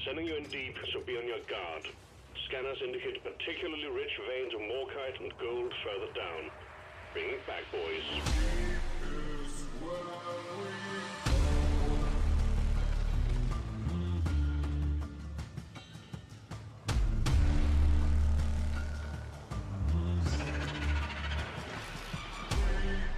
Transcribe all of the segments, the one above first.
Sending you in deep, so be on your guard. Scanners indicate particularly rich veins of morkite and gold further down. Bring it back, boys.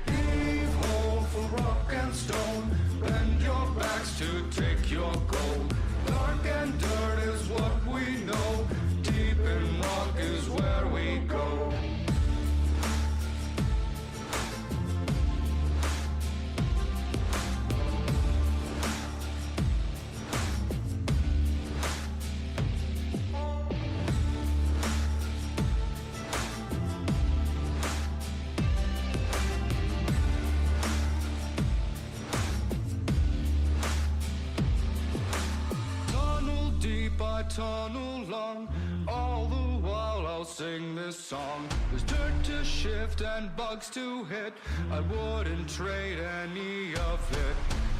Heave ho for rock and stone. Bend your backs to take your gold. Dark and dirt is what we know. Deep in rock is where we go. Tunnel long, all the while I'll sing this song. There's dirt to shift and bugs to hit. I wouldn't trade any of it.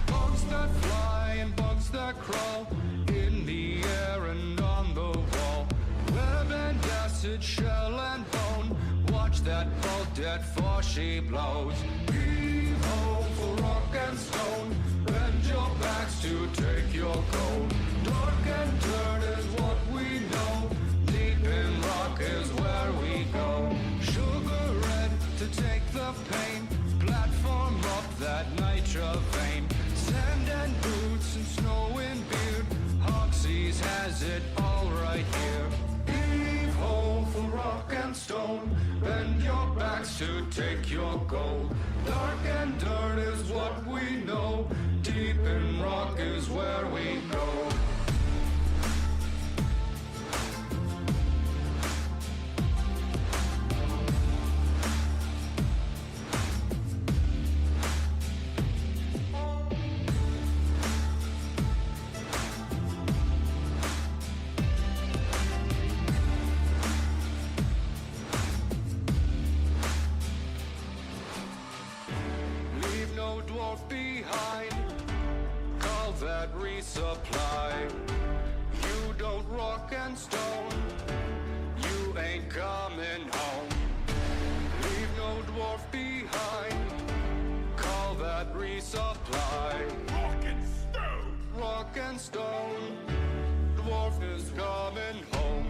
Bugs that fly and bugs that crawl in the air and on the wall. Web and acid, shell and bone. Watch that bolt dead for she blows. Heave ho for rock and stone. Bend your backs to take your gold. Dark and dirt is what we know. Deep in rock is where we go. Sugar red to take the pain. Platform up that nitra vein. Sand and boots and snow in beard. Hoxie's has it all right here. Heave ho for rock and stone. Bend your backs to take your gold. Dark and dirt is what we know. Deep in rock is where we go. Behind, call that resupply. You don't rock and stone, you ain't coming home. Leave no dwarf behind, call that resupply. Rock and stone, rock and stone, dwarf is coming home.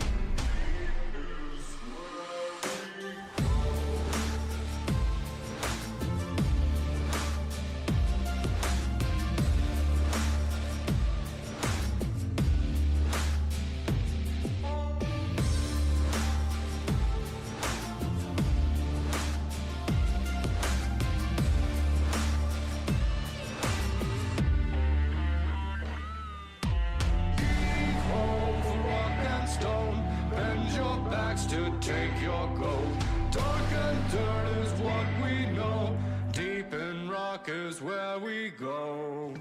To take your gold. Dark and dirt is what we know. Deep in rock is where we go.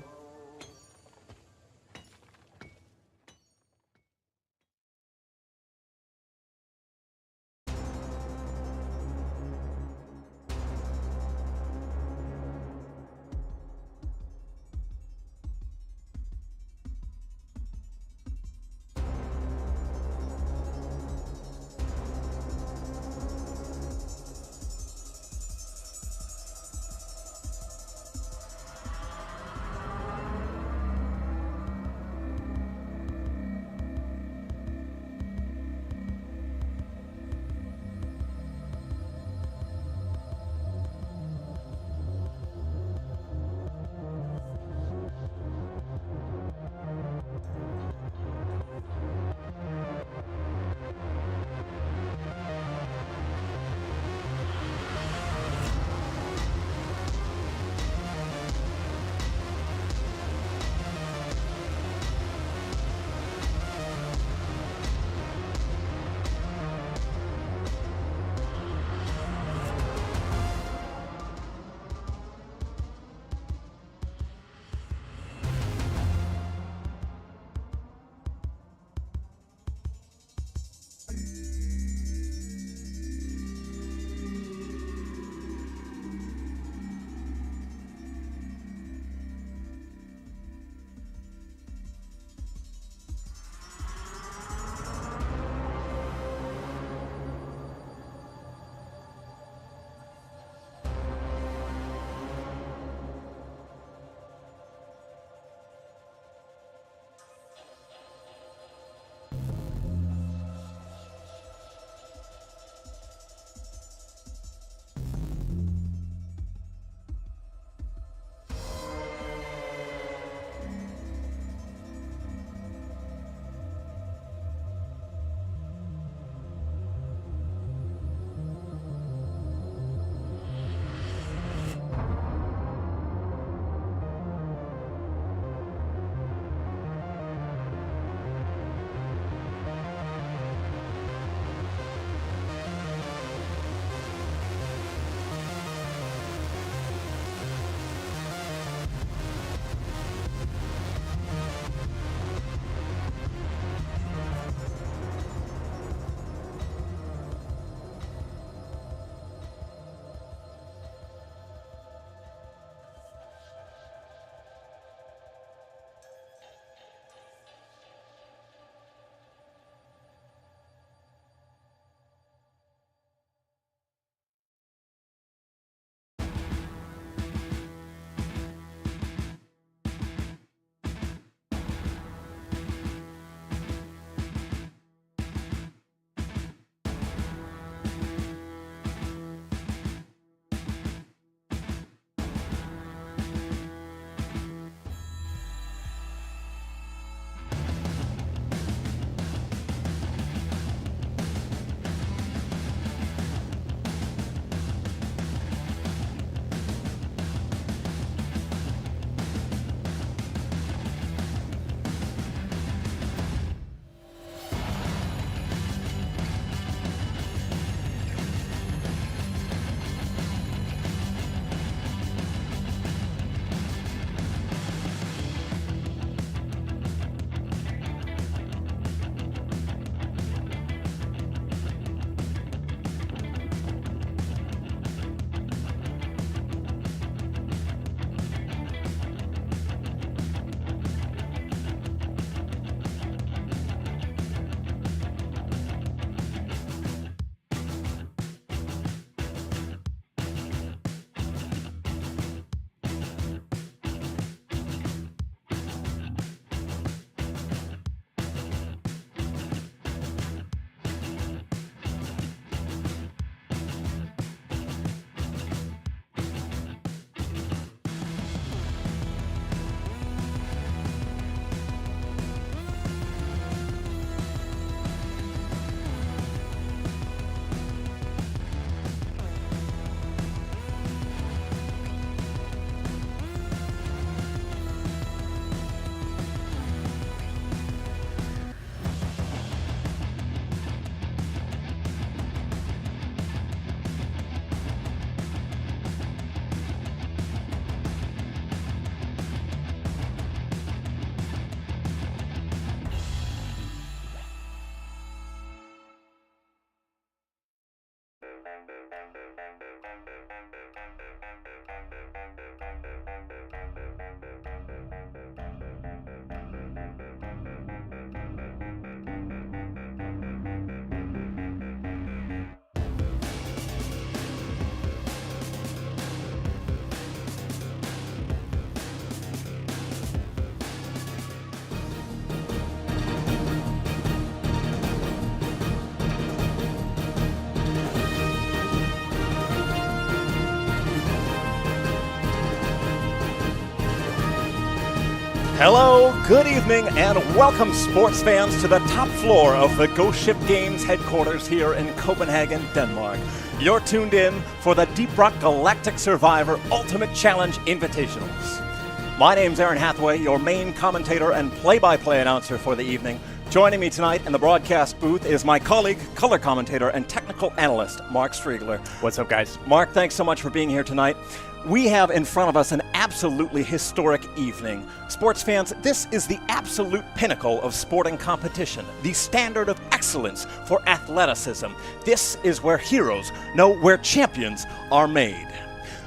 Hello, good evening, and welcome, sports fans, to the top floor of the Ghost Ship Games headquarters here in Copenhagen, Denmark. You're tuned in for the Deep Rock Galactic Survivor Ultimate Challenge Invitationals. My name's Aaron Hathaway, your main commentator and play-by-play announcer for the evening. Joining me tonight in the broadcast booth is my colleague, color commentator, and technical analyst, Mark Striegler. What's up, guys? Mark, thanks so much for being here tonight. We have in front of us an absolutely historic evening. Sports fans, this is the absolute pinnacle of sporting competition, the standard of excellence for athleticism. This is where heroes know where champions are made.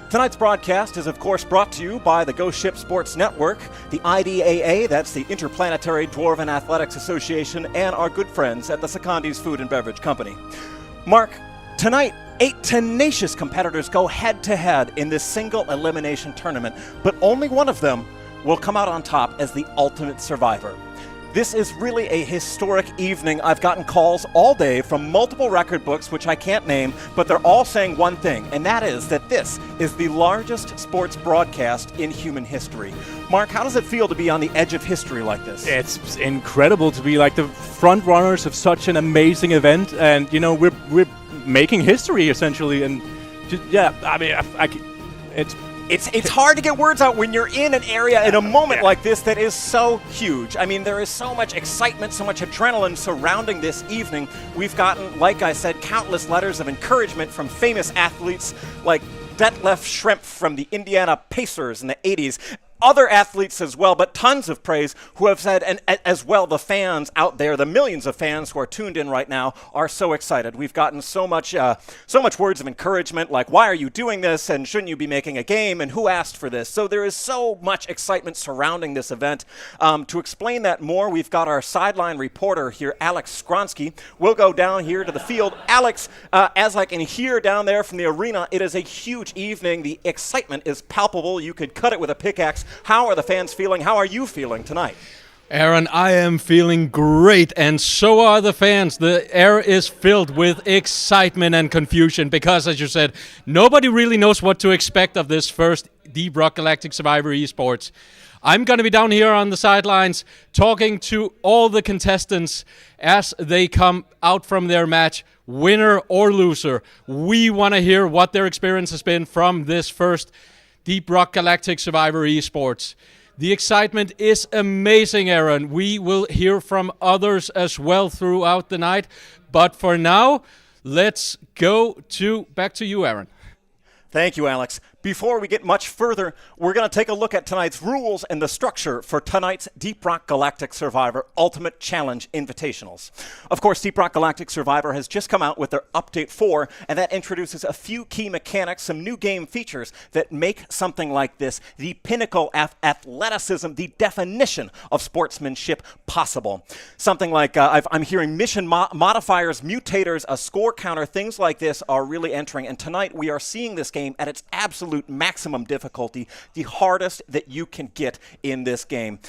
Tonight's broadcast is, of course, brought to you by the Ghost Ship Sports Network, the IDAA, that's the Interplanetary Dwarven Athletics Association, and our good friends at the Secondi's Food and Beverage Company. Mark, tonight, 8 tenacious competitors go head-to-head in this single elimination tournament, but only one of them will come out on top as the ultimate survivor. This is really a historic evening. I've gotten calls all day from multiple record books, which I can't name, but they're all saying one thing, and that is that this is the largest sports broadcast in human history. Mark, how does it feel to be on the edge of history like this? It's incredible to be like the front runners of such an amazing event, and you know we're making history essentially, and just, yeah, I mean, It's hard to get words out when you're in an area in a moment like this that is so huge. I mean, there is so much excitement, so much adrenaline surrounding this evening. We've gotten, like I said, countless letters of encouragement from famous athletes like Detlef Schrempf from the Indiana Pacers in the 80s. Other athletes as well, but tons of praise who have said, and as well the fans out there, the millions of fans who are tuned in right now are so excited. We've gotten so much words of encouragement, like, why are you doing this, and shouldn't you be making a game, and who asked for this? So there is so much excitement surrounding this event. To explain that more, we've got our sideline reporter here, Alex Skronsky. We'll go down here to the field. Alex, as I can hear down there from the arena, it is a huge evening. The excitement is palpable. You could cut it with a pickaxe. How are the fans feeling? How are you feeling tonight? Aaron, I am feeling great, and so are the fans. The air is filled with excitement and confusion because, as you said, nobody really knows what to expect of this first Deep Rock Galactic Survivor esports. I'm going to be down here on the sidelines talking to all the contestants as they come out from their match, winner or loser. We want to hear what their experience has been from this first Deep Rock Galactic Survivor esports. The excitement is amazing, Aaron. We will hear from others as well throughout the night. But for now, let's go back to you, Aaron. Thank you, Alex. Before we get much further, we're going to take a look at tonight's rules and the structure for tonight's Deep Rock Galactic Survivor Ultimate Challenge Invitationals. Of course, Deep Rock Galactic Survivor has just come out with their Update 4, and that introduces a few key mechanics, some new game features that make something like this the pinnacle of athleticism, the definition of sportsmanship possible. Something like, I'm hearing mission modifiers, mutators, a score counter, things like this are really entering, and tonight we are seeing this game at its absolute maximum difficulty, the hardest that you can get in this game.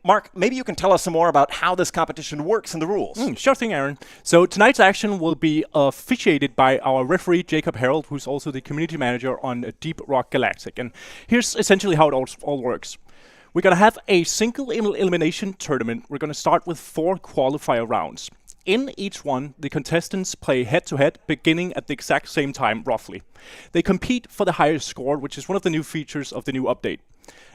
Mark, maybe you can tell us some more about how this competition works and the rules. Sure thing, Aaron. So tonight's action will be officiated by our referee, Jacob Harold, who's also the community manager on Deep Rock Galactic. And here's essentially how it all works. We're going to have a single elimination tournament. We're going to start with 4 qualifier rounds. In each one, the contestants play head-to-head, beginning at the exact same time, roughly. They compete for the highest score, which is one of the new features of the new update.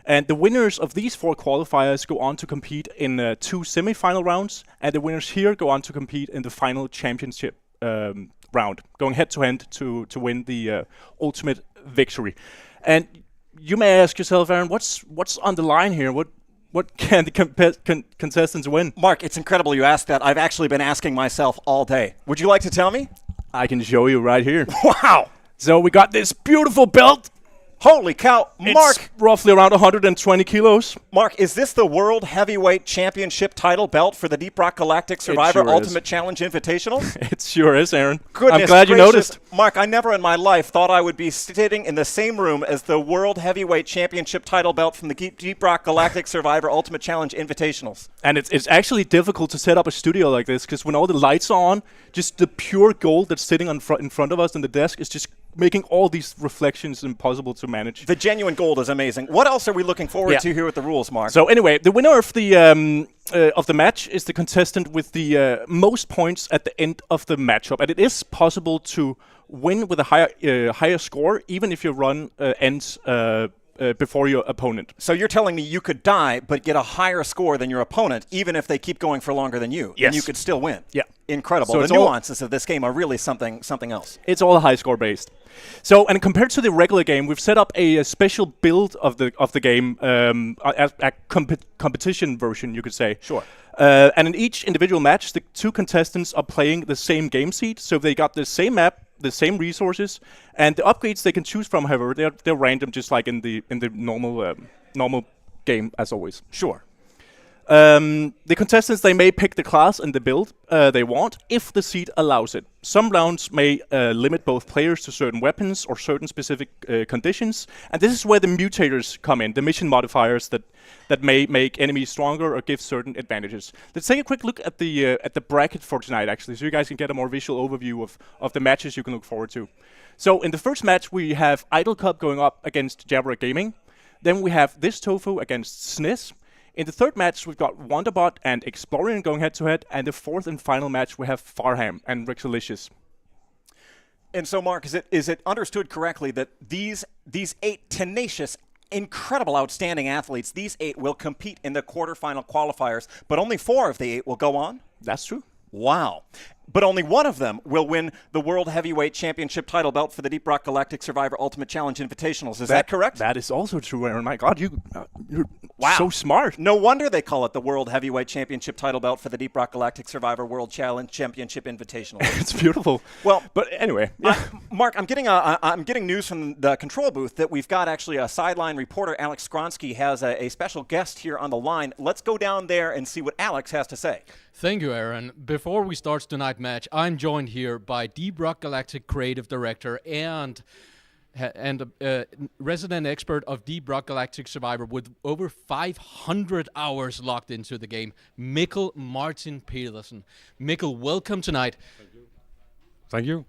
And the winners of these 4 qualifiers go on to compete in 2 semi-final rounds, and the winners here go on to compete in the final championship round, going head-to-head to win the ultimate victory. And you may ask yourself, Aaron, what's on the line here? What can the contestants win? Mark, it's incredible you asked that. I've actually been asking myself all day. Would you like to tell me? I can show you right here. Wow! So we got this beautiful belt. Holy cow. Mark! It's roughly around 120 kilos. Mark, is this the World Heavyweight Championship title belt for the Deep Rock Galactic Survivor Ultimate Challenge Invitationals? It sure is, Aaron. Goodness I'm glad gracious. you noticed. Mark, I never in my life thought I would be sitting in the same room as the World Heavyweight Championship title belt from the Deep Rock Galactic Survivor Ultimate Challenge Invitationals. And it's actually difficult to set up a studio like this, because when all the lights are on, just the pure gold that's sitting in front of us on the desk is just making all these reflections impossible to manage. The genuine gold is amazing. What else are we looking forward to here with the rules, Mark? So anyway, the winner of the match is the contestant with the most points at the end of the matchup, and it is possible to win with a higher score, even if your run ends before your opponent. So you're telling me you could die, but get a higher score than your opponent, even if they keep going for longer than you. Yes. And you could still win. Yeah. Incredible. So the nuances of this game are really something else. It's all high score based. So, and compared to the regular game, we've set up a special build of the game, a competition version, you could say. Sure. And in each individual match, the two contestants are playing the same game seed, so they got the same map, the same resources, and the upgrades they can choose from, however, they're random, just like in the normal game as always. Sure. The contestants, they may pick the class and the build they want if the seed allows it. Some rounds may limit both players to certain weapons or certain specific conditions, and this is where the mutators come in, the mission modifiers that may make enemies stronger or give certain advantages. Let's take a quick look at the bracket for tonight, actually, so you guys can get a more visual overview of the matches you can look forward to. So in the first match, we have Idle Cup going up against Jabra Gaming. Then we have This Tofu against SNES. In the third match, we've got Wonderbot and Explorian going head-to-head, and the fourth and final match, we have Farham and Rexalicious. And so, Mark, is it understood correctly that these 8 tenacious, incredible, outstanding athletes, these 8 will compete in the quarterfinal qualifiers, but only 4 of the 8 will go on? That's true. Wow. But only one of them will win the World Heavyweight Championship title belt for the Deep Rock Galactic Survivor Ultimate Challenge Invitationals. Is that correct? That is also true, Aaron. My God, you're wow. So smart. No wonder they call it the World Heavyweight Championship title belt for the Deep Rock Galactic Survivor World Challenge Championship Invitational. It's beautiful. Well, but anyway, yeah. Mark, I'm getting news from the control booth that we've got actually a sideline reporter. Alex Skronsky has a special guest here on the line. Let's go down there and see what Alex has to say. Thank you, Aaron. Before we start tonight's match, I'm joined here by Deep Rock Galactic Creative Director and resident expert of Deep Rock Galactic Survivor with over 500 hours locked into the game, Mikkel Martin Pedersen. Mikkel, welcome tonight. Thank you. Thank you.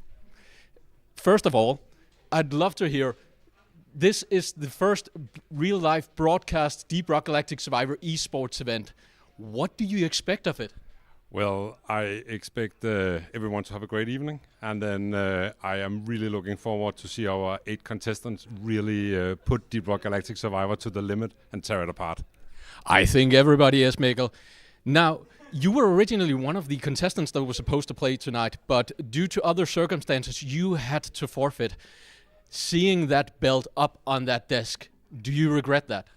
First of all, I'd love to hear, this is the first real-life broadcast Deep Rock Galactic Survivor esports event. What do you expect of it? Well, I expect everyone to have a great evening, and then I am really looking forward to see our 8 contestants really put Deep Rock Galactic Survivor to the limit and tear it apart. I think everybody is, Mikkel. Now, you were originally one of the contestants that was supposed to play tonight, but due to other circumstances, you had to forfeit. Seeing that belt up on that desk, do you regret that?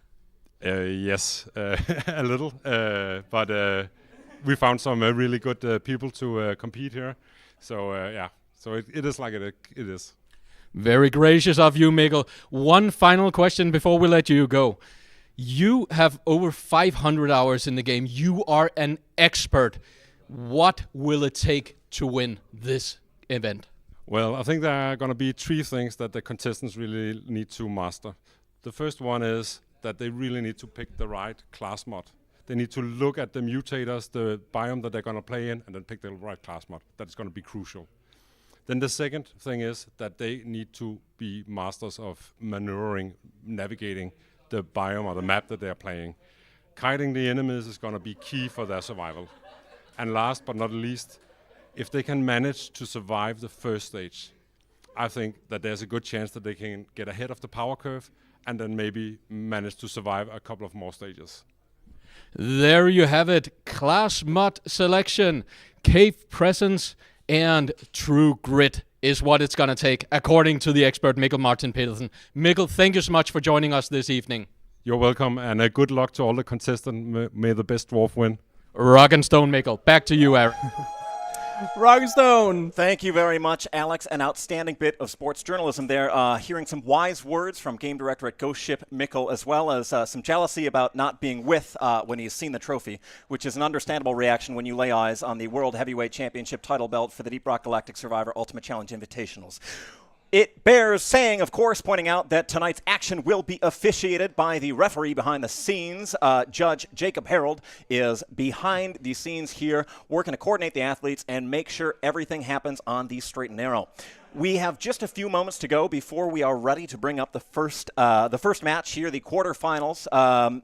Yes, a little, but we found some really good people to compete here. So, yeah, so it is like it is. Very gracious of you, Mikkel. One final question before we let you go. You have over 500 hours in the game. You are an expert. What will it take to win this event? Well, I think there are going to be 3 things that the contestants really need to master. The first one is that they really need to pick the right class mod. They need to look at the mutators, the biome that they're going to play in, and then pick the right class mod. That's going to be crucial. Then the second thing is that they need to be masters of maneuvering, navigating the biome or the map that they're playing. Kiting the enemies is going to be key for their survival. And last but not least, if they can manage to survive the first stage, I think that there's a good chance that they can get ahead of the power curve and then maybe manage to survive a couple of more stages. There you have it. Class mod selection, cave presence, and true grit is what it's going to take, according to the expert Mikkel Martin Pedersen. Mikkel, thank you so much for joining us this evening. You're welcome, and good luck to all the contestants. May the best dwarf win. Rock and stone, Mikkel. Back to you, Aaron. Rockstone! Thank you very much, Alex. An outstanding bit of sports journalism there. Hearing some wise words from game director at Ghost Ship, Mikkel, as well as some jealousy about not being with when he's seen the trophy, which is an understandable reaction when you lay eyes on the World Heavyweight Championship title belt for the Deep Rock Galactic Survivor Ultimate Challenge Invitationals. It bears saying, of course, pointing out that tonight's action will be officiated by the referee behind the scenes. Judge Jacob Harold is behind the scenes here, working to coordinate the athletes and make sure everything happens on the straight and narrow. We have just a few moments to go before we are ready to bring up the first match here, the quarterfinals.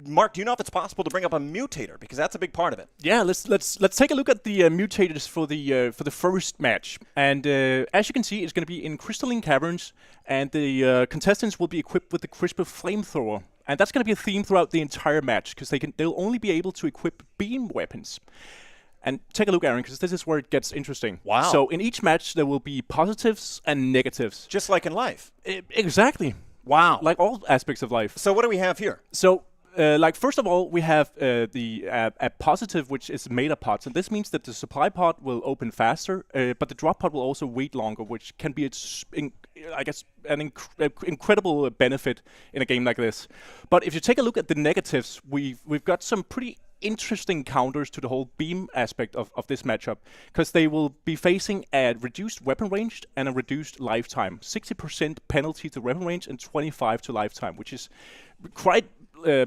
Mark, do you know if it's possible to bring up a mutator? Because that's a big part of it. Yeah, let's take a look at the mutators for the first match. And as you can see, it's going to be in crystalline caverns, and the contestants will be equipped with the CRISPR flamethrower. And that's going to be a theme throughout the entire match, because they'll only be able to equip beam weapons. And take a look, Aaron, because this is where it gets interesting. Wow. So in each match, there will be positives and negatives. Just like in life. Exactly. Wow. Like all aspects of life. So what do we have here? So first of all, we have a positive, which is meta pods, and this means that the supply pod will open faster, but the drop pod will also wait longer, which can be, an incredible benefit in a game like this. But if you take a look at the negatives, we've got some pretty interesting counters to the whole beam aspect of this matchup, because they will be facing a reduced weapon range and a reduced lifetime. 60% penalty to weapon range and 25 to lifetime, which is quite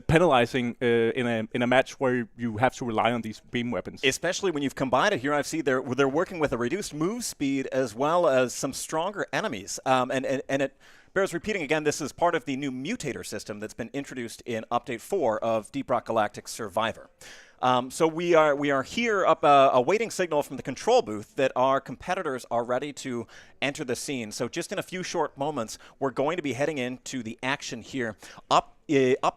penalizing in a match where you have to rely on these beam weapons. Especially when you've combined it here, I see they're working with a reduced move speed as well as some stronger enemies. And it bears repeating again, this is part of the new mutator system that's been introduced in Update 4 of Deep Rock Galactic Survivor. So we are here up a waiting signal from the control booth that our competitors are ready to enter the scene. So just in a few short moments, we're going to be heading into the action here. Up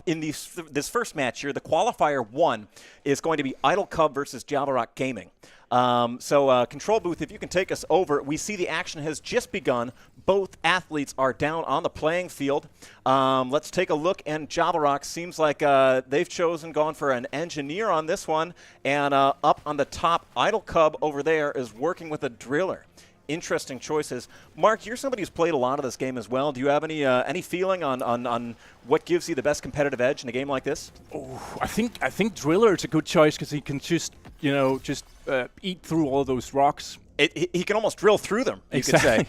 in this first match here, the Qualifier 1 is going to be Idle Cub versus Java Rock Gaming. Control booth, if you can take us over, we see the action has just begun. Both athletes are down on the playing field. Let's take a look, and Java Rock seems like they've gone for an engineer on this one, and up on the top, Idle Cub over there is working with a driller. Interesting choices. Mark, you're somebody who's played a lot of this game as well. Do you have any feeling on what gives you the best competitive edge in a game like this? Oh, I think Driller is a good choice, because he can just eat through all those rocks. He can almost drill through them, you could say.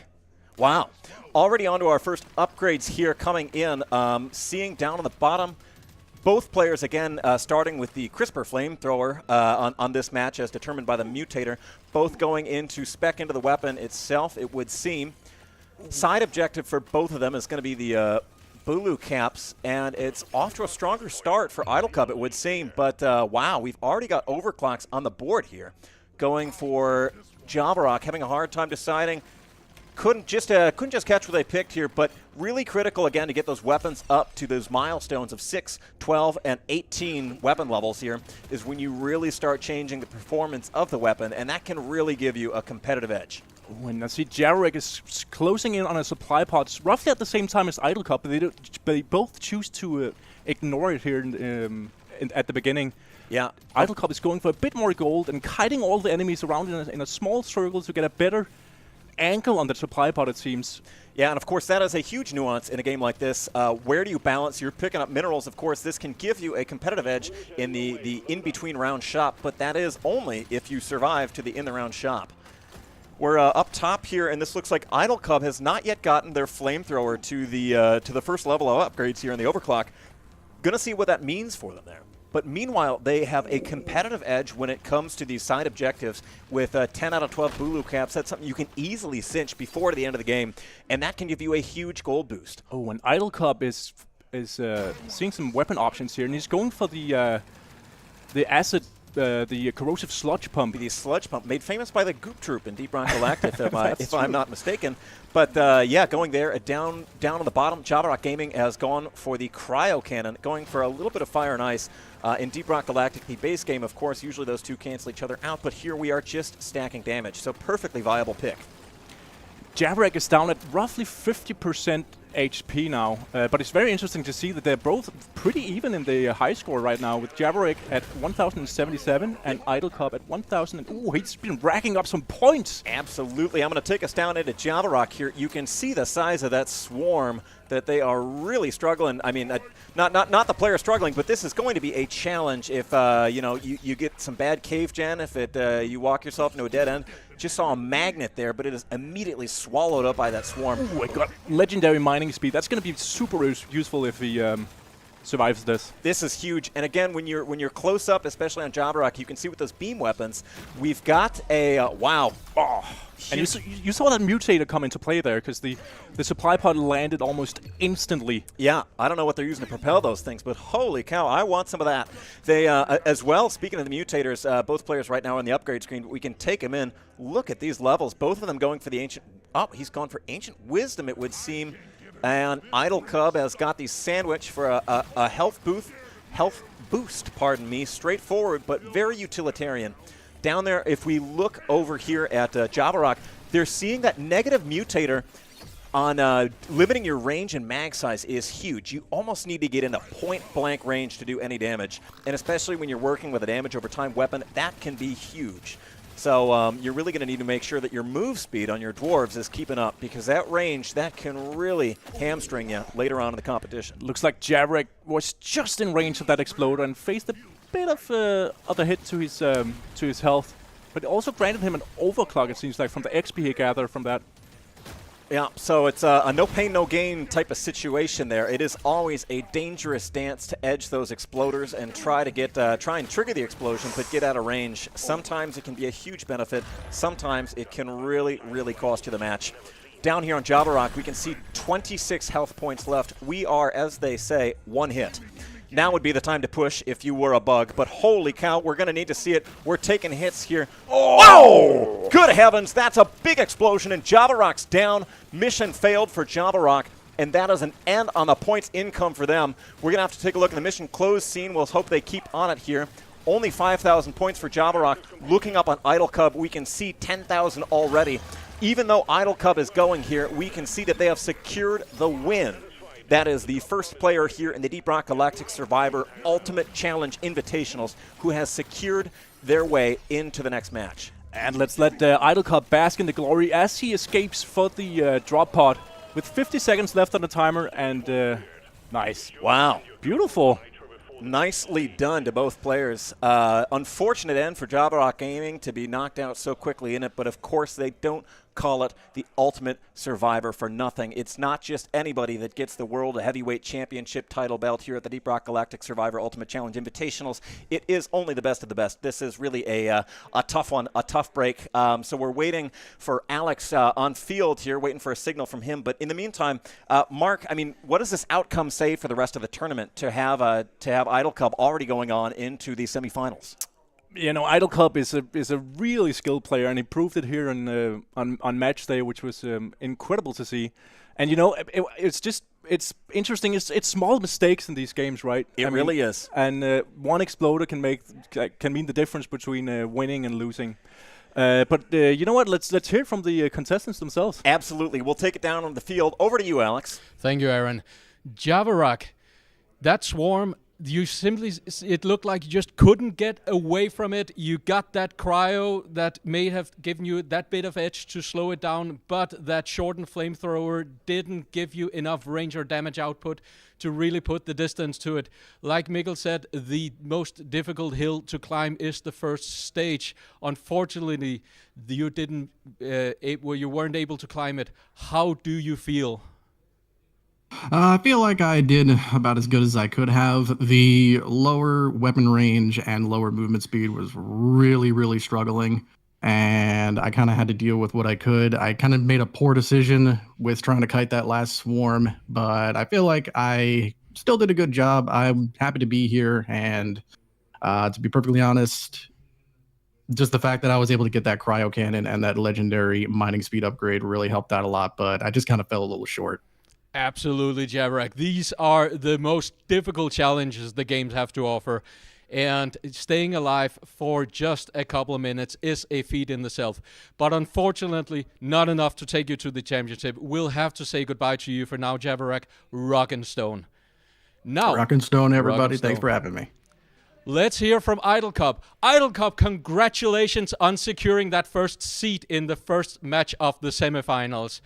Wow. Already on to our first upgrades here coming in. Seeing down on the bottom, both players, again, starting with the CRISPR flamethrower on this match as determined by the mutator, both going into spec into the weapon itself, it would seem. Side objective for both of them is going to be the Bulu caps, and it's off to a stronger start for Idle Cub, it would seem. But, wow, we've already got overclocks on the board here. Going for Java Rock, having a hard time deciding. Couldn't just catch what they picked here, but really critical, again, to get those weapons up to those milestones of 6, 12, and 18 weapon levels here is when you really start changing the performance of the weapon, and that can really give you a competitive edge. Oh, and I see Jarek is closing in on a supply pod roughly at the same time as Idle Cup, but they both choose to ignore it here at the beginning. Yeah, Idle Cup is going for a bit more gold and kiting all the enemies around in a small circle to get a better angle on the supply pod, it seems. Yeah, and of course that is a huge nuance in a game like this. Where do you balance? You're picking up minerals, of course. This can give you a competitive edge in the in-between round shop, but that is only if you survive to the in-the-round shop. We're up top here, and this looks like Idle Cub has not yet gotten their flamethrower to the first level of upgrades here in the overclock. Gonna see what that means for them there. But meanwhile, they have a competitive edge when it comes to these side objectives with 10 out of 12 Bulu caps. That's something you can easily cinch before the end of the game, and that can give you a huge gold boost. Oh, and Idle Cub is seeing some weapon options here, and he's going for the acid, the corrosive sludge pump. The sludge pump, made famous by the Goop Troop in Deep Rock Galactic, if I'm not mistaken. But yeah, going there, down on the bottom, Java Rock Gaming has gone for the cryo cannon, going for a little bit of fire and ice. In Deep Rock Galactic, the base game, of course, usually those two cancel each other out, but here we are just stacking damage, so perfectly viable pick. Javrek is down at roughly 50% HP now, but it's very interesting to see that they're both pretty even in the high score right now, with Javerick at 1,077 and Idle Cub at 1,000. Ooh, he's been racking up some points. Absolutely. I'm going to take us down into Javarock here. You can see the size of that swarm, that they are really struggling. I mean, not the player struggling, but this is going to be a challenge if you get some bad cave gen, if you walk yourself into a dead end. Just saw a magnet there, but it is immediately swallowed up by that swarm. Ooh, it got legendary mining speed. That's going to be super useful if he survives this. This is huge, and again, when you're close up, especially on Jabberwock, you can see with those beam weapons, we've got a wow. Oh, and you saw that mutator come into play there, because the supply pod landed almost instantly. Yeah, I don't know what they're using to propel those things, but holy cow, I want some of that. They as well. Speaking of the mutators, both players right now are on the upgrade screen. We can take them in. Look at these levels. Both of them going for the ancient. Oh, he's gone for ancient wisdom, it would seem. And Idle Cub has got the sandwich for a health boost, pardon me, straightforward but very utilitarian. Down there, if we look over here at Javarock, they're seeing that negative mutator on limiting your range and mag size is huge. You almost need to get into point-blank range to do any damage, and especially when you're working with a damage over time weapon, that can be huge. So you're really going to need to make sure that your move speed on your dwarves is keeping up, because that range, that can really hamstring you later on in the competition. Looks like Javerick was just in range of that exploder and faced a bit of a hit to his health, but it also granted him an overclock, it seems like, from the XP he gathered from that. Yeah, so it's a no pain, no gain type of situation there. It is always a dangerous dance to edge those exploders and try and trigger the explosion, but get out of range. Sometimes it can be a huge benefit. Sometimes it can really, really cost you the match. Down here on Javarock, we can see 26 health points left. We are, as they say, one hit. Now would be the time to push if you were a bug, but holy cow, we're going to need to see it. We're taking hits here. Oh! Good heavens, that's a big explosion, and Javarock's down. Mission failed for Javarock, and that is an end on the points income for them. We're going to have to take a look at the mission close scene. We'll hope they keep on it here. Only 5,000 points for Javarock. Looking up on Idle Cub, we can see 10,000 already. Even though Idle Cub is going here, we can see that they have secured the win. That is the first player here in the Deep Rock Galactic Survivor Ultimate Challenge Invitationals who has secured their way into the next match. And let's let Idle Cub bask in the glory as he escapes for the drop pod with 50 seconds left on the timer, and nice. Wow. Beautiful. Nicely done to both players. Unfortunate end for Javarock Gaming to be knocked out so quickly in it, but of course they don't call it the Ultimate Survivor for nothing. It's not just anybody that gets the World Heavyweight Championship title belt here at the Deep Rock Galactic Survivor Ultimate Challenge Invitationals. It is only the best of the best. This is really a tough one, a tough break. So we're waiting for Alex on field here, waiting for a signal from him. But in the meantime, Mark, I mean, what does this outcome say for the rest of the tournament to have Idle Cub already going on into the semifinals? You know, Idle Cub is a really skilled player, and he proved it here on match day, which was incredible to see. And you know, it's interesting. It's small mistakes in these games, right? It really is. And one exploder can mean the difference between winning and losing. But you know what? Let's hear from the contestants themselves. Absolutely. We'll take it down on the field. Over to you, Alex. Thank you, Aaron. Javarock, that swarm. It looked like you just couldn't get away from it. You got that cryo that may have given you that bit of edge to slow it down, but that shortened flamethrower didn't give you enough range or damage output to really put the distance to it. Like Mikkel said, the most difficult hill to climb is the first stage. Unfortunately, you weren't able to climb it. How do you feel? I feel like I did about as good as I could have. The lower weapon range and lower movement speed was really, really struggling, and I kind of had to deal with what I could. I kind of made a poor decision with trying to kite that last swarm, but I feel like I still did a good job. I'm happy to be here, and to be perfectly honest, just the fact that I was able to get that cryo cannon and that legendary mining speed upgrade really helped out a lot, but I just kind of fell a little short. Absolutely, Javarock. These are the most difficult challenges the games have to offer. And staying alive for just a couple of minutes is a feat in itself. But unfortunately, not enough to take you to the championship. We'll have to say goodbye to you for now, Javarak. Rock and Stone. Now, Rock and Stone, everybody. Rock and Thanks Stone. for having me. Let's hear from Idle Cup. Idle Cup, congratulations on securing that first seat in the first match of the semifinals.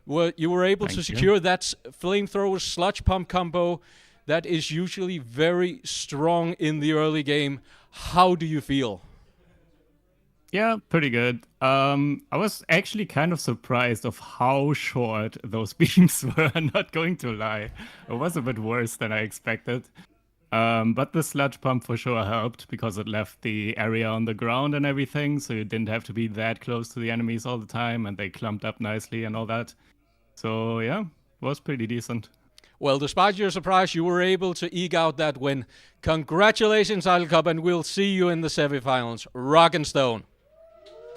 Well, you were able to secure that flamethrower sludge pump combo that is usually very strong in the early game. How do you feel? Yeah, pretty good. I was actually kind of surprised of how short those beams were, not going to lie. It was a bit worse than I expected. But the sludge pump for sure helped because it left the area on the ground and everything, so you didn't have to be that close to the enemies all the time, and they clumped up nicely and all that. So yeah, it was pretty decent. Well, despite your surprise, you were able to eke out that win. Congratulations, Idle Cup, and we'll see you in the semifinals. Rock and Stone.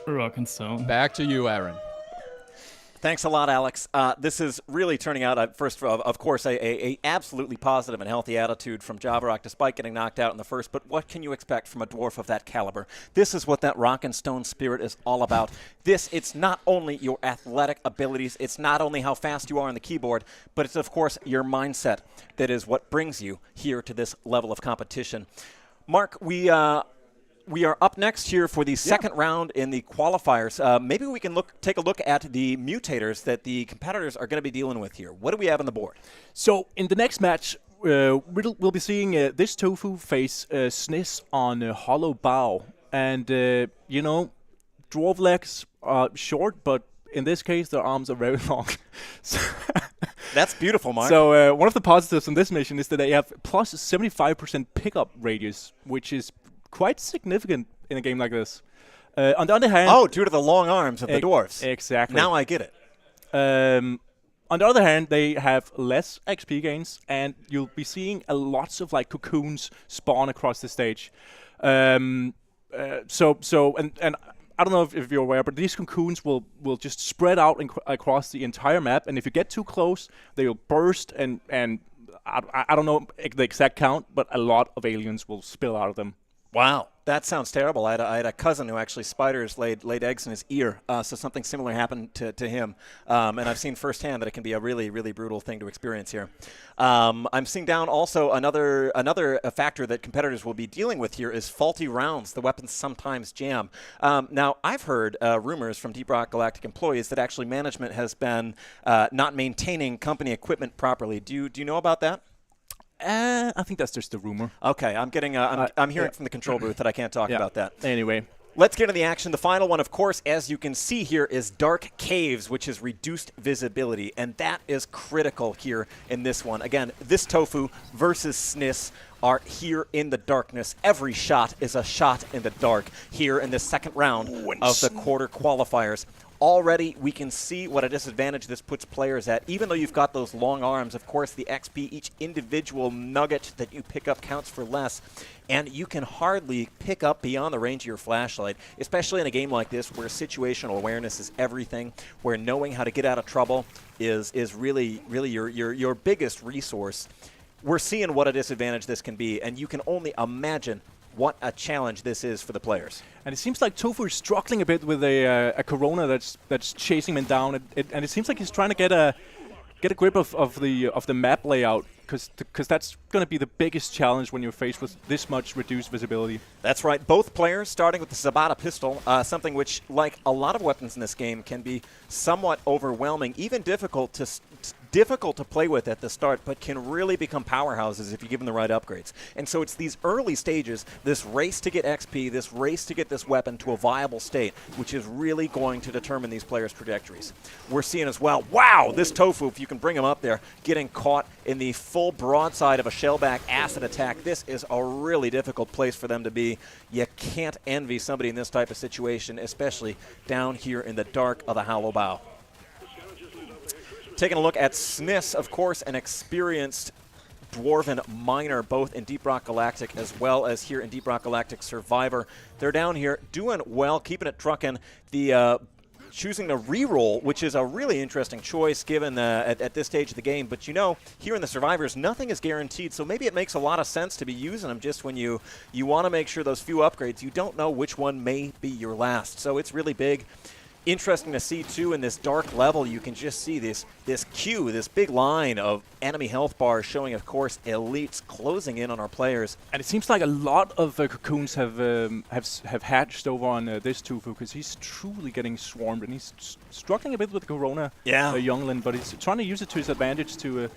Rock and Stone. Back to you, Aaron. Thanks a lot, Alex. This is really turning out, first of course, a absolutely positive and healthy attitude from Javarak, despite getting knocked out in the first. But what can you expect from a dwarf of that caliber? This is what that rock and stone spirit is all about. It's not only your athletic abilities, it's not only how fast you are on the keyboard, but it's, of course, your mindset that is what brings you here to this level of competition. Mark, we are up next here for the second round in the qualifiers. Maybe we can take a look at the mutators that the competitors are going to be dealing with here. What do we have on the board? So in the next match, we'll be seeing this Tofu face Sniss on Hollow Bow. And, dwarf legs are short, but in this case, their arms are very long. That's beautiful, Mark. So one of the positives on this mission is that they have plus 75% pickup radius, which is quite significant in a game like this. On the other hand... due to the long arms of the dwarves. Exactly. Now I get it. On the other hand, they have less XP gains, and you'll be seeing lots of cocoons spawn across the stage. And I don't know if you're aware, but these cocoons will just spread out across the entire map, and if you get too close, they will burst, and I don't know the exact count, but a lot of aliens will spill out of them. Wow, that sounds terrible. I had a cousin who actually spiders laid eggs in his ear, so something similar happened to him. And I've seen firsthand that it can be a really, really brutal thing to experience here. I'm seeing down also another factor that competitors will be dealing with here is faulty rounds. The weapons sometimes jam. Now, I've heard rumors from Deep Rock Galactic employees that actually management has been not maintaining company equipment properly. Do you know about that? I think that's just a rumor. Okay, I'm hearing from the control booth that I can't talk about that. Anyway. Let's get into the action. The final one, of course, as you can see here, is Dark Caves, which is reduced visibility, and that is critical here in this one. Again, this Tofu versus Sniss are here in the darkness. Every shot is a shot in the dark here in the second round of the quarter qualifiers. Already, we can see what a disadvantage this puts players at. Even though you've got those long arms, of course, the XP, each individual nugget that you pick up counts for less. And you can hardly pick up beyond the range of your flashlight, especially in a game like this where situational awareness is everything, where knowing how to get out of trouble is really your biggest resource. We're seeing what a disadvantage this can be, and you can only imagine what a challenge this is for the players. And it seems like Tofu is struggling a bit with a Corona that's chasing him down, and it seems like he's trying to get a grip of the map layout, because that's going to be the biggest challenge when you're faced with this much reduced visibility. That's right. Both players starting with the Zabata pistol, something which, like a lot of weapons in this game, can be somewhat overwhelming, even difficult to play with at the start, but can really become powerhouses if you give them the right upgrades. And so it's these early stages, this race to get XP, this race to get this weapon to a viable state, which is really going to determine these players' trajectories. We're seeing as well, wow, this Tofu, if you can bring him up there, getting caught in the full broadside of a shellback acid attack. This is a really difficult place for them to be. You can't envy somebody in this type of situation, especially down here in the dark of the Hollow Bow. Taking a look at Sniss, of course, an experienced Dwarven miner, both in Deep Rock Galactic as well as here in Deep Rock Galactic Survivor. They're down here doing well, keeping it trucking. The choosing to re-roll, which is a really interesting choice given at this stage of the game. But here in the Survivors, nothing is guaranteed, so maybe it makes a lot of sense to be using them just when you want to make sure those few upgrades, you don't know which one may be your last. So it's really big. Interesting to see, too, in this dark level, you can just see this queue, this big line of enemy health bars showing, of course, elites closing in on our players. And it seems like a lot of cocoons have hatched over on this Tofu, because he's truly getting swarmed, and he's struggling a bit with Corona Youngling, but he's trying to use it to his advantage to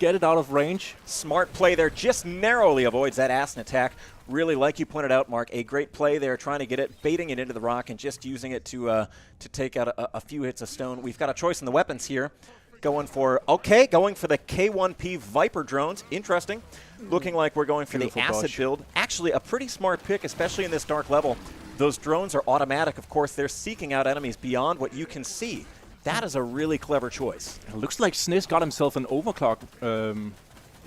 get it out of range. Smart play there, just narrowly avoids that Aston attack. Really, like you pointed out, Mark, a great play there, trying to get it, baiting it into the rock, and just using it to take out a few hits of stone. We've got a choice in the weapons here. Going for the K1P Viper drones. Interesting. Looking like we're going for the acid build. Actually, a pretty smart pick, especially in this dark level. Those drones are automatic. Of course, they're seeking out enemies beyond what you can see. That is a really clever choice. It looks like Sniz got himself an overclock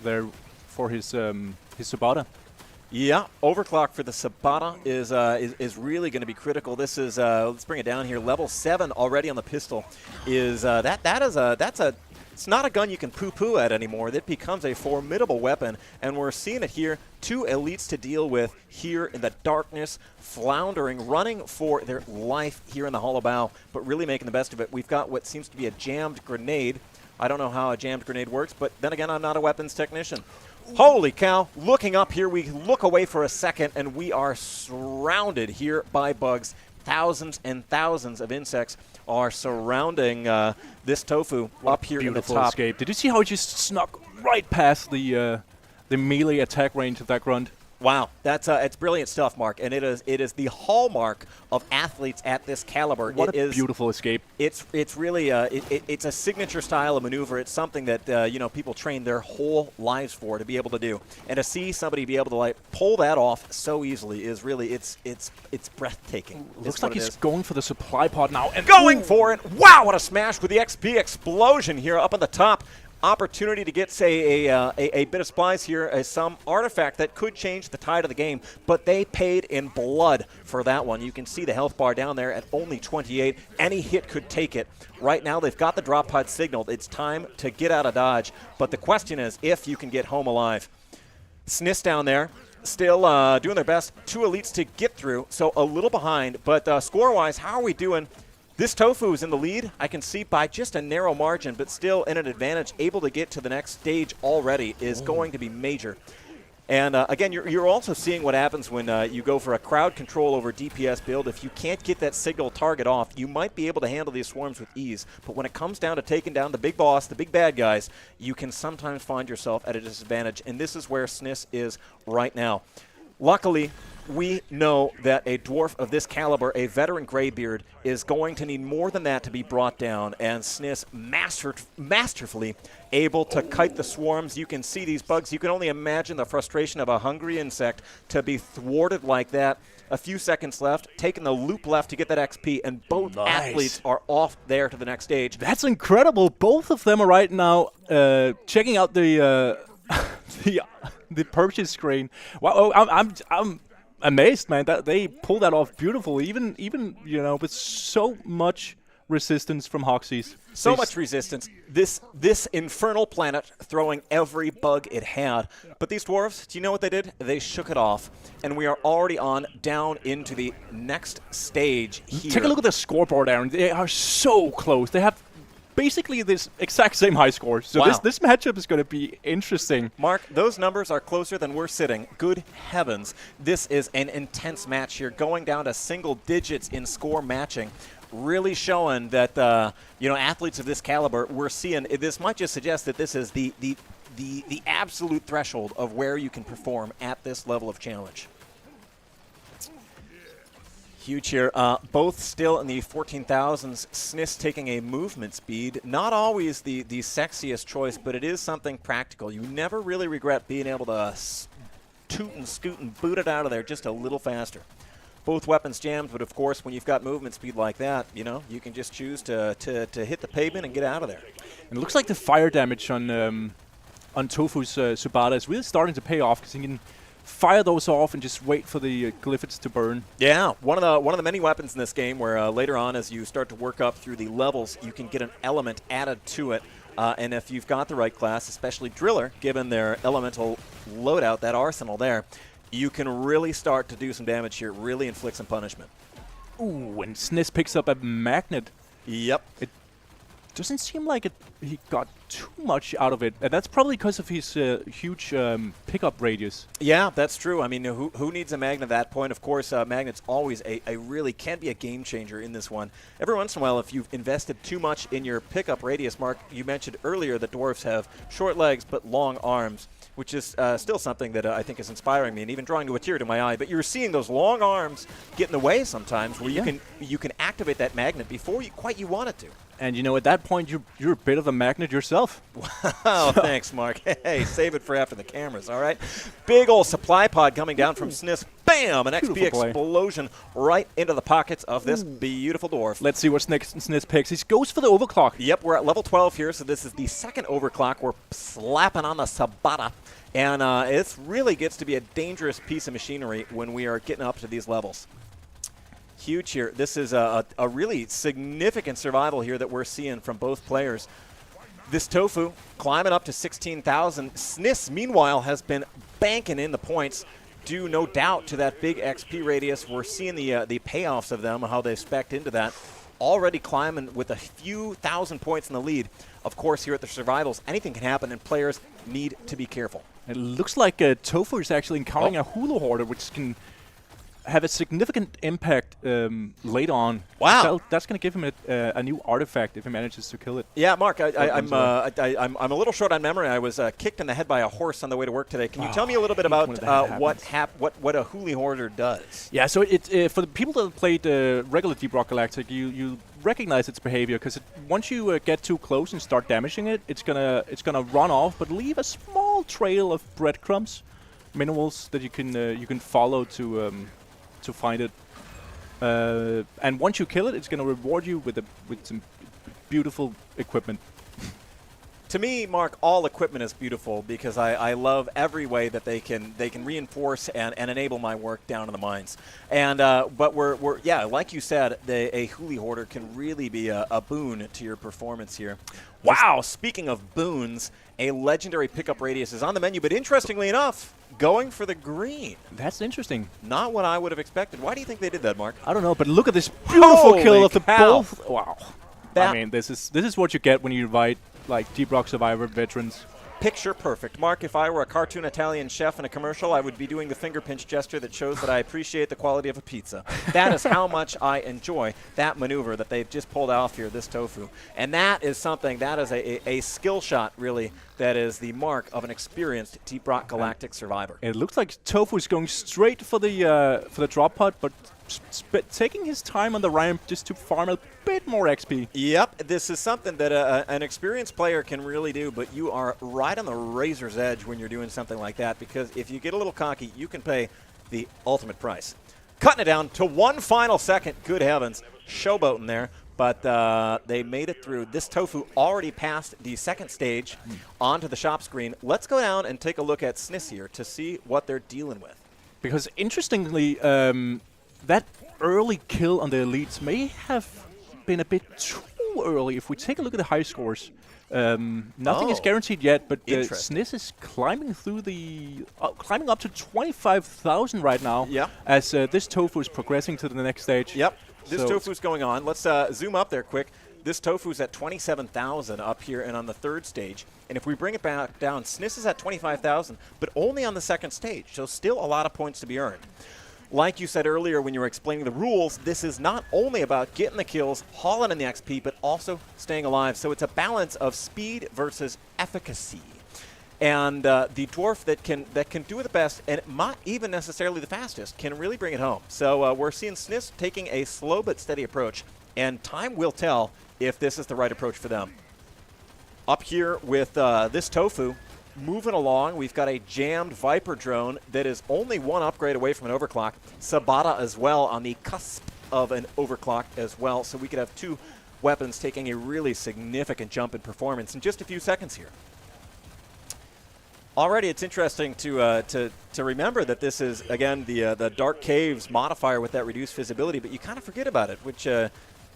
there for his Sabata. Yeah, overclock for the Sabata is really going to be critical. This is let's bring it down here. Level 7 already on the pistol is it's not a gun you can poo-poo at anymore. That becomes a formidable weapon, and we're seeing it here. 2 elites to deal with here in the darkness, floundering, running for their life here in the hollow bow, but really making the best of it. We've got what seems to be a jammed grenade. I don't know how a jammed grenade works, but then again, I'm not a weapons technician. Holy cow, looking up here, we look away for a second, and we are surrounded here by bugs. Thousands and thousands of insects are surrounding this Tofu up here in the top. Escape. Did you see how it just snuck right past the melee attack range of that grunt? Wow, that's it's brilliant stuff, Mark, and it is the hallmark of athletes at this caliber. What a beautiful escape! It's really it's a signature style of maneuver. It's something that people train their whole lives for to be able to do, and to see somebody be able to pull that off so easily is really it's breathtaking. Looks like he's going for the supply pod now, and going for it! Wow, what a smash with the XP explosion here up on the top. Opportunity to get, say, a bit of supplies here, some artifact that could change the tide of the game, but they paid in blood for that one. You can see the health bar down there at only 28. Any hit could take it. Right now, they've got the drop pod signaled. It's time to get out of Dodge, but the question is if you can get home alive. Sniz down there, still doing their best. 2 elites to get through, so a little behind, but score-wise, how are we doing? This Tofu is in the lead, I can see, by just a narrow margin, but still in an advantage, able to get to the next stage already is going to be major. And again, you're also seeing what happens when you go for a crowd control over DPS build. If you can't get that signal target off, you might be able to handle these swarms with ease. But when it comes down to taking down the big boss, the big bad guys, you can sometimes find yourself at a disadvantage. And this is where Sniz is right now. Luckily, we know that a dwarf of this caliber, a veteran Greybeard, is going to need more than that to be brought down, and Sniz masterfully able to kite the swarms. You can see these bugs. You can only imagine the frustration of a hungry insect to be thwarted like that. A few seconds left, taking the loop left to get that XP, and both athletes are off there to the next stage. That's incredible. Both of them are right now checking out the the purchase screen. Wow, I'm amazed, man, that they pulled that off beautifully, even with so much resistance from Hoxies. So much resistance. This infernal planet throwing every bug it had. But these dwarves, do you know what they did? They shook it off, and we are already on down into the next stage here. Take a look at the scoreboard, Aaron. They are so close. They have basically this exact same high score. So wow. this matchup is going to be interesting. Mark, those numbers are closer than we're sitting. Good heavens. This is an intense match here, going down to single digits in score matching. Really showing that, athletes of this caliber, we're seeing, this might just suggest that this is the absolute threshold of where you can perform at this level of challenge. Huge here. Both still in the 14,000s. Sniz taking a movement speed. Not always the sexiest choice, but it is something practical. You never really regret being able to toot and scoot and boot it out of there just a little faster. Both weapons jammed, but of course, when you've got movement speed like that, you can just choose to hit the pavement and get out of there. And it looks like the fire damage on Tofu's Subata is really starting to pay off, because he can fire those off and just wait for the glyphids to burn. Yeah, one of the many weapons in this game where later on, as you start to work up through the levels, you can get an element added to it. And if you've got the right class, especially Driller, given their elemental loadout, that arsenal there, you can really start to do some damage here, really inflict some punishment. Ooh, and Sniz picks up a magnet. Yep. It doesn't seem like he got too much out of it. And that's probably because of his huge pickup radius. Yeah, that's true. I mean, who needs a magnet at that point? Of course, magnet's always a really can be a game changer in this one. Every once in a while, if you've invested too much in your pickup radius, Mark, you mentioned earlier that dwarves have short legs but long arms, which is still something that I think is inspiring me and even drawing a tear to my eye. But you're seeing those long arms get in the way sometimes where you can activate that magnet before you want it to. And, you know, at that point, you're a bit of a magnet yourself. Wow, thanks, Mark. Hey, save it for after the cameras, all right? Big old supply pod coming down from Sniz. Bam! An XP explosion right into the pockets of this beautiful dwarf. Let's see what Sniz picks. He goes for the overclock. Yep, we're at level 12 here, so this is the second overclock. We're slapping on the Sabata. And it really gets to be a dangerous piece of machinery when we are getting up to these levels. Huge here. This is a really significant survival here that we're seeing from both players. This Tofu climbing up to 16,000. Sniz, meanwhile, has been banking in the points due, no doubt, to that big XP radius. We're seeing the payoffs of them, how they spec'd into that. Already climbing with a few thousand points in the lead. Of course, here at the Survivals, anything can happen, and players need to be careful. It looks like Tofu is actually encountering a Hulu Hoarder, which can have a significant impact later on. Wow. So that's going to give him a new artifact if he manages to kill it. Yeah, Mark, I'm a little short on memory. I was kicked in the head by a horse on the way to work today. Can you tell me a little bit about what a Huli Hoarder does? Yeah, so for the people that have played regular Deep Rock Galactic, you recognize its behavior because once you get too close and start damaging it, it's gonna run off, but leave a small trail of breadcrumbs, minerals that you can follow to find it. And once you kill it, it's going to reward you with some beautiful equipment. To me, Mark, all equipment is beautiful because I love every way that they can reinforce and enable my work down in the mines. And but we're like you said, a Huli Hoarder can really be a boon to your performance here. Wow! Speaking of boons, a legendary pickup radius is on the menu, but interestingly enough, going for the green. That's interesting. Not what I would have expected. Why do you think they did that, Mark? I don't know, but look at this beautiful kill of the both. Wow. I mean, this is what you get when you invite like Deep Rock Survivor veterans. Picture perfect. Mark, if I were a cartoon Italian chef in a commercial, I would be doing the finger pinch gesture that shows that I appreciate the quality of a pizza. That is how much I enjoy that maneuver that they've just pulled off here, this Tofu. And that is something, that is a skill shot, really, that is the mark of an experienced Deep Rock Galactic survivor. It looks like Tofu is going straight for the drop pod, but taking his time on the ramp just to farm a bit more XP. Yep, this is something that an experienced player can really do, but you are right on the razor's edge when you're doing something like that, because if you get a little cocky, you can pay the ultimate price. Cutting it down to one final second. Good heavens, showboating there, but they made it through. This Tofu already passed the second stage onto the shop screen. Let's go down and take a look at Sniz here to see what they're dealing with. Because interestingly, that early kill on the elites may have been a bit too early. If we take a look at the high scores, nothing is guaranteed yet, but Sniz is climbing through climbing up to 25,000 right now. Yeah. As this Tofu is progressing to the next stage. Yep. This Tofu's going on. Let's zoom up there quick. This Tofu's at 27,000 up here and on the third stage. And if we bring it back down, Sniz is at 25,000, but only on the second stage. So still a lot of points to be earned. Like you said earlier when you were explaining the rules, this is not only about getting the kills, hauling in the XP, but also staying alive. So it's a balance of speed versus efficacy. And the dwarf that can do it the best, and not even necessarily the fastest, can really bring it home. So we're seeing Sniz taking a slow but steady approach, and time will tell if this is the right approach for them. Up here with this Tofu, moving along, we've got a jammed Viper drone that is only one upgrade away from an overclock. Sabata as well on the cusp of an overclock as well. So we could have two weapons taking a really significant jump in performance in just a few seconds here. Already, it's interesting to remember that this is, again, the Dark Caves modifier with that reduced visibility, but you kind of forget about it, which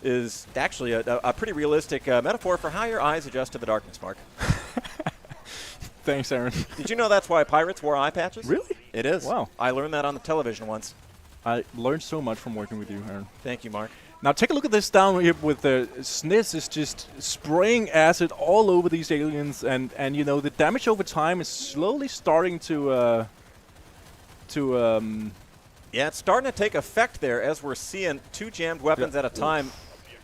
is actually a pretty realistic metaphor for how your eyes adjust to the darkness, Mark. Thanks, Aaron. Did you know that's why pirates wore eye patches? Really? It is. Wow. I learned that on the television once. I learned so much from working with you, Aaron. Thank you, Mark. Now take a look at this down here with the SNIS is just spraying acid all over these aliens, and you know the damage over time is slowly starting to yeah, it's starting to take effect there as we're seeing 2 jammed weapons at a time,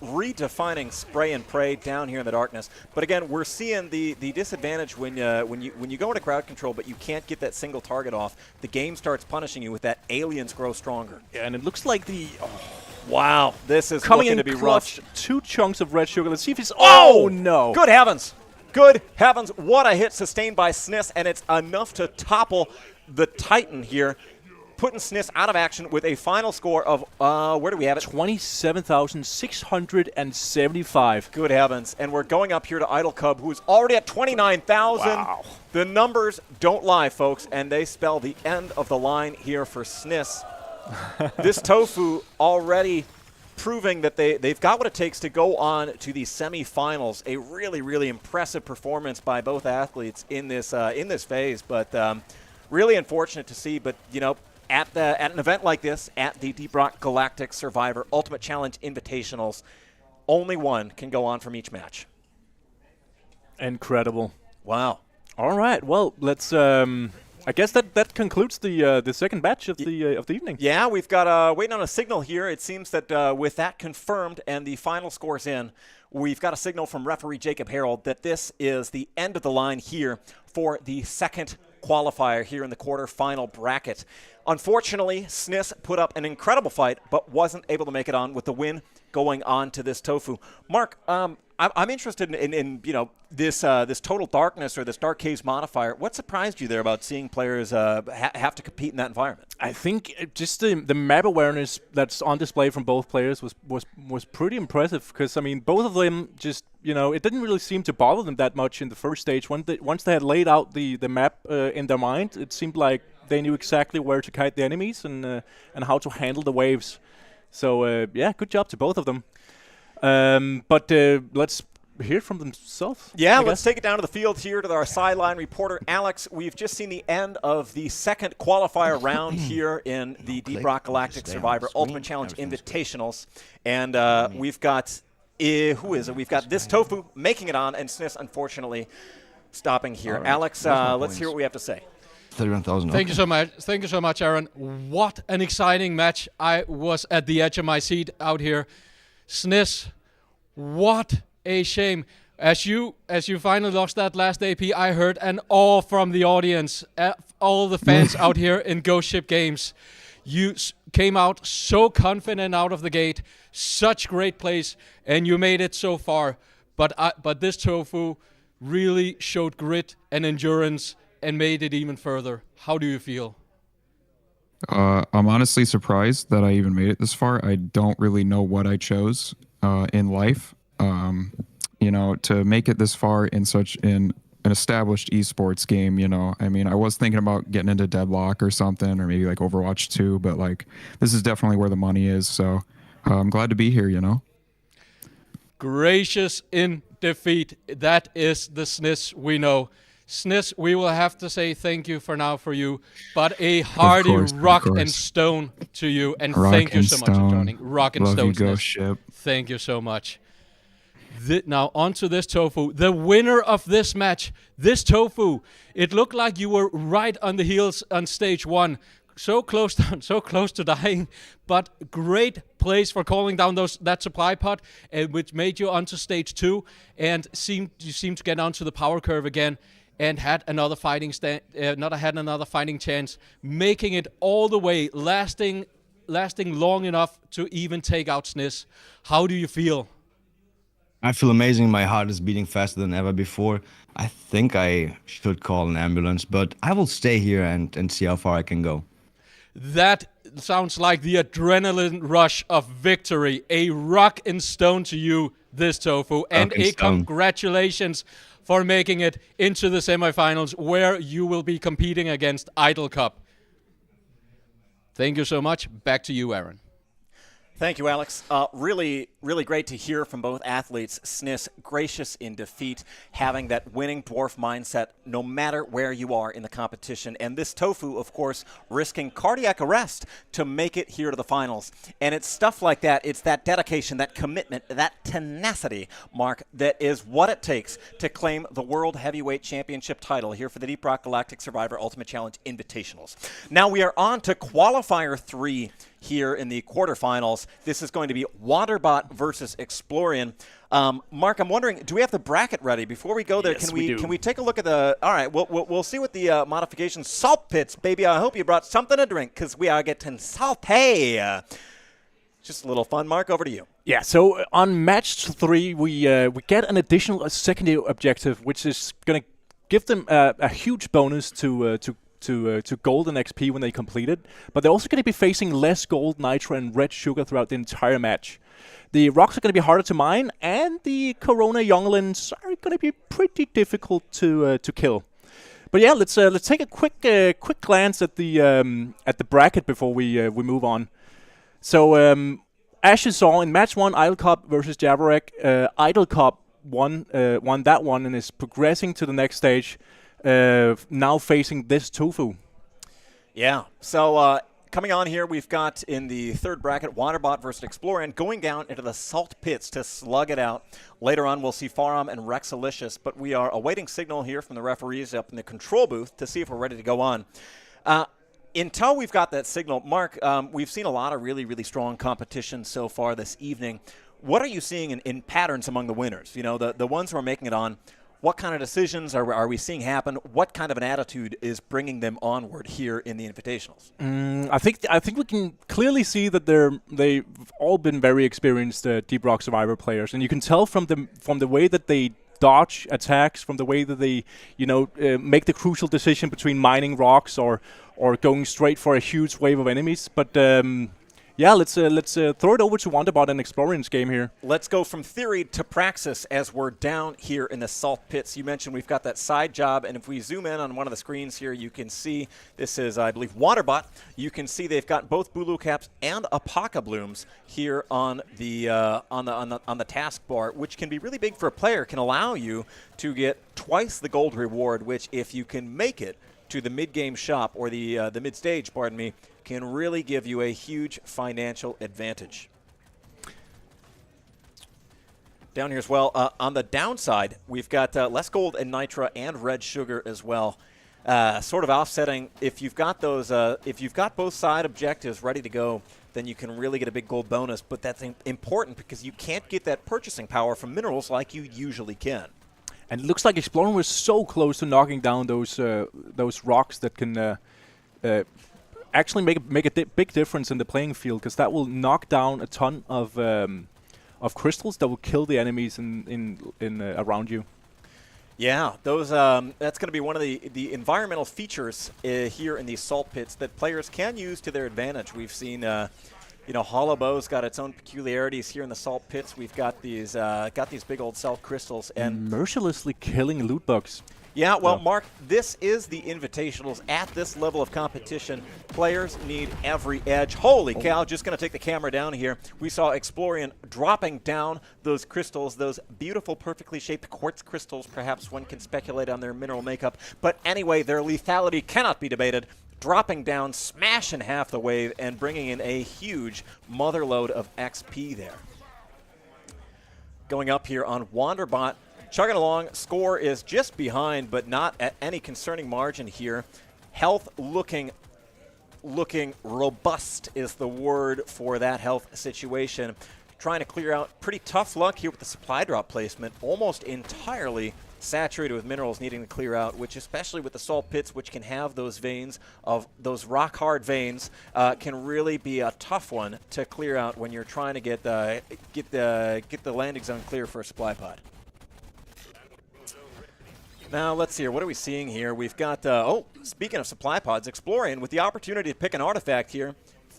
redefining spray and pray down here in the darkness. But again, we're seeing the disadvantage when you go into crowd control, but you can't get that single target off. The game starts punishing you with that aliens grow stronger. Yeah, and it looks like the wow, this is coming looking in to be clutch. rough. 2 chunks of red sugar. Let's see if he's no. Good heavens! Good heavens! What a hit sustained by SNIS, and it's enough to topple the Titan here, putting SNIS out of action with a final score of, where do we have it? 27,675. Good heavens. And we're going up here to Idle Cub, who's already at 29,000. Wow. The numbers don't lie, folks, and they spell the end of the line here for SNIS. This Tofu already proving that they've got what it takes to go on to the semifinals. A really, really impressive performance by both athletes in this phase, but really unfortunate to see. But, you know, at an event like this, at the Deep Rock Galactic Survivor Ultimate Challenge Invitationals, only one can go on from each match. Incredible. Wow. All right. Well, let's. I guess that concludes the second batch of the evening. Yeah, we've got waiting on a signal here. It seems that with that confirmed and the final scores in, we've got a signal from referee Jacob Harold that this is the end of the line here for the second qualifier here in the quarterfinal bracket. Unfortunately, SNIS put up an incredible fight, but wasn't able to make it on with the win going on to this Tofu. Mark, I'm interested in you know this total darkness or this Dark Caves modifier. What surprised you there about seeing players have to compete in that environment? I think just the map awareness that's on display from both players was pretty impressive, because I mean both of them just, you know, it didn't really seem to bother them that much in the first stage. Once they had laid out the map in their mind, it seemed like they knew exactly where to kite the enemies and how to handle the waves. So yeah, good job to both of them. But let's hear from themselves. Yeah, let's take it down to the field here to our sideline reporter, Alex. We've just seen the end of the second qualifier round here in the Deep Rock Galactic Survivor Ultimate Challenge Invitationals. And we've got, who is it? We've got this Tofu making it on, and SNIS, unfortunately, stopping here. Right. Alex, let's hear what we have to say. 31,000. Thank you so much. Thank you so much, Aaron. What an exciting match. I was at the edge of my seat out here. SNIS, what a shame. As you finally lost that last AP, I heard an awe from the audience, all the fans out here in Ghost Ship Games. You came out so confident out of the gate, such great plays, and you made it so far. But this Tofu really showed grit and endurance and made it even further. How do you feel? I'm honestly surprised that I even made it this far. I don't really know what I chose in life. You know, to make it this far in such an established esports game, you know, I mean, I was thinking about getting into Deadlock or something, or maybe like Overwatch 2, but like this is definitely where the money is. So I'm glad to be here, you know. Gracious in defeat. That is the SNIS we know. SNIS, we will have to say thank you for now for you, but a hearty rock and stone to you, and thank you so much for joining. Rock and stone, SNIS. Thank you so much. Now on to this Tofu, the winner of this match. This Tofu, it looked like you were right on the heels on stage 1. So close to dying, but great plays for calling down that supply pod, which made you onto stage 2, and you seemed to get onto the power curve again, and had another fighting chance, making it all the way, lasting long enough to even take out SNIS. How do you feel? I feel amazing. My heart is beating faster than ever before. I think I should call an ambulance, but I will stay here and see how far I can go. That sounds like the adrenaline rush of victory. A rock and stone to you. this tofu. And Okay, a congratulations for making it into the semifinals, where you will be competing against Idol Cup. Thank you so much. Back to you, Aaron. Thank you, Alex. Really, really great to hear from both athletes. SNIS, gracious in defeat, having that winning dwarf mindset no matter where you are in the competition. And this tofu, of course, risking cardiac arrest to make it here to the finals. And it's stuff like that. It's that dedication, that commitment, that tenacity, Mark, that is what it takes to claim the World Heavyweight Championship title here for the Deep Rock Galactic Survivor Ultimate Challenge Invitationals. Now we are on to Qualifier 3 here in the quarterfinals. This is going to be Wanderbot versus Explorian. Mark, I'm wondering, do we have the bracket ready? Before we go there, Yes, can we take a look at the... All right, we'll see what the modifications... Salt pits, baby. I hope you brought something to drink, because we are getting salty. Just a little fun. Mark, over to you. Yeah, so on match 3, we get an additional secondary objective, which is going to give them a huge bonus to gold and XP when they complete it, but they're also going to be facing less gold, nitro, and red sugar throughout the entire match. The rocks are going to be harder to mine, and the Corona younglings are going to be pretty difficult to kill. But yeah, let's take a quick glance at the bracket before we move on. So as you saw in match 1, Idol Cup versus Javarek, Idol Cup won that one and is progressing to the next stage. Now facing this tofu. Yeah, so coming on here, we've got in the third bracket, Wanderbot versus Explorian, going down into the salt pits to slug it out. Later on, we'll see Faram and Rexalicious, but we are awaiting signal here from the referees up in the control booth to see if we're ready to go on. Until we've got that signal, Mark, we've seen a lot of really, really strong competition so far this evening. What are you seeing in patterns among the winners? You know, the ones who are making it on. What kind of decisions are we seeing happen? What kind of an attitude is bringing them onward here in the Invitationals? I think we can clearly see that they've all been very experienced Deep Rock Survivor players, and you can tell from the way that they dodge attacks, from the way that they make the crucial decision between mining rocks or going straight for a huge wave of enemies. But yeah, let's throw it over to Wanderbot and Explorian's game here. Let's go from theory to praxis as we're down here in the salt pits. You mentioned we've got that side job, and if we zoom in on one of the screens here, you can see this is, I believe, Wanderbot. You can see they've got both Bulu Caps and Apaka Blooms here on the on the taskbar, which can be really big for a player. Can allow you to get twice the gold reward, which if you can make it to the mid-game shop or the mid-stage, pardon me, can really give you a huge financial advantage. Down here as well, on the downside, we've got less gold and nitra and red sugar as well, sort of offsetting. If you've got those, if you've got both side objectives ready to go, then you can really get a big gold bonus. But that's important because you can't get that purchasing power from minerals like you usually can. And it looks like Exploring was so close to knocking down those rocks that can actually make a big difference in the playing field, because that will knock down a ton of crystals that will kill the enemies in around you. Yeah, those that's going to be one of the environmental features here in these salt pits that players can use to their advantage. We've seen Hollow Bow's got its own peculiarities here in the salt pits. We've got these big old salt crystals and mercilessly killing loot bugs. Yeah, well, Mark, this is the Invitationals. At this level of competition, players need every edge. Holy cow, just going to take the camera down here. We saw Explorian dropping down those crystals, those beautiful, perfectly shaped quartz crystals. Perhaps one can speculate on their mineral makeup. But anyway, their lethality cannot be debated. Dropping down, smashing half the wave, and bringing in a huge motherload of XP there. Going up here on Wanderbot, chugging along, score is just behind, but not at any concerning margin here. Health looking robust is the word for that health situation. Trying to clear out. Pretty tough luck here with the supply drop placement, almost entirely saturated with minerals needing to clear out, which especially with the salt pits, which can have those veins of those rock hard veins, can really be a tough one to clear out when you're trying to get the landing zone clear for a supply pod. Now, let's see here. What are we seeing here? We've got, speaking of supply pods, Explorian with the opportunity to pick an artifact here.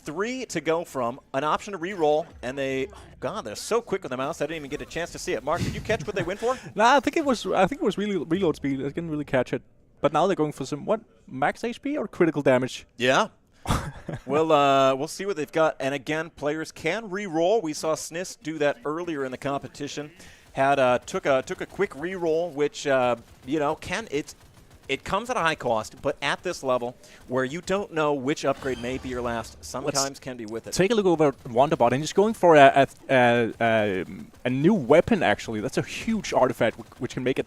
3 to go from, an option to re-roll, and they, God, they're so quick with the mouse, I didn't even get a chance to see it. Mark, did you catch what they went for? Nah, I think it was really reload speed. I didn't really catch it. But now they're going for some, what, max HP or critical damage? Yeah. We'll see what they've got. And again, players can re-roll. We saw Snis do that earlier in the competition. Took a quick re-roll, which it comes at a high cost, but at this level where you don't know which upgrade may be your last, sometimes can be with it. Take a look over at Wonderbot, and he's going for a new weapon. Actually, that's a huge artifact which can make a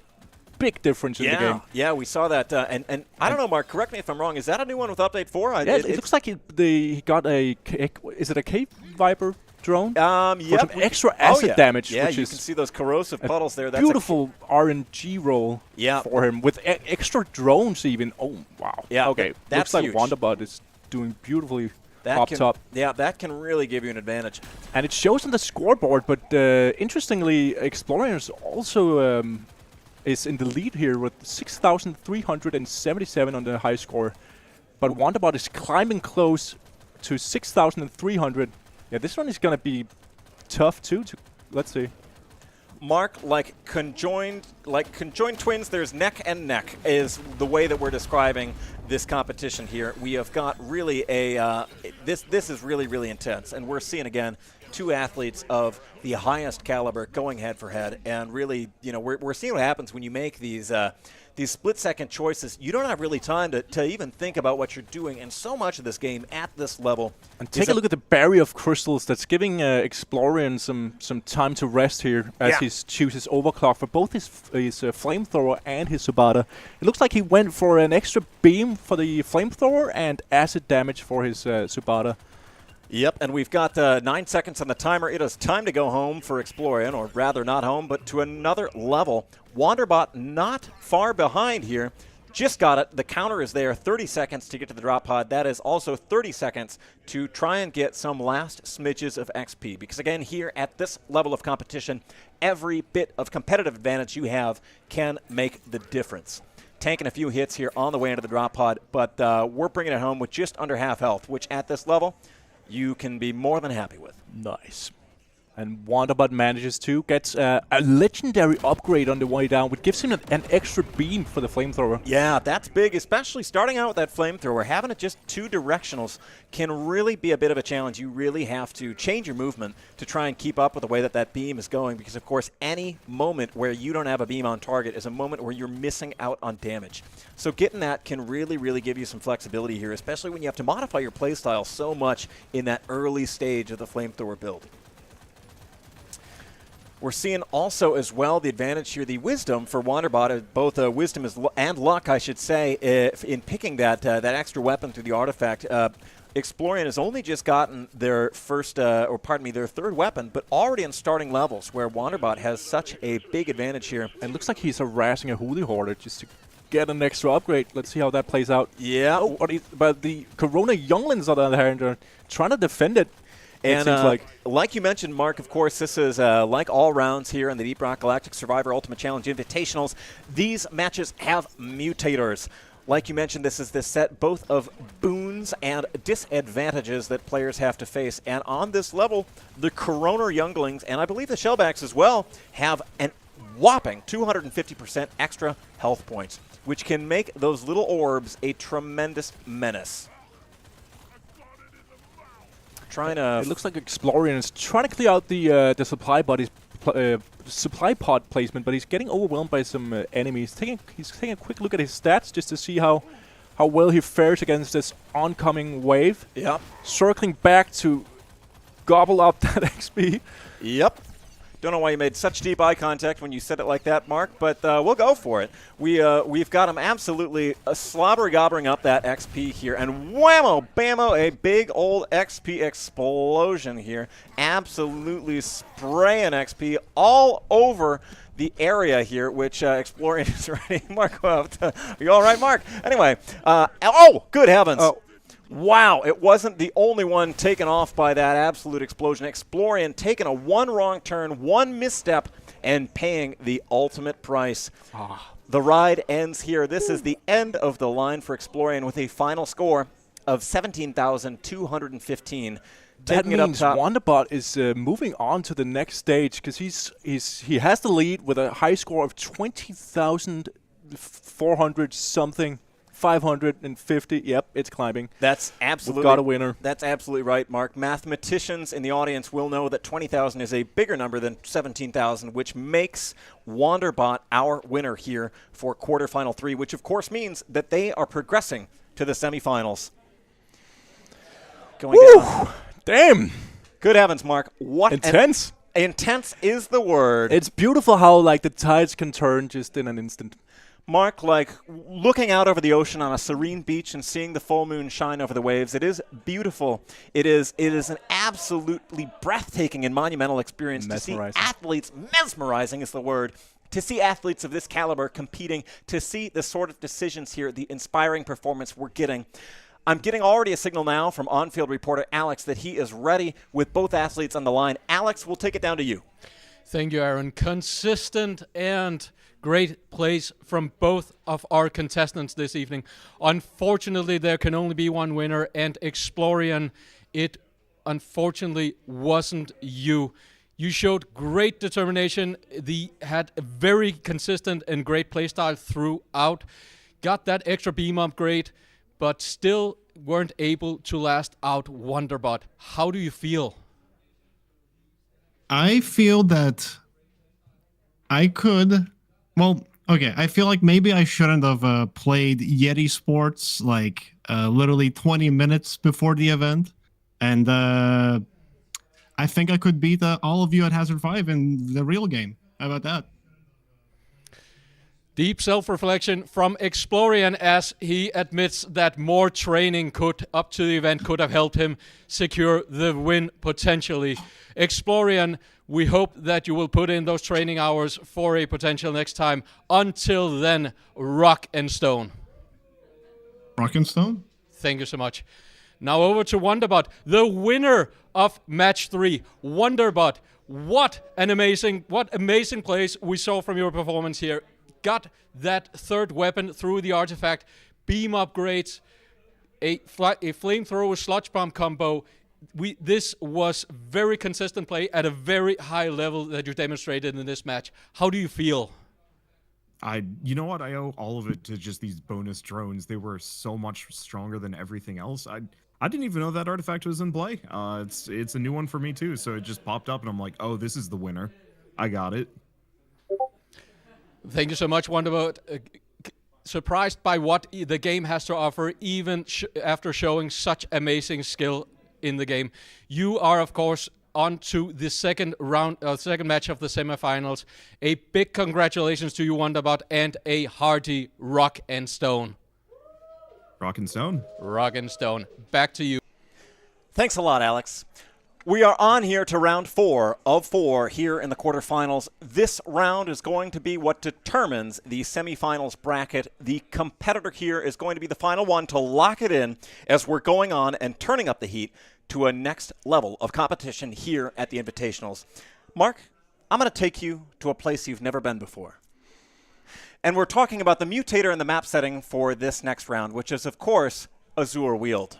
big difference in the game. Yeah, we saw that. And I don't know, Mark, correct me if I'm wrong. Is that a new one with Update 4? Yeah, it looks like he got is it a Cave Viper drone? Yeah. For some extra acid damage. Yeah, which you is can see those corrosive puddles there. That's beautiful RNG roll for him with extra drones even. Oh, wow. Yeah, okay. That's looks huge. like Wonderbot is doing beautifully up top. Yeah, that can really give you an advantage. And it shows on the scoreboard, but interestingly, Explorers also is in the lead here with 6,377 on the high score. But Wonderbot is climbing close to 6,300. Yeah, this one is going to be tough too. Let's see. Mark, like conjoined twins, there's neck and neck is the way that we're describing this competition here. We have got really this is really, really intense, and we're seeing again 2 athletes of the highest caliber going head for head, and really, we're seeing what happens when you make these split-second choices. You don't have really time to even think about what you're doing, and so much of this game at this level. And take a look at the barrier of crystals that's giving Explorian some time to rest here as he chooses overclock for both his flamethrower and his Subata. It looks like he went for an extra beam for the flamethrower and acid damage for his Subata. Yep, and we've got 9 seconds on the timer. It is time to go home for Explorian, or rather not home, but to another level. Wonderbot not far behind here. Just got it. The counter is there. 30 seconds to get to the drop pod. That is also 30 seconds to try and get some last smidges of XP. Because again, here at this level of competition, every bit of competitive advantage you have can make the difference. Tanking a few hits here on the way into the drop pod, but we're bringing it home with just under half health, which at this level, you can be more than happy with. Nice. And Wonderbot manages to get a legendary upgrade on the way down, which gives him an extra beam for the flamethrower. Yeah, that's big, especially starting out with that flamethrower. Having it just 2 directionals can really be a bit of a challenge. You really have to change your movement to try and keep up with the way that beam is going, because, of course, any moment where you don't have a beam on target is a moment where you're missing out on damage. So getting that can really, really give you some flexibility here, especially when you have to modify your playstyle so much in that early stage of the flamethrower build. We're seeing also as well the advantage here, the wisdom for Wonderbot, both wisdom and luck, I should say, in picking that extra weapon through the artifact. Explorian has only just gotten their their third weapon, but already in starting levels, where Wonderbot has such a big advantage here. It looks like he's harassing a Holy Hoarder just to get an extra upgrade. Let's see how that plays out. Yeah. But the Corona Younglings on the other hand are trying to defend it. And like you mentioned, Mark, of course, this is like all rounds here in the Deep Rock Galactic Survivor Ultimate Challenge Invitationals. These matches have mutators. Like you mentioned, this is the set both of boons and disadvantages that players have to face. And on this level, the Corona Younglings, and I believe the Shellbacks as well, have an whopping 250% extra health points, which can make those little orbs a tremendous menace. It looks like Explorian is trying to clear out the supply supply pod placement, but he's getting overwhelmed by some enemies. He's taking a quick look at his stats just to see how well he fares against this oncoming wave. Yep. Circling back to gobble up that XP. Yep. Don't know why you made such deep eye contact when you said it like that, Mark, but we'll go for it. We've got him absolutely slobber-gobbering up that XP here, and whammo, bammo, a big old XP explosion here. Absolutely spraying XP all over the area here, which Explorian is ready. Mark, are you all right, Mark? Anyway, oh, good heavens. Oh. Wow, it wasn't the only one taken off by that absolute explosion. Explorian taking a one wrong turn, one misstep, and paying the ultimate price. The ride ends here. This is the end of the line for Explorian with a final score of 17,215. That Taking it up means top. Wonderbot is moving on to the next stage because he has the lead with a high score of 20,400 something. 550. Yep, it's climbing. That's absolutely. We've got a winner. That's absolutely right, Mark. Mathematicians in the audience will know that 20,000 is a bigger number than 17,000, which makes Wanderbot our winner here for quarterfinal 3, which of course means that they are progressing to the semifinals. Going down. Damn. Good heavens, Mark. What intense. Intense is the word. It's beautiful how like the tides can turn just in an instant. Mark, like looking out over the ocean on a serene beach and seeing the full moon shine over the waves, it is beautiful. It is an absolutely breathtaking and monumental experience to see athletes. Mesmerizing is the word. To see athletes of this caliber competing, to see the sort of decisions here, the inspiring performance we're getting. I'm getting already a signal now from on-field reporter Alex that he is ready with both athletes on the line. Alex, we'll take it down to you. Thank you, Aaron. Consistent and great plays from both of our contestants this evening. Unfortunately, there can only be one winner, and Explorian, it unfortunately wasn't you. You showed great determination. Had a very consistent and great playstyle throughout. Got that extra beam upgrade, but still weren't able to last out Wonderbot. How do you feel? I feel that I could... Well, okay, I feel like maybe I shouldn't have played Yeti Sports like literally 20 minutes before the event. And I think I could beat all of you at Hazard 5 in the real game. How about that? Deep self-reflection from Explorian as he admits that more training up to the event could have helped him secure the win potentially. Explorian, we hope that you will put in those training hours for a potential next time. Until then, rock and stone. Rock and stone? Thank you so much. Now over to Wonderbot, the winner of match 3. Wonderbot, what amazing plays we saw from your performance here. Got that third weapon through the artifact, beam upgrades, a flamethrower sludge bomb combo. This was very consistent play at a very high level that you demonstrated in this match. How do you feel? You know what? I owe all of it to just these bonus drones. They were so much stronger than everything else. I didn't even know that artifact was in play. It's a new one for me too. So it just popped up and I'm like, oh, this is the winner. I got it. Thank you so much, Wonderbot. Surprised by what the game has to offer, even after showing such amazing skill in the game. You are, of course, on to the second match of the semifinals. A big congratulations to you, Wonderbot, and a hearty rock and stone. Rock and stone. Rock and stone. Back to you. Thanks a lot, Alex. We are on here to round 4 of 4 here in the quarterfinals. This round is going to be what determines the semifinals bracket. The competitor here is going to be the final one to lock it in as we're going on and turning up the heat to a next level of competition here at the Invitationals. Mark, I'm going to take you to a place you've never been before. And we're talking about the mutator and the map setting for this next round, which is, of course, Azure Weald.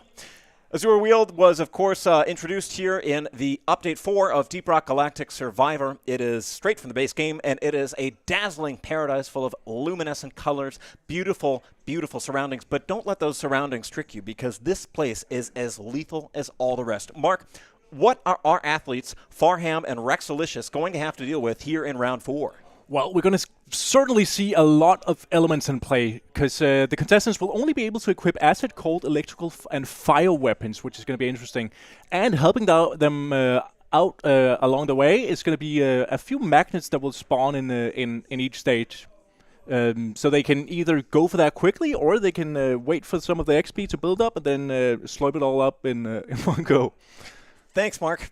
Azure Weald was, of course, introduced here in the Update 4 of Deep Rock Galactic Survivor. It is straight from the base game, and it is a dazzling paradise full of luminescent colors, beautiful, beautiful surroundings. But don't let those surroundings trick you, because this place is as lethal as all the rest. Mark, what are our athletes, Farham and Rexalicious, going to have to deal with here in round 4? Well, we're going to certainly see a lot of elements in play, because the contestants will only be able to equip acid, cold, electrical, and fire weapons, which is going to be interesting. And helping them out along the way is going to be a few magnets that will spawn in each stage. So they can either go for that quickly, or they can wait for some of the XP to build up and then slurp it all up in one go. Thanks, Mark.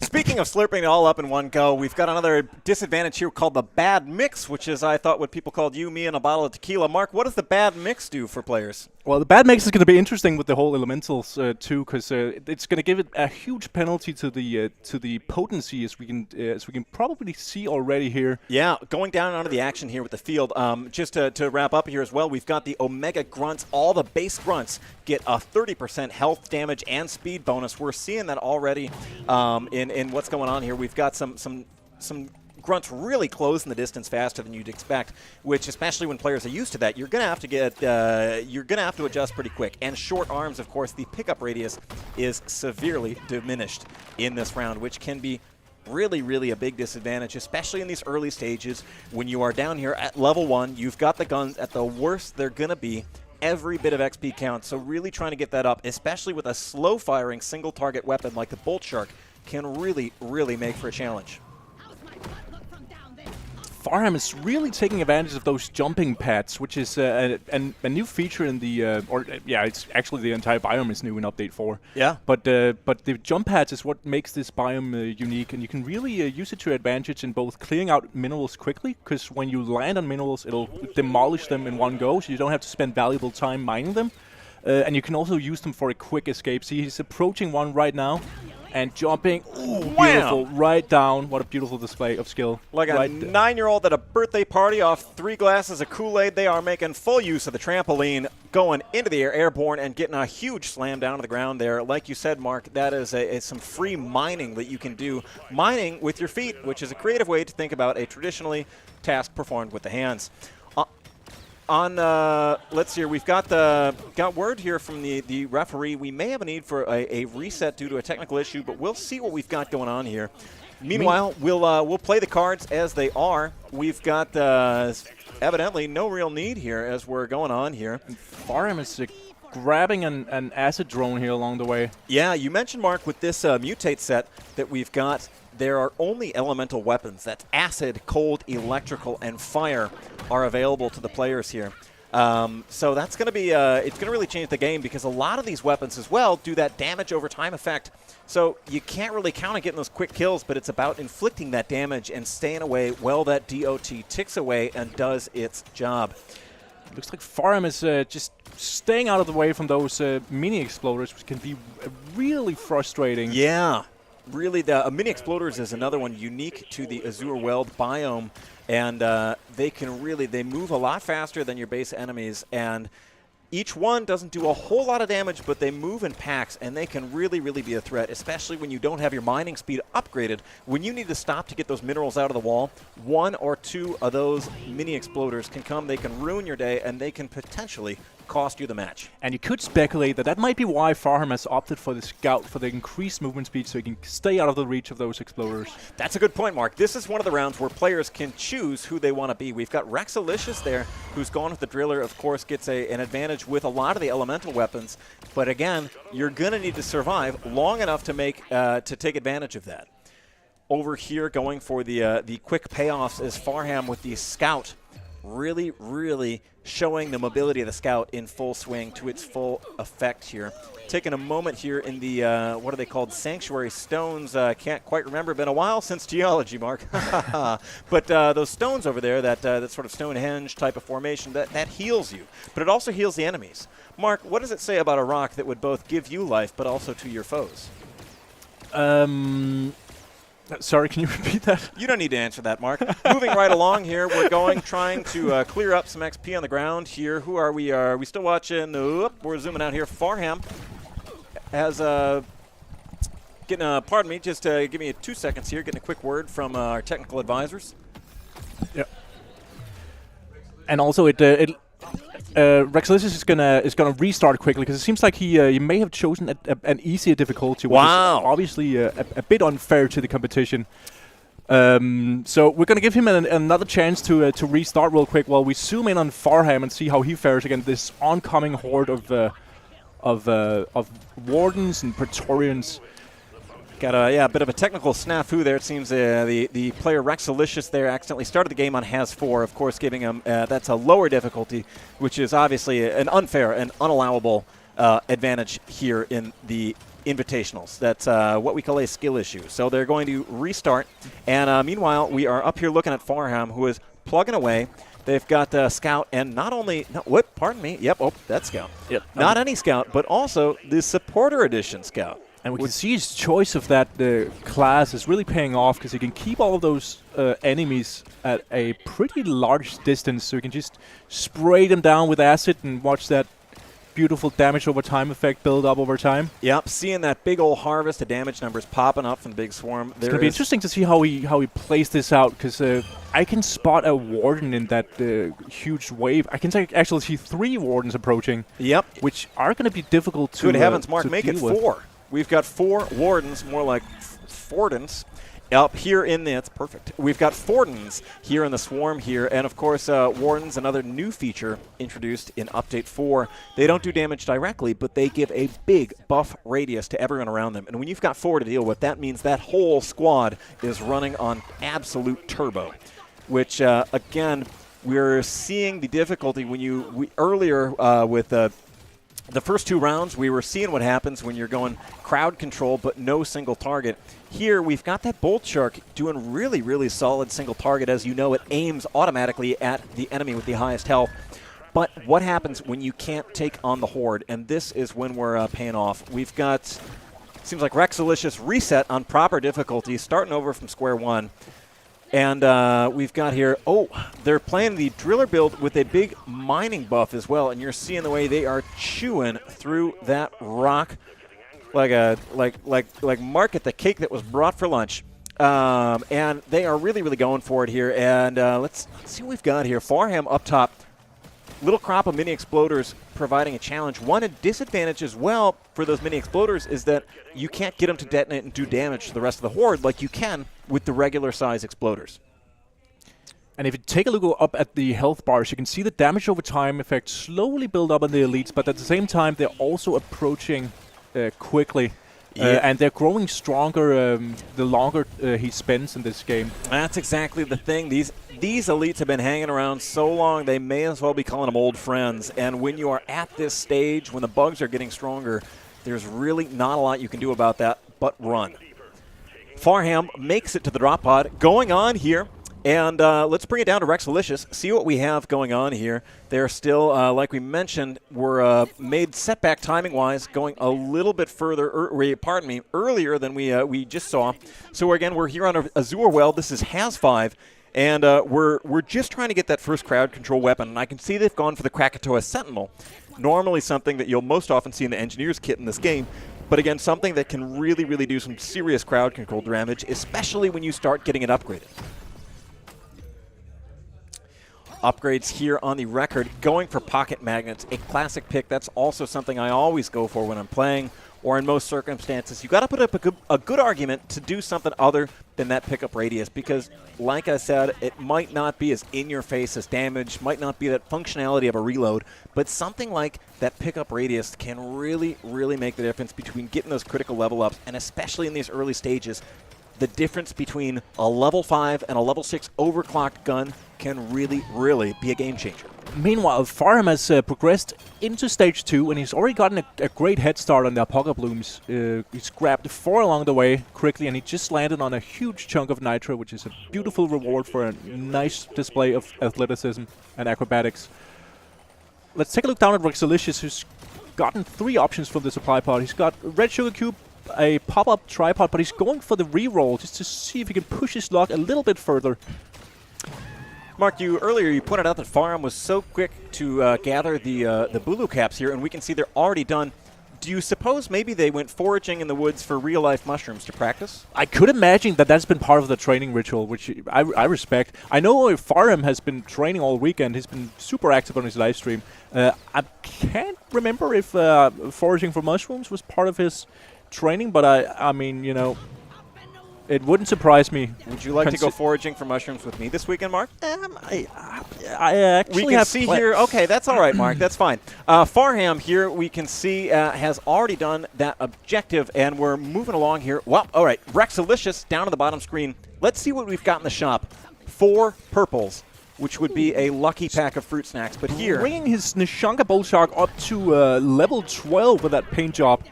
Speaking of slurping it all up in one go, we've got another disadvantage here called the bad mix, which is, I thought, what people called you, me, and a bottle of tequila. Mark, what does the bad mix do for players? Well, the bad mix is going to be interesting with the whole elementals too, because it's going to give it a huge penalty to the potency, as we can probably see already here. Yeah, going down onto the action here with the field. Just to wrap up here as well, we've got the Omega Grunts. All the base grunts get a 30% health damage and speed bonus. We're seeing that already in what's going on here. We've got some grunts really closing the distance faster than you'd expect, which, especially when players are used to that, you're gonna have to adjust pretty quick. And short arms, of course, the pickup radius is severely diminished in this round, which can be really a big disadvantage, especially in these early stages when you are down here at level 1. You've got the guns. At the worst, they're gonna be every bit of XP counts. So really trying to get that up, especially with a slow firing single target weapon like the Bolt Shark, can really make for a challenge. Farham is really taking advantage of those jumping pads, which is a new feature in the it's actually the entire biome is new in update 4. Yeah. But the jump pads is what makes this biome unique, and you can really use it to your advantage in both clearing out minerals quickly, because when you land on minerals, it'll demolish them in one go, so you don't have to spend valuable time mining them. And you can also use them for a quick escape. See, he's approaching one right now. And jumping, ooh, beautiful, right down. What a beautiful display of skill. Like a 9-year-old at a birthday party off 3 glasses of Kool-Aid, they are making full use of the trampoline, going into the air, airborne, and getting a huge slam down to the ground there. Like you said, Mark, that is some free mining that you can do. Mining with your feet, which is a creative way to think about a traditionally task performed with the hands. Let's see here. We've got word here from the referee. We may have a need for a reset due to a technical issue, but we'll see what we've got going on here. Meanwhile, we'll play the cards as they are. We've got evidently no real need here as we're going on here. Farham is grabbing an acid drone here along the way. Yeah, you mentioned, Mark, with this mutate set that we've got, there are only elemental weapons. That's acid, cold, electrical, and fire are available to the players here. So that's going to be, it's going to really change the game, because a lot of these weapons as well do that damage over time effect. So you can't really count on getting those quick kills, but it's about inflicting that damage and staying away while that DOT ticks away and does its job. Looks like Farham is just staying out of the way from those mini exploders, which can be really frustrating. Yeah. Really, the mini exploders is another one unique to the Azure Weld biome, and they move a lot faster than your base enemies, and each one doesn't do a whole lot of damage, but they move in packs, and they can really be a threat, especially when you don't have your mining speed upgraded. When you need to stop to get those minerals out of the wall, 1 or 2 of those mini exploders can come, they can ruin your day, and they can potentially cost you the match. And you could speculate that might be why Farham has opted for the Scout, for the increased movement speed, so he can stay out of the reach of those exploders. That's a good point, Mark. This is one of the rounds where players can choose who they want to be. We've got Rexalicious there, who's gone with the Driller, of course, gets an advantage with a lot of the elemental weapons. But again, you're going to need to survive long enough to take advantage of that. Over here, going for the quick payoffs is Farham with the Scout. Really showing the mobility of the Scout in full swing to its full effect here. Taking a moment here in the, what are they called, Sanctuary Stones. Can't quite remember, been a while since geology, Mark. But those stones over there, that sort of Stonehenge type of formation, that heals you. But it also heals the enemies. Mark, what does it say about a rock that would both give you life but also to your foes? Sorry, can you repeat that? You don't need to answer that, Mark. Moving right along here, we're trying to clear up some XP on the ground here. Who are we? Are we still watching? Nope, we're zooming out here. Farham has, pardon me, just give me 2 seconds here, getting a quick word from our technical advisors. Yep. And also, Rexalicious is gonna restart quickly, because it seems like he may have chosen an easier difficulty, which is obviously a bit unfair to the competition. So we're gonna give him another chance to restart real quick while we zoom in on Farham and see how he fares against this oncoming horde of Wardens and Praetorians. Got a bit of a technical snafu there. It seems the player Rexalicious there accidentally started the game on Has 4, of course, giving him that's a lower difficulty, which is obviously an unfair and unallowable advantage here in the Invitationals. That's what we call a skill issue. So they're going to restart, and meanwhile, we are up here looking at Farham, who is plugging away, They've got Scout, and not only, pardon me, that's Scout. Yep. Not any Scout, but also the Supporter Edition Scout. And we can see his choice of that class is really paying off because he can keep all of those enemies at a pretty large distance, so you can just spray them down with acid and watch that beautiful damage over time effect build up over time. Yep, seeing that big old harvest of damage numbers popping up from the big swarm. It's going to be interesting to see how he plays this out, because I can spot a Warden in that huge wave. I can actually see 3 Wardens approaching. Yep. Which are going to be difficult to Good heavens, Mark, to make it deal with. 4. We've got 4 Wardens, more like Fordens, up here in the, that's perfect. We've got Fordens here in the swarm here, and of course Wardens, another new feature introduced in Update 4. They don't do damage directly, but they give a big buff radius to everyone around them. And when you've got 4 to deal with, that means that whole squad is running on absolute turbo, which again, we're seeing the difficulty when earlier with the first 2 rounds, we were seeing what happens when you're going crowd control but no single target. Here, we've got that Bolt Shark doing really, really solid single target. As you know, it aims automatically at the enemy with the highest health. But what happens when you can't take on the Horde? And this is when we're paying off. We've got, seems like Rexalicious reset on proper difficulty, starting over from square one. And we've got here, they're playing the Driller build with a big mining buff as well, and you're seeing the way they are chewing through that rock like Mark at the cake that was brought for lunch. And they are really, really going for it here. And let's see what we've got here. Farham up top. Little crop of mini exploders providing a challenge. One disadvantage as well for those mini exploders is that you can't get them to detonate and do damage to the rest of the Horde like you can with the regular size exploders. And if you take a look up at the health bars, you can see the damage over time effect slowly build up on the elites, but at the same time they're also approaching quickly. And they're growing stronger the longer he spends in this game. That's exactly the thing. These elites have been hanging around so long, they may as well be calling them old friends. And when you are at this stage, when the bugs are getting stronger, there's really not a lot you can do about that but run. Farham makes it to the drop pod. Going on here. And let's bring it down to Rexalicious, see what we have going on here. They're still, like we mentioned, were made setback timing-wise, going a little bit further, earlier than we just saw. So again, we're here on Azure Well. This is Has-5, and we're just trying to get that first crowd control weapon. And I can see they've gone for the Krakatoa Sentinel, normally something that you'll most often see in the Engineers kit in this game. But again, something that can really, really do some serious crowd control damage, especially when you start getting it upgraded. Upgrades here on the record, going for pocket magnets, a classic pick. That's also something I always go for when I'm playing, or in most circumstances. You got to put up a good argument to do something other than that pickup radius, because, like I said, it might not be as in-your-face as damage, might not be that functionality of a reload, but something like that pickup radius can really, really make the difference between getting those critical level ups, and especially in these early stages, the difference between a level 5 and a level 6 overclocked gun can really, really be a game changer. Meanwhile, Farham has progressed into stage 2, and he's already gotten a great head start on the Apoca Blooms. He's grabbed 4 along the way quickly, and he just landed on a huge chunk of nitro, which is a beautiful reward for a nice display of athleticism and acrobatics. Let's take a look down at Rexalicious, who's gotten 3 options from the supply pod. He's got Red Sugar Cube, a pop-up tripod, but he's going for the reroll just to see if he can push his luck a little bit further. Mark, earlier you pointed out that Farham was so quick to gather the Bulu caps here, and we can see they're already done. Do you suppose maybe they went foraging in the woods for real-life mushrooms to practice? I could imagine that that's been part of the training ritual, which I respect. I know Farham has been training all weekend. He's been super active on his live stream. I can't remember if foraging for mushrooms was part of his training, but I mean, you know, it wouldn't surprise me. Would you like to go foraging for mushrooms with me this weekend, Mark? I actually we can see here. Okay, that's all right, Mark. That's fine. Farham here, we can see has already done that objective, and we're moving along here. Well, all right, Rexalicious down to the bottom screen. Let's see what we've got in the shop. 4 purples, which would be a lucky pack of fruit snacks. But here, bringing his Nishanka Bull Shark up to level 12 with that paint job,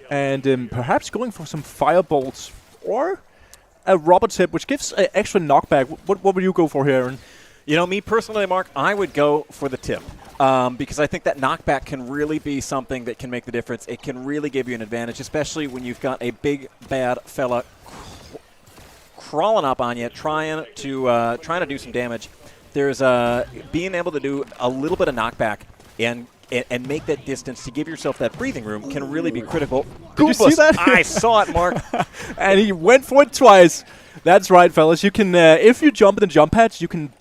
and perhaps going for some firebolts or a robot tip, which gives an extra knockback. What would you go for here, Aaron? You know, me personally, Mark, I would go for the tip. Because I think that knockback can really be something that can make the difference. It can really give you an advantage, especially when you've got a big, bad fella crawling up on you, trying to do some damage. There's being able to do a little bit of knockback and make that distance to give yourself that breathing room can really be critical. Did you see that? I saw it, Mark. And he went for it twice. That's right, fellas. You can, if you jump in the jump pads, you can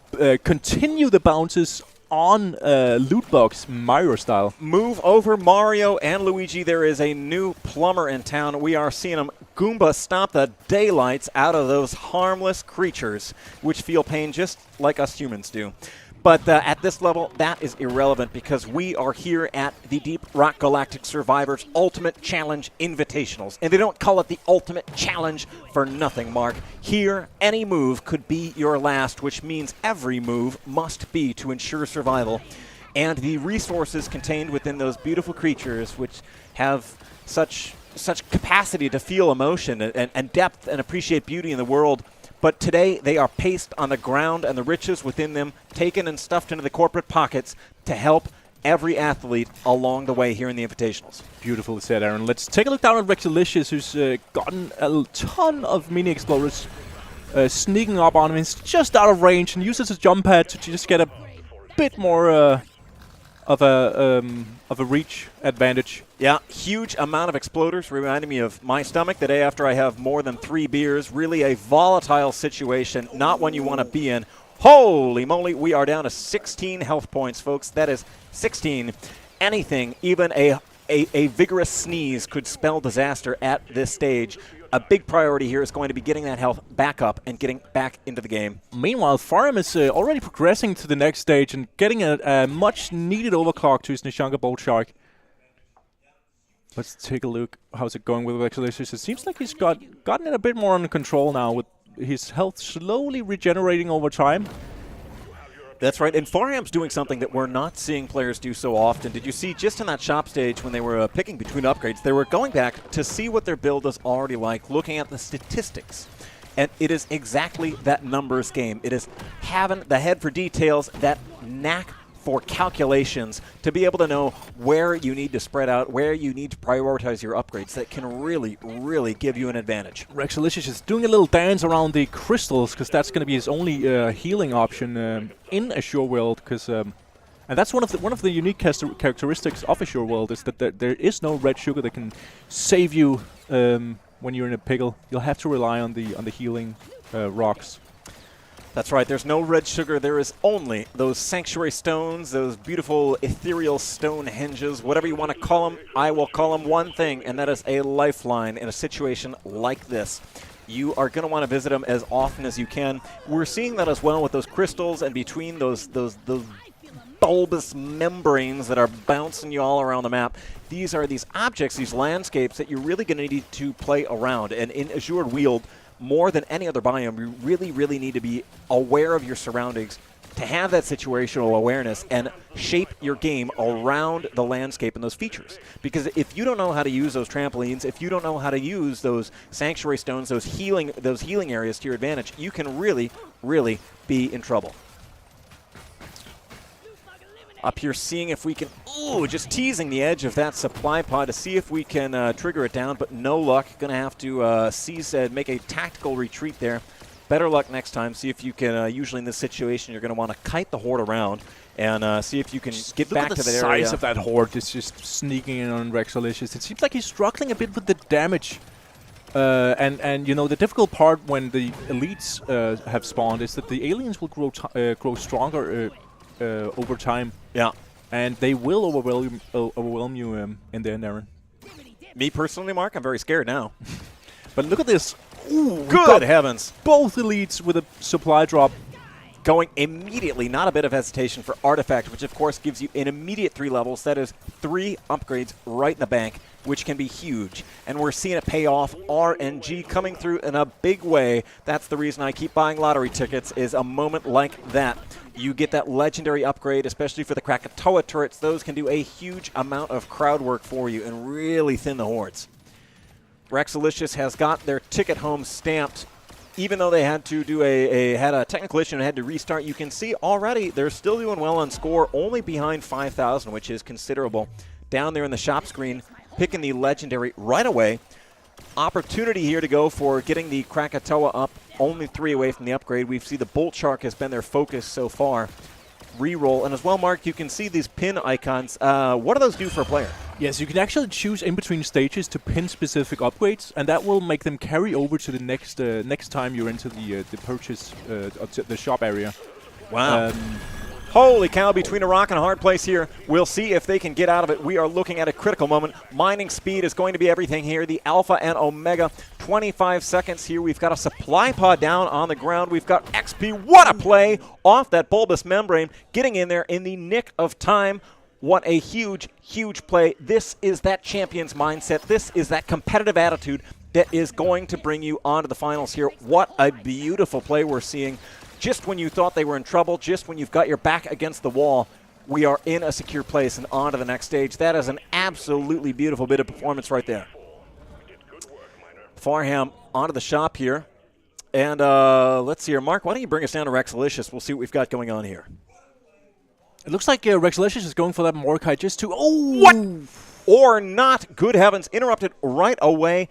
continue the bounces on loot box Mario style. Move over Mario and Luigi. There is a new plumber in town. We are seeing him Goomba stomp the daylights out of those harmless creatures, which feel pain just like us humans do. But at this level, that is irrelevant because we are here at the Deep Rock Galactic Survivors Ultimate Challenge Invitationals. And they don't call it the Ultimate Challenge for nothing, Mark. Here, any move could be your last, which means every move must be to ensure survival. And the resources contained within those beautiful creatures, which have such capacity to feel emotion and depth and appreciate beauty in the world, but today they are paced on the ground and the riches within them taken and stuffed into the corporate pockets to help every athlete along the way here in the Invitationals. Beautifully said, Aaron. Let's take a look down at Rexalicious, who's gotten a ton of mini exploders sneaking up on him. He's just out of range and uses his jump pad to just get a bit more of a reach advantage. Yeah, huge amount of exploders, reminding me of my stomach the day after I have more than 3 beers. Really a volatile situation, not one you want to be in. Holy moly, we are down to 16 health points, folks. That is 16. Anything, even a vigorous sneeze could spell disaster at this stage. A big priority here is going to be getting that health back up and getting back into the game. Meanwhile, Farum is already progressing to the next stage and getting a much-needed overclock to his Nishanka Bolt Shark. Let's take a look. How's it going with Rexalicious? It seems like he's gotten it a bit more under control now, with his health slowly regenerating over time. That's right, and Farham's doing something that we're not seeing players do so often. Did you see just in that shop stage when they were picking between upgrades, they were going back to see what their build is already like, looking at the statistics. And it is exactly that numbers game. It is having the head for details, that knack for calculations to be able to know where you need to spread out, where you need to prioritize your upgrades that can really, really give you an advantage. Rexalicious is doing a little dance around the crystals because that's going to be his only healing option in Azure World. And that's one of the unique characteristics of Azure World is that there is no red sugar that can save you when you're in a pickle. You'll have to rely on the healing rocks. That's right, there's no red sugar, there is only those sanctuary stones, those beautiful ethereal stone hinges, whatever you want to call them. I will call them one thing, and that is a lifeline in a situation like this. You are going to want to visit them as often as you can. We're seeing that as well with those crystals and between those bulbous membranes that are bouncing you all around the map. These are these objects, these landscapes that you're really going to need to play around. And in Azure World, more than any other biome, you really, really need to be aware of your surroundings to have that situational awareness and shape your game around the landscape and those features. Because if you don't know how to use those trampolines, if you don't know how to use those sanctuary stones, those healing areas to your advantage, you can really, really be in trouble. Up here seeing if we can, just teasing the edge of that supply pod to see if we can trigger it down, but no luck. Going to have to make a tactical retreat there. Better luck next time. See if you can, usually in this situation, you're going to want to kite the horde around and see if you can get back to that area. The size of that horde is just sneaking in on Rexalicious. It seems like he's struggling a bit with the damage. And you know, the difficult part when the elites have spawned is that the aliens will grow stronger over time. Yeah. And they will overwhelm you in the end, Aaron. Me personally, Mark, I'm very scared now. But look at this. Ooh, good heavens. Both elites with a supply drop. Going immediately, not a bit of hesitation for Artifact, which of course gives you an immediate 3 levels. That is 3 upgrades right in the bank, which can be huge. And we're seeing it pay off. RNG coming through in a big way. That's the reason I keep buying lottery tickets, is a moment like that. You get that legendary upgrade, especially for the Krakatoa turrets. Those can do a huge amount of crowd work for you and really thin the hordes. Rexalicious has got their ticket home stamped even though they had to do had a technical issue and had to restart, you can see already they're still doing well on score, only behind 5,000, which is considerable. Down there in the shop screen, picking the legendary right away. Opportunity here to go for getting the Krakatoa up, only 3 away from the upgrade. We see the Bolt Shark has been their focus so far. Reroll, and as well, Mark, you can see these pin icons. What do those do for a player? Yes, you can actually choose in between stages to pin specific upgrades, and that will make them carry over to the next time you're into the purchase, the shop area. Wow. Holy cow, between a rock and a hard place here. We'll see if they can get out of it. We are looking at a critical moment. Mining speed is going to be everything here. The Alpha and Omega, 25 seconds here. We've got a supply pod down on the ground. We've got XP. What a play off that bulbous membrane, getting in there in the nick of time. What a huge, huge play. This is that champion's mindset. This is that competitive attitude that is going to bring you onto the finals here. What a beautiful play we're seeing. Just when you thought they were in trouble, just when you've got your back against the wall, we are in a secure place and on to the next stage. That is an absolutely beautiful bit of performance right there. Farham onto the shop here. And let's see here. Mark, why don't you bring us down to Rexalicious? We'll see what we've got going on here. It looks like Rexalicious is going for that Mordecai just to... Oh! What? Or not. Good heavens. Interrupted right away.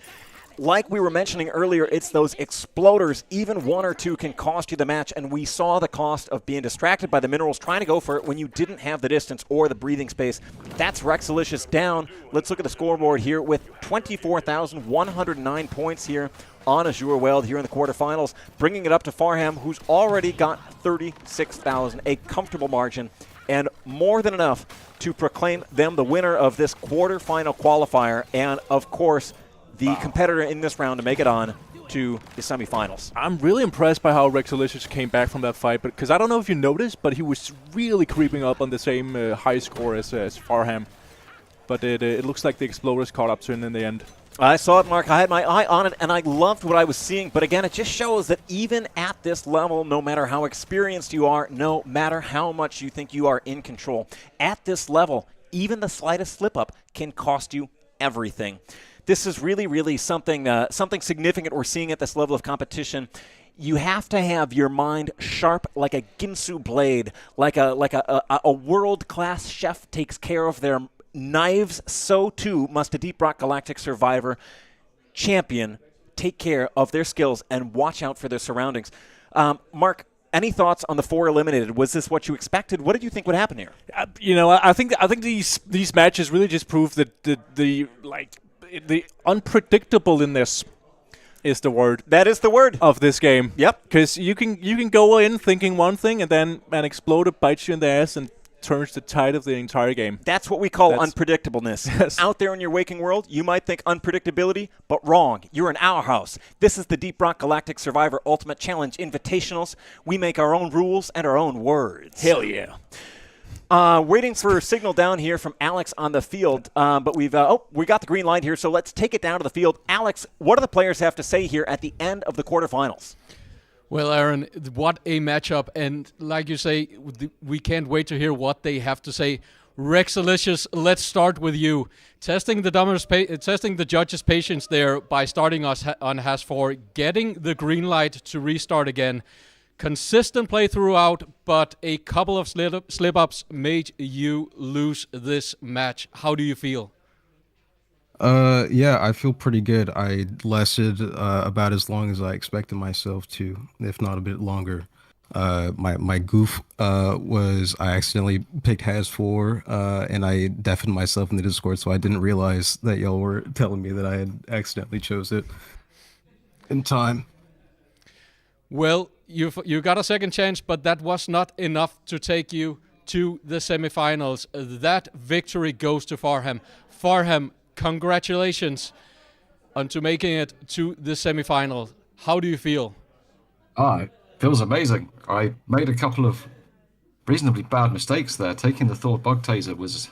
Like we were mentioning earlier, it's those exploders. Even one or two can cost you the match, and we saw the cost of being distracted by the minerals, trying to go for it when you didn't have the distance or the breathing space. That's Rexalicious down. Let's look at the scoreboard here with 24,109 points here on Azure Weld here in the quarterfinals, bringing it up to Farham, who's already got 36,000, a comfortable margin, and more than enough to proclaim them the winner of this quarterfinal qualifier, and of course, the competitor in this round to make it on to the semifinals. I'm really impressed by how Rexalicious came back from that fight, because I don't know if you noticed, but he was really creeping up on the same high score as Farham. But it looks like the Explorers caught up to him in the end. I saw it, Mark. I had my eye on it, and I loved what I was seeing. But again, it just shows that even at this level, no matter how experienced you are, no matter how much you think you are in control, at this level, even the slightest slip-up can cost you everything. This is really, really something significant we're seeing at this level of competition. You have to have your mind sharp like a Ginsu blade, like a world-class chef takes care of their knives. So too must a Deep Rock Galactic survivor champion take care of their skills and watch out for their surroundings. Mark, any thoughts on the 4 eliminated? Was this what you expected? What did you think would happen here? I think these matches really just prove that the unpredictableness is the word. That is the word of this game. Yep. Because you can go in thinking one thing, and then an exploder bites you in the ass and turns the tide of the entire game. That's what we call unpredictableness. Yes. Out there in your waking world, you might think unpredictability, but wrong. You're in our house. This is the Deep Rock Galactic Survivor Ultimate Challenge Invitationals. We make our own rules and our own words. Hell yeah. Waiting for a signal down here from Alex on the field, but we got the green light here, so let's take it down to the field. Alex, what do the players have to say here at the end of the quarterfinals? Well, Aaron, what a matchup, and like you say, we can't wait to hear what they have to say. Rexalicious, let's start with you. Testing the judges' patience there by starting us on Has 4, getting the green light to restart again. Consistent play throughout, but a couple of slip-ups made you lose this match. How do you feel? Yeah, I feel pretty good. I lasted about as long as I expected myself to, if not a bit longer. My goof was I accidentally picked Has 4, and I deafened myself in the Discord, so I didn't realize that y'all were telling me that I had accidentally chose it in time. Well, you got a second chance, but that was not enough to take you to the semifinals. That victory goes to Farham. Farham, congratulations on to making it to the semifinals. How do you feel? It feels amazing. I made a couple of reasonably bad mistakes there. Taking the Thor bug taser was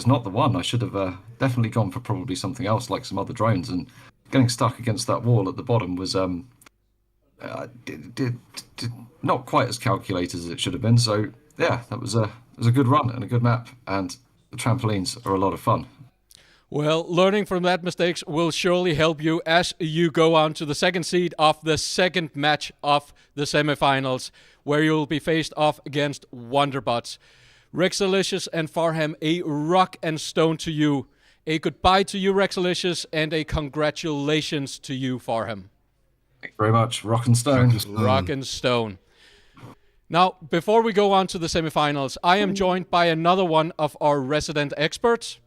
not the one. I should have definitely gone for probably something else like some other drones, and getting stuck against that wall at the bottom was did not quite as calculated as it should have been. So yeah, that was a good run and a good map, and the trampolines are a lot of fun. Well, learning from that mistakes will surely help you as you go on to the second seed of the second match of the semifinals, where you'll be faced off against Wonderbots. Rexalicious and Farham, a rock and stone to you. A goodbye to you, Rexalicious, and a congratulations to you, Farham. Thank you very much. Rock and stone. Rock and stone. Now, before we go on to the semifinals, I am joined by another one of our resident experts,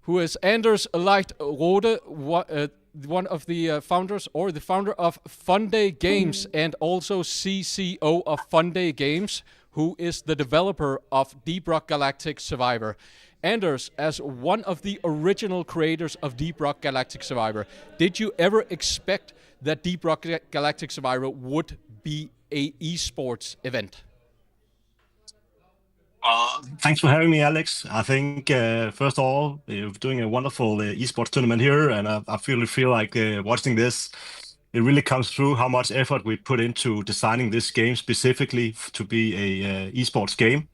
who is Anders Lichtrode, one of the founders, or the founder of Fun Day Games, and also CCO of Fun Day Games, who is the developer of Deep Rock Galactic Survivor. Anders, as one of the original creators of Deep Rock Galactic Survivor, did you ever expect that Deep Rock Galactic Survivor would be a esports event? Thanks for having me, Alex. I think, first of all, you're doing a wonderful esports tournament here, and I really feel like watching this, it really comes through how much effort we put into designing this game specifically to be a esports game.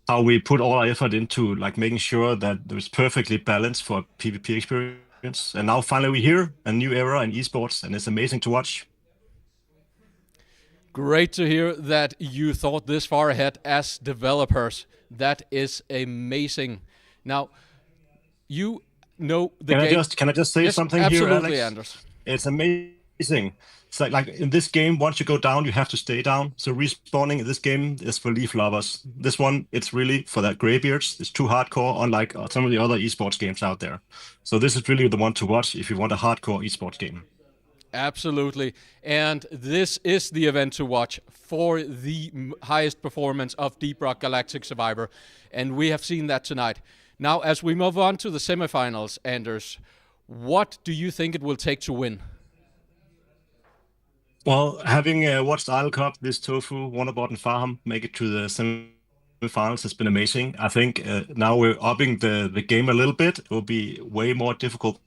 How we put all our effort into like making sure that there's perfectly balanced for a PvP experience. And now finally we're here, a new era in esports, and it's amazing to watch. Great to hear that you thought this far ahead as developers. That is amazing. Now, you know the game. Can I just say something here, Alex? Absolutely, Anders. It's amazing. It's like in this game, once you go down, you have to stay down. So respawning in this game is for leaf lovers. This one, it's really for that graybeards. It's too hardcore, unlike some of the other esports games out there. So this is really the one to watch if you want a hardcore esports game. Absolutely. And this is the event to watch for the highest performance of Deep Rock Galactic Survivor. And we have seen that tonight. Now, as we move on to the semifinals, Anders, what do you think it will take to win? Well, having watched Idle Cup, this Tofu, Wonderbot, and Farham make it to the semifinals has been amazing. I think now we're upping the game a little bit. It will be way more difficult.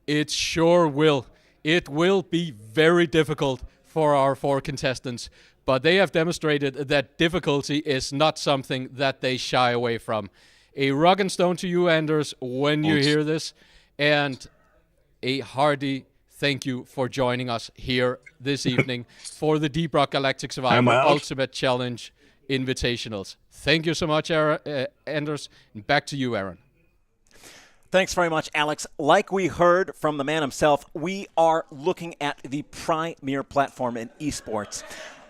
It sure will. It will be very difficult for our 4 contestants, but they have demonstrated that difficulty is not something that they shy away from. A rock and stone to you, Anders, when you hear this, and a hearty thank you for joining us here this evening for the Deep Rock Galactic Survivor Ultimate Challenge Invitationals. Thank you so much, Anders, and back to you, Aaron. Thanks very much, Alex. Like we heard from the man himself, we are looking at the premier platform in esports.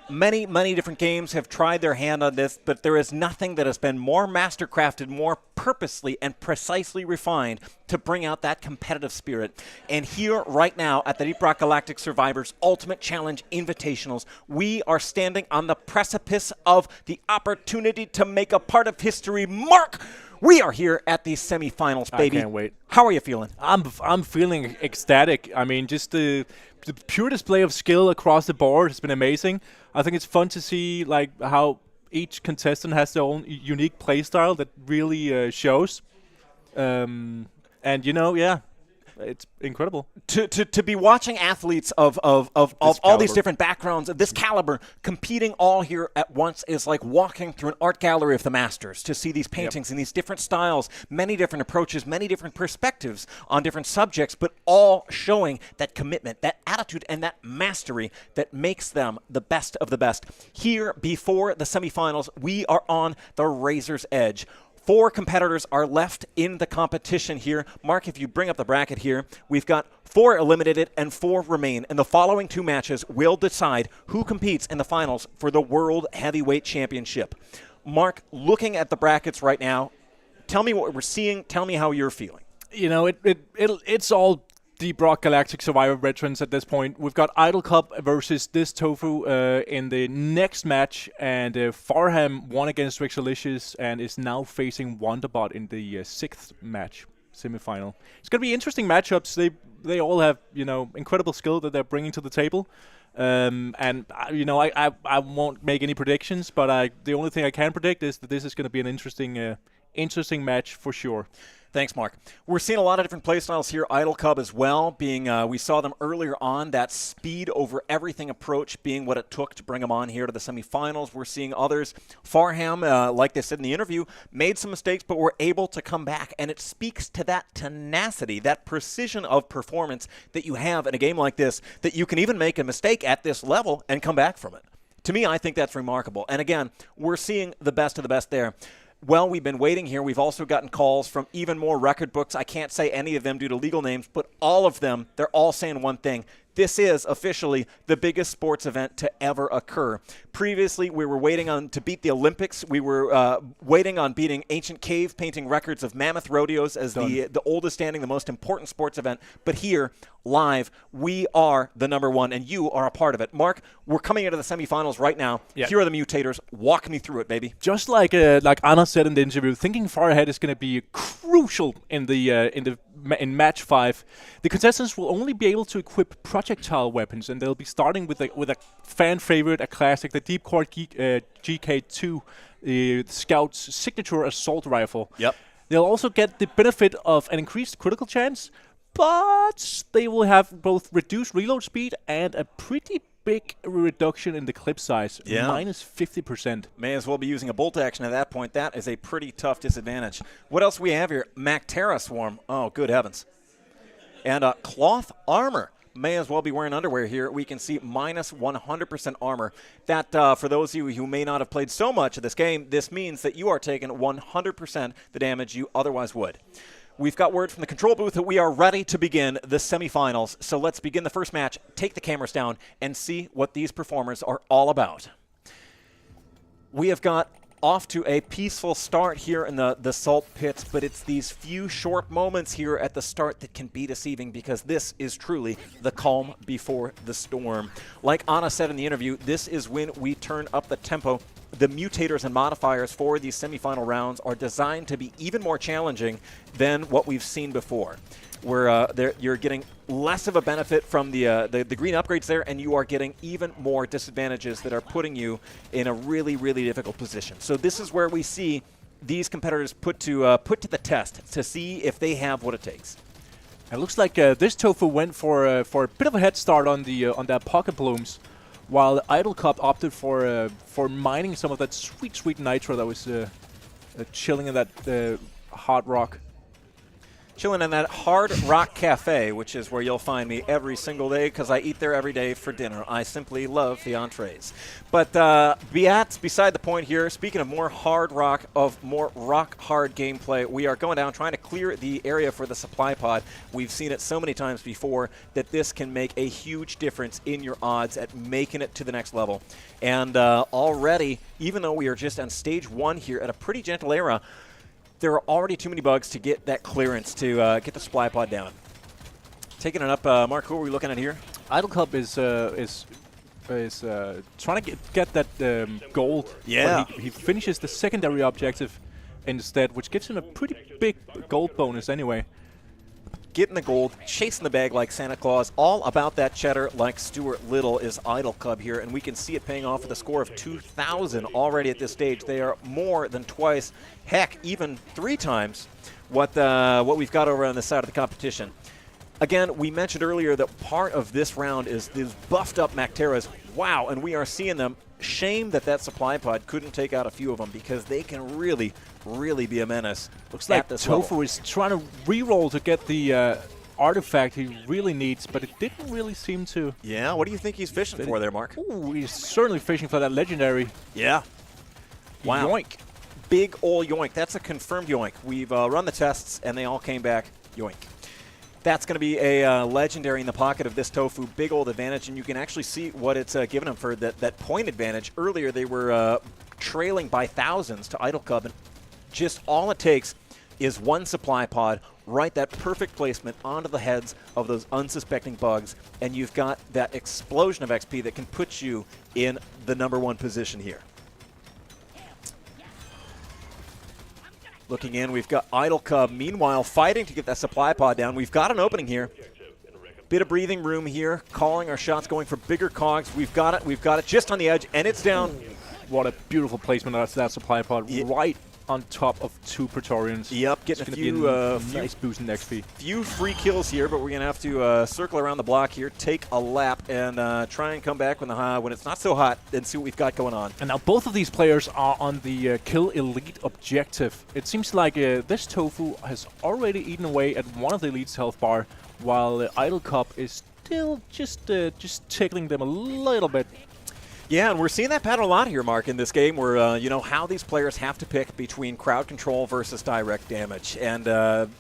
Many, many different games have tried their hand on this, but there is nothing that has been more mastercrafted, more purposely and precisely refined to bring out that competitive spirit. And here, right now, at the Deep Rock Galactic Survivors Ultimate Challenge Invitationals, we are standing on the precipice of the opportunity to make a part of history. Mark, we are here at the semifinals, baby. I can't wait. How are you feeling? I'm feeling ecstatic. I mean, just the pure display of skill across the board has been amazing. I think it's fun to see like how each contestant has their own unique play style that really shows. And you know, yeah, it's incredible to be watching athletes of all these different backgrounds of this caliber competing all here at once is like walking through an art gallery of the masters to see these paintings in these different styles, many different approaches, many different perspectives on different subjects, but all showing that commitment, that attitude, and that mastery that makes them the best of the best. Here before the semifinals, we are on the razor's edge. 4 competitors are left in the competition here. Mark, if you bring up the bracket here, we've got 4 eliminated and 4 remain. And the following 2 matches will decide who competes in the finals for the World Heavyweight Championship. Mark, looking at the brackets right now, tell me what we're seeing. Tell me how you're feeling. You know, it's all Deep Rock Galactic Survivor veterans at this point. We've got Idle Cup versus this Tofu in the next match, and Farham won against Rexalicious and is now facing Wonderbot in the 6th match, semifinal. It's going to be interesting matchups. They all have, you know, incredible skill that they're bringing to the table. And you know, I won't make any predictions, but the only thing I can predict is that this is going to be an interesting interesting match for sure. Thanks, Mark. We're seeing a lot of different playstyles here. Idle Cub as well, being we saw them earlier on, that speed over everything approach being what it took to bring them on here to the semifinals. We're seeing others. Farham, like they said in the interview, made some mistakes, but were able to come back, and it speaks to that tenacity, that precision of performance that you have in a game like this, that you can even make a mistake at this level and come back from it. To me, I think that's remarkable. And again, we're seeing the best of the best there. Well, we've been waiting here. We've also gotten calls from even more record books. I can't say any of them due to legal names, but all of them, they're all saying one thing. This is officially the biggest sports event to ever occur. Previously, we were waiting on to beat the Olympics. We were waiting on beating ancient cave painting records of mammoth rodeos as the oldest standing, the most important sports event. But here, live, we are the number one, and you are a part of it. Mark, we're coming into the semifinals right now. Yeah. Here are the mutators. Walk me through it, baby. Just like Anna said in the interview, thinking far ahead is going to be crucial in match 5. The contestants will only be able to equip projectile weapons, and they'll be starting with a fan favorite, a classic, the Deep Rock GK2, the Scout's signature assault rifle. Yep. They'll also get the benefit of an increased critical chance, but they will have both reduced reload speed and a pretty big reduction in the clip size, minus 50%. May as well be using a bolt action at that point. That is a pretty tough disadvantage. What else we have here? Mactera Swarm. Oh, good heavens. And cloth armor. May as well be wearing underwear here. We can see minus 100% armor. That, for those of you who may not have played so much of this game, this means that you are taking 100% the damage you otherwise would. We've got word from the control booth that we are ready to begin the semifinals. So let's begin the first match, take the cameras down, and see what these performers are all about. We have got off to a peaceful start here in the salt pits, but it's these few short moments here at the start that can be deceiving, because this is truly the calm before the storm. Like Anna said in the interview, this is when we turn up the tempo. The mutators and modifiers for these semifinal rounds are designed to be even more challenging than what we've seen before, where you're getting less of a benefit from the green upgrades there, and you are getting even more disadvantages that are putting you in a really, really difficult position. So this is where we see these competitors put to the test to see if they have what it takes. It looks like this Tofu went for a bit of a head start on their pocket blooms, while the Idle Cub opted for mining some of that sweet nitro that was chilling in that hard rock. Chilling in that Hard Rock Cafe, which is where you'll find me every single day because I eat there every day for dinner. I simply love the entrees. But beside the point here, speaking of more hard rock, of more rock-hard gameplay, we are going down trying to clear the area for the supply pod. We've seen it so many times before that this can make a huge difference in your odds at making it to the next level. And already, even though we are just on stage 1 here at a pretty gentle era, there are already too many bugs to get that clearance to get the supply pod down. Taking it up, Mark, who are we looking at here? Idle Cub is trying to get that gold. Yeah. He finishes the secondary objective instead, which gives him a pretty big gold bonus anyway. Getting the gold, chasing the bag like Santa Claus, all about that cheddar like Stuart Little is Idle Cub here, and we can see it paying off with a score of 2,000 already at this stage. They are more than twice, heck, even 3 times what we've got over on this side of the competition. Again, we mentioned earlier that part of this round is these buffed up Macteras. Wow, and we are seeing them. Shame that supply pod couldn't take out a few of them, because they can really be a menace. Looks like Tofu is trying to re-roll to get the artifact he really needs, but it didn't really seem to. Yeah, what do you think he's fishing for there, Mark? Ooh, he's certainly fishing for that legendary. Yeah. Wow. Yoink. Big ol' yoink. That's a confirmed yoink. We've run the tests, and they all came back yoink. That's going to be a legendary in the pocket of this Tofu. Big old advantage, and you can actually see what it's given them for that point advantage. Earlier, they were trailing by thousands to Idle Cub, and just all it takes is one supply pod, right, that perfect placement onto the heads of those unsuspecting bugs, and you've got that explosion of XP that can put you in the #1 position here. Looking in, we've got Idle Cub, meanwhile, fighting to get that supply pod down. We've got an opening here. Bit of breathing room here, calling our shots, going for bigger cogs. We've got it just on the edge, and it's down. What a beautiful placement of that supply pod, right on top of 2 Praetorians. Yep, getting a few nice boost in XP. Few free kills here, but we're going to have to circle around the block here, take a lap, and try and come back when it's not so hot and see what we've got going on. And now both of these players are on the kill elite objective. It seems like this Tofu has already eaten away at one of the elite's health bar, while Idle Cup is still just tickling them a little bit. Yeah, and we're seeing that pattern a lot here, Mark, in this game where, you know, how these players have to pick between crowd control versus direct damage. And,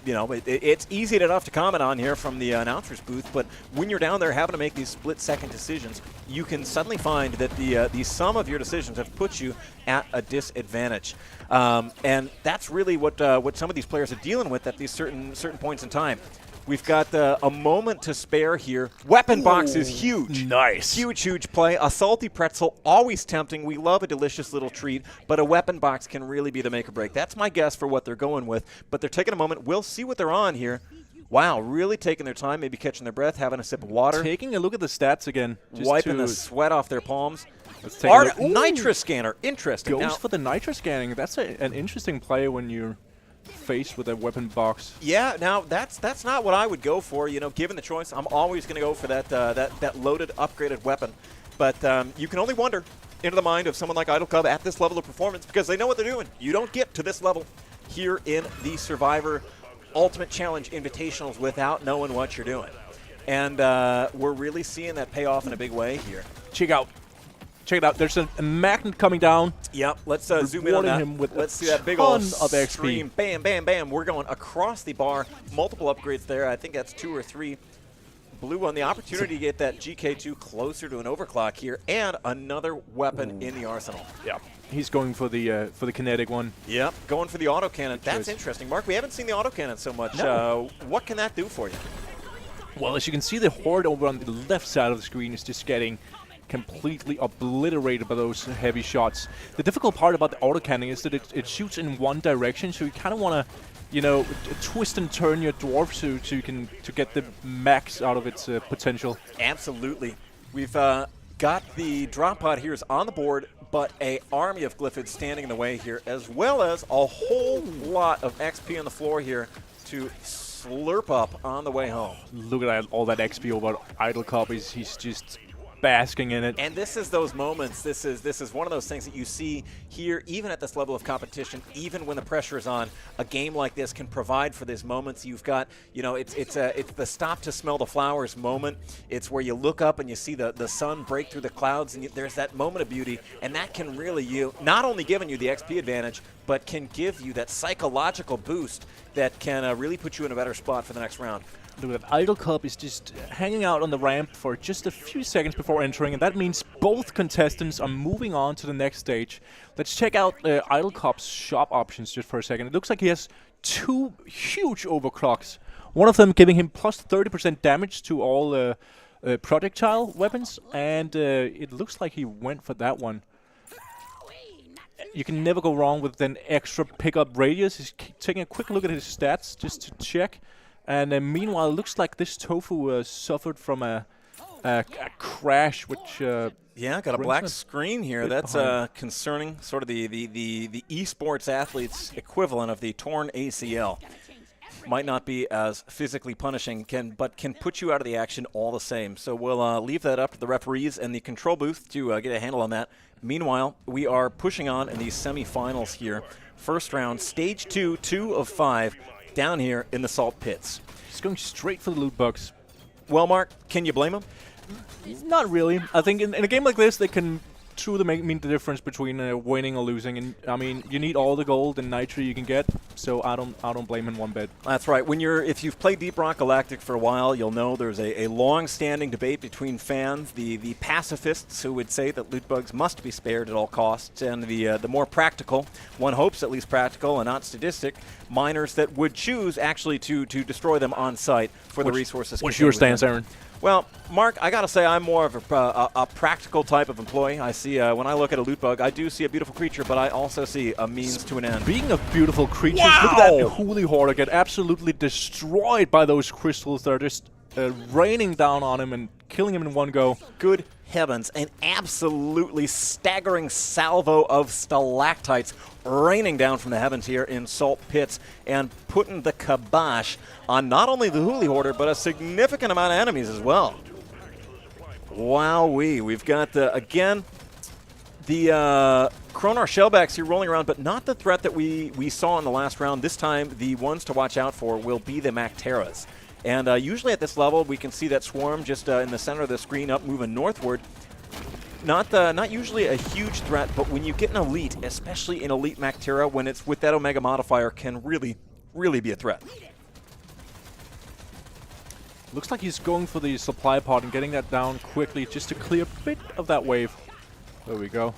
you know, it's easy enough to comment on here from the announcer's booth, but when you're down there having to make these split-second decisions, you can suddenly find that the sum of your decisions have put you at a disadvantage. And that's really what some of these players are dealing with at these certain points in time. We've got a moment to spare here. Weapon box is huge. Nice. Huge play. A salty pretzel, always tempting. We love a delicious little treat, but a weapon box can really be the make or break. That's my guess for what they're going with, but they're taking a moment. We'll see what they're on here. Wow, really taking their time, maybe catching their breath, having a sip of water. Taking a look at the stats again. Wiping the sweat off their palms. Let's take a look. Nitrous scanner. Interesting. Goes for the nitrous scanning. That's an interesting play when you're faced with a weapon box. Yeah, now that's not what I would go for. You know, given the choice, I'm always going to go for that loaded, upgraded weapon. But you can only wonder into the mind of someone like Idle Cub at this level of performance because they know what they're doing. You don't get to this level here in the Survivor Ultimate Challenge Invitationals without knowing what you're doing. And we're really seeing that pay off in a big way here. Check it out. There's a magnet coming down. Yep. Let's zoom in on that. Him with let's see that big old of XP. Stream. Bam, bam, bam. We're going across the bar. Multiple upgrades there. I think that's 2 or 3. Blue on the opportunity to get that GK2 closer to an overclock here, and another weapon in the arsenal. Yeah. He's going for the kinetic one. Yep. Going for the autocannon. That's interesting. Mark, we haven't seen the autocannon so much. No. What can that do for you? Well, as you can see, the horde over on the left side of the screen is just getting completely obliterated by those heavy shots. The difficult part about the autocannon is that it shoots in one direction, so you kind of want to, you know, twist and turn your dwarf so you can get the max out of its potential. Absolutely. We've got the drop pod here is on the board, but a army of glyphids standing in the way here, as well as a whole lot of XP on the floor here to slurp up on the way home. Look at all that XP over Idle Cop. He's just basking in it. And this is those moments. This is one of those things that you see here, even at this level of competition, even when the pressure is on. A game like this can provide for these moments. You've got, you know, it's the stop to smell the flowers moment. It's where you look up and you see the sun break through the clouds, and there's that moment of beauty, and that can really not only giving you the XP advantage, but can give you that psychological boost that can really put you in a better spot for the next round. Look at that. Idle Cup is just hanging out on the ramp for just a few seconds before entering, and that means both contestants are moving on to the next stage. Let's check out Idle Cup's shop options just for a second. It looks like he has 2 huge overclocks. One of them giving him plus 30% damage to all projectile weapons, and it looks like he went for that one. You can never go wrong with an extra pickup radius. He's taking a quick look at his stats just to check. And meanwhile, it looks like this Tofu suffered from a crash, which yeah, got a black screen here. That's concerning. Sort of the esports athlete's equivalent of the torn ACL. Might not be as physically punishing, but can put you out of the action all the same. So we'll leave that up to the referees and the control booth to get a handle on that. Meanwhile, we are pushing on in these semifinals here. First round, stage 2, 2 of 5. Down here in the salt pits. He's going straight for the loot box. Well, Mark, can you blame him? Not really. I think in a game like this, they can truly mean the difference between winning or losing. And I mean, you need all the gold and nitro you can get, so I don't blame him one bit. That's right. If you've played Deep Rock Galactic for a while, you'll know there's a long-standing debate between fans, the pacifists who would say that loot bugs must be spared at all costs, and the more practical, one hopes at least practical and not sadistic, miners that would choose actually to destroy them on site for the resources. What's your stance, Aaron? Well, Mark, I got to say I'm more of a practical type of employee. I see when I look at a loot bug, I do see a beautiful creature, but I also see a means to an end. Speaking of beautiful creatures, look at that Holy Hoarder get absolutely destroyed by those crystals that are just raining down on him and killing him in one go. Good heavens, an absolutely staggering salvo of stalactites raining down from the heavens here in Salt Pits and putting the kibosh on not only the Huli Hoarder, but a significant amount of enemies as well. Wowee. We've got, again, the Kronar shellbacks here rolling around, but not the threat that we saw in the last round. This time, the ones to watch out for will be the Macteras. And usually at this level, we can see that swarm just in the center of the screen up moving northward. Not usually a huge threat, but when you get an elite, especially an elite Mactera, when it's with that Omega modifier, can really, really be a threat. Looks like he's going for the supply pod and getting that down quickly just to clear a bit of that wave. There we go.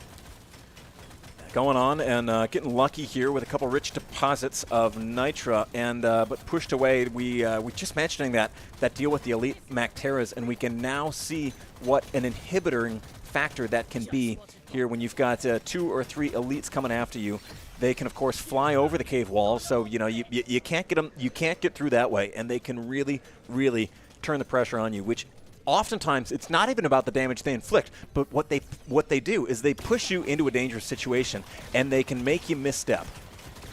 Going on and getting lucky here with a couple rich deposits of Nitra, and but pushed away. We just mentioning that deal with the elite Macteras, and we can now see what an inhibiting factor that can be here when you've got 2 or 3 elites coming after you. They can of course fly over the cave walls, so you know you can't get them. You can't get through that way, and they can really turn the pressure on you, which oftentimes it's not even about the damage they inflict, but what they do is they push you into a dangerous situation, and they can make you misstep.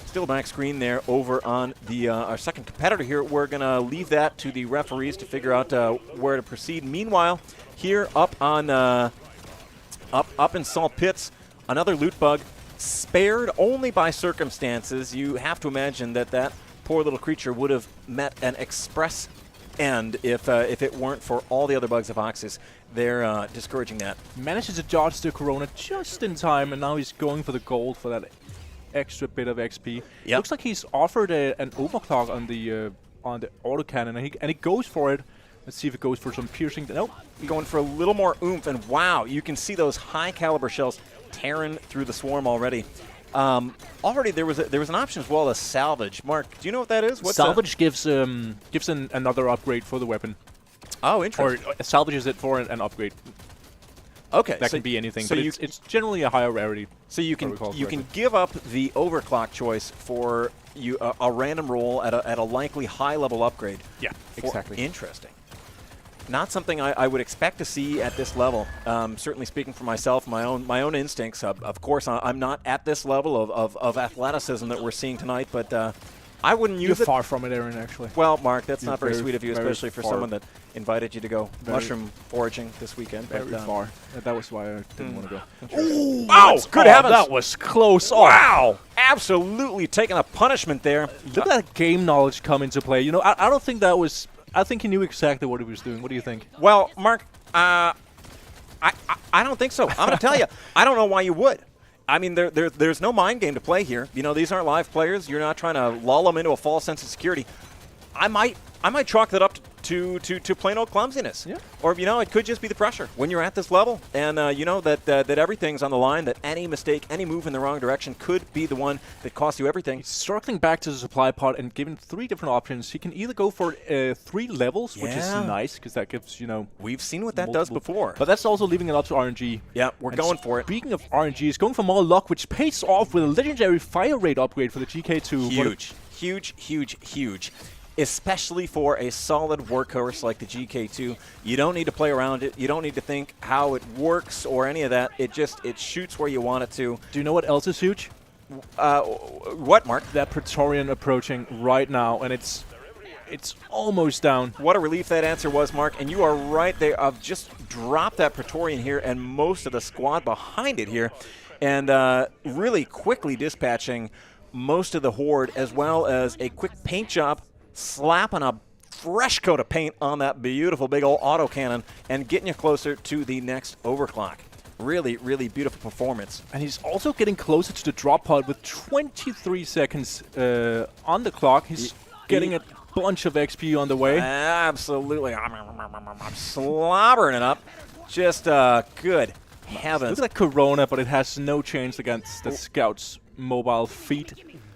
Still back screen there over on the our second competitor here. We're gonna leave that to the referees to figure out where to proceed. Meanwhile, here up on up in Salt Pits, another loot bug, spared only by circumstances. You have to imagine that poor little creature would have met an express end if it weren't for all the other bugs of Oxys. They're discouraging that. Manages to dodge the Corona just in time, and now he's going for the gold for that extra bit of XP. Yep. Looks like he's offered an overclock on the autocannon, and he goes for it. Let's see if it goes for some piercing. Nope. Going for a little more oomph, and wow, you can see those high caliber shells tearing through the swarm already. Already there was an option as well as salvage. Mark, do you know what that is? What's salvage gives another upgrade for the weapon. Oh, interesting. Or salvages it for an upgrade. Okay, that can be anything, so but it's generally a higher rarity. So you can give up the overclock choice for a random roll at a likely high level upgrade. Yeah, exactly. Interesting. Not something I would expect to see at this level. Certainly speaking for myself, my own instincts. Of course, I'm not at this level of athleticism that we're seeing tonight, but I wouldn't use it. You're far from it, Aaron, actually. Well, Mark, that's not very sweet of you, especially for someone that invited you to go mushroom foraging this weekend. Very far. That was why I didn't want to go. Ooh, wow, good heavens. That was close. Wow, absolutely taking a punishment there. Look at that game knowledge come into play. You know, I don't think that was... I think he knew exactly what he was doing. What do you think? Well, Mark, I don't think so. I'm going to tell you, I don't know why you would. I mean, there's no mind game to play here. You know, these aren't live players. You're not trying to lull them into a false sense of security. I might chalk that up to plain old clumsiness. Yeah. Or, you know, it could just be the pressure when you're at this level. And, you know, that everything's on the line, that any mistake, any move in the wrong direction could be the one that costs you everything. He's circling back to the supply pod and given 3 different options. He can either go for 3 levels, which is nice, because that gives, you know... We've seen what that does before. But that's also leaving it up to RNG. Yeah, we're going for it. Speaking of RNG, he's going for more luck, which pays off with a legendary fire rate upgrade for the GK2. Huge. Especially for a solid workhorse like the GK2. You don't need to play around it. You don't need to think how it works or any of that. It shoots where you want it to. Do you know what else is huge? What, Mark? That Praetorian approaching right now, and it's almost down. What a relief that answer was, Mark. And you are right there. I've just dropped that Praetorian here and most of the squad behind it here. And really quickly dispatching most of the horde, as well as a quick paint job, slapping a fresh coat of paint on that beautiful big old autocannon and getting you closer to the next overclock. Really beautiful performance. And he's also getting closer to the drop pod with 23 seconds on the clock. He's getting a bunch of XP on the way. Absolutely. I'm slobbering it up. Just good heavens. Look at that Corona, but it has no chance against the Scout's mobile feet.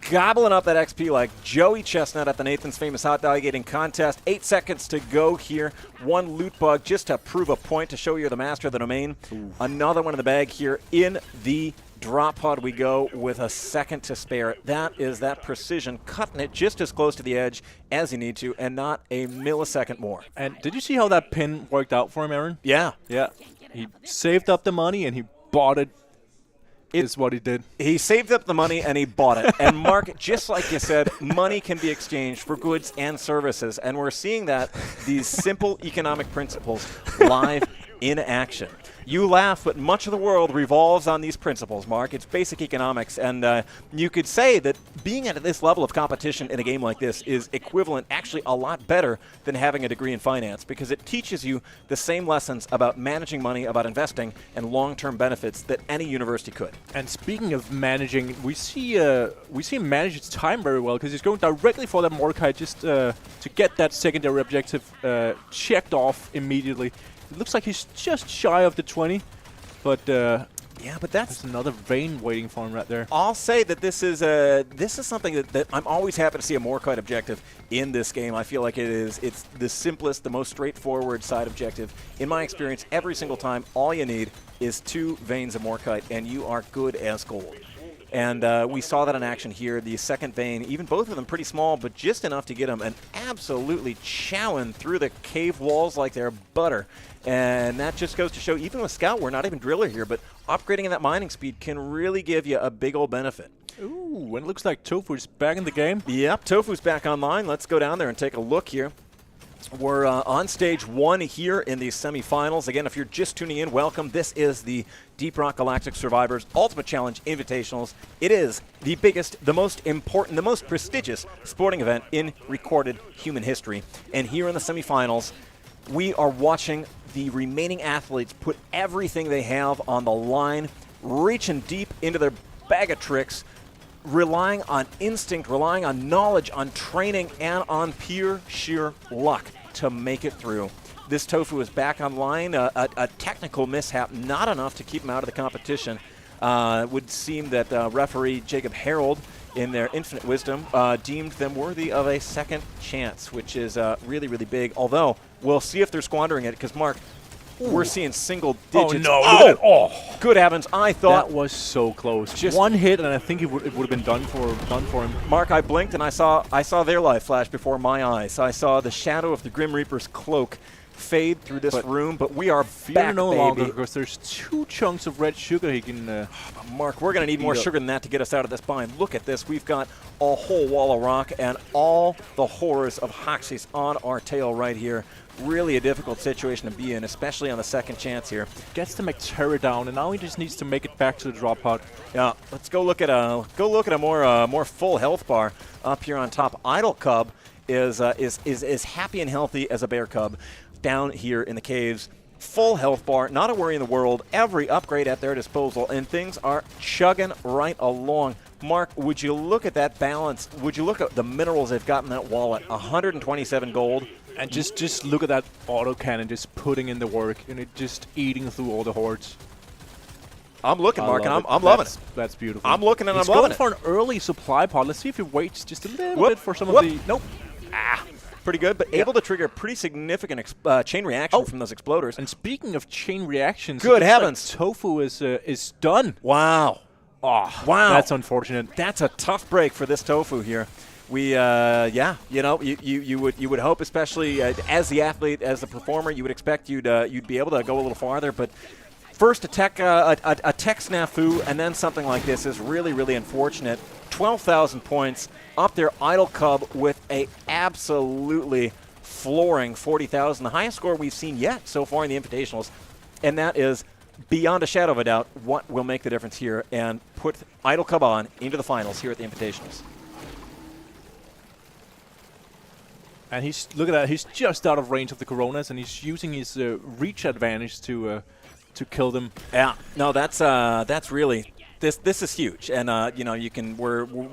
Gobbling up that XP like Joey Chestnut at the Nathan's Famous Hot Dog Eating Contest. 8 seconds to go here. 1 loot bug just to prove a point, to show you're the master of the domain. Ooh. Another one in the bag here. In the drop pod we go with a second to spare. That is that precision, cutting it just as close to the edge as you need to, and not a millisecond more. And did you see how that pin worked out for him, Aaron? Yeah. He saved up the money and he bought it. Is what he did. He saved up the money and he bought it. And Mark, just like you said, money can be exchanged for goods and services. And we're seeing that, these simple economic principles, live in action. You laugh, but much of the world revolves on these principles, Mark. It's basic economics. And you could say that being at this level of competition in a game like this is equivalent, actually a lot better than having a degree in finance, because it teaches you the same lessons about managing money, about investing, and long-term benefits that any university could. And speaking of managing, we see him manage his time very well, because he's going directly for that Mordecai just to get that secondary objective checked off immediately. It looks like he's just shy of the 20, but yeah, but that's another vein waiting for him right there. I'll say that this is something that I'm always happy to see a Morkite objective in this game. I feel like it's the simplest, the most straightforward side objective. In my experience, every single time, all you need is 2 veins of Morkite, and you are good as gold. And we saw that in action here. The second vein, even both of them pretty small, but just enough to get them and absolutely chowing through the cave walls like they're butter. And that just goes to show, even with Scout, we're not even driller here, but upgrading that mining speed can really give you a big old benefit. Ooh, and it looks like Tofu's back in the game. Yep, Tofu's back online. Let's go down there and take a look here. We're on stage 1 here in the semifinals. Again, if you're just tuning in, welcome. This is the Deep Rock Galactic Survivors Ultimate Challenge Invitationals. It is the biggest, the most important, the most prestigious sporting event in recorded human history. And here in the semifinals, we are watching the remaining athletes put everything they have on the line, reaching deep into their bag of tricks, relying on instinct, relying on knowledge, on training, and on pure sheer luck to make it through. This Tofu is back online. A technical mishap, not enough to keep him out of the competition. Would seem that referee Jacob Harold, in their infinite wisdom, deemed them worthy of a second chance, which is really, really big. Although, we'll see if they're squandering it, because, Mark, we're seeing single digits. Oh, no. Oh, good heavens. I thought that was so close. Just one hit, and I think it would have been done for him. Mark, I blinked, and I saw their life flash before my eyes. I saw the shadow of the Grim Reaper's cloak fade through this room, but we are back, no baby. longer, because there's 2 chunks of red sugar he can... Mark, we're going to need more sugar than that to get us out of this bind. Look at this. We've got a whole wall of rock and all the horrors of Hoxie's on our tail right here. Really a difficult situation to be in, especially on the second chance here. Gets the McTerra down, and now he just needs to make it back to the drop pod. Yeah, let's go look at a more full health bar up here on top. Idle Cub is as happy and healthy as a bear cub down here in the caves. Full health bar, not a worry in the world. Every upgrade at their disposal, and things are chugging right along. Mark, would you look at that balance? Would you look at the minerals they've got in that wallet? 127 gold. And just look at that autocannon just putting in the work, and it just eating through all the hordes. I'm looking, Mark, and I'm loving it. That's beautiful. I'm looking, and I'm loving it. He's going for an early supply pod. Let's see if he waits just a little bit for some of the... Nope. Pretty good, but able to trigger a pretty significant chain reaction from those exploders. And speaking of chain reactions, good heavens, like Tofu is done. Wow. Oh, wow. That's unfortunate. That's a tough break for this Tofu here. We, yeah, you know, you would hope, especially as the athlete, as the performer, you would expect you'd be able to go a little farther, but first a tech snafu and then something like this is really, really unfortunate. 12,000 points up there. Idle Cub with a absolutely flooring 40,000, the highest score we've seen yet so far in the Invitationals, and that is beyond a shadow of a doubt what will make the difference here and put Idle Cub on into the finals here at the Invitationals. And look at that, he's just out of range of the Coronas, and he's using his reach advantage to kill them. Yeah, no, that's really this is huge, and you know,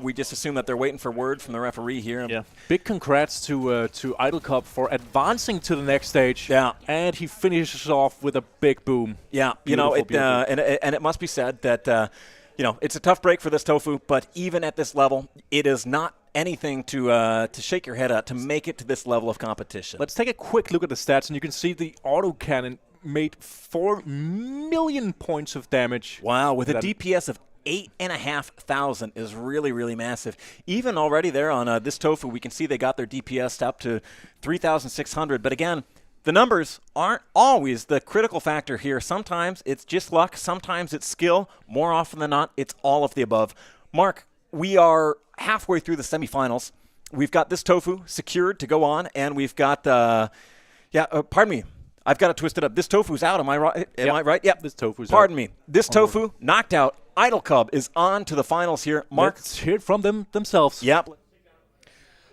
we just assume that they're waiting for word from the referee here. Yeah, big congrats to Idle Cub for advancing to the next stage. Yeah, and he finishes off with a big boom. Yeah, beautiful, you know, beautiful. And it must be said that you know, it's a tough break for this Tofu, but even at this level, it is not anything to shake your head at to make it to this level of competition. Let's take a quick look at the stats, and you can see the autocannon made 4 million points of damage. Wow, with a DPS of 8,500 is really, really massive. Even already there on this Tofu, we can see they got their DPS up to 3,600. But again, The numbers aren't always the critical factor here. Sometimes it's just luck. Sometimes it's skill. More often than not, it's all of the above. Mark, we are halfway through the semifinals. We've got this tofu secured to go on, and we've got, pardon me. I've got it twisted up. This tofu's out. Am I right? Am I right? Yep. This tofu's out. Pardon me. This tofu knocked out. Idle Cub is on to the finals here. Mark. Let's hear it from themselves. Yep.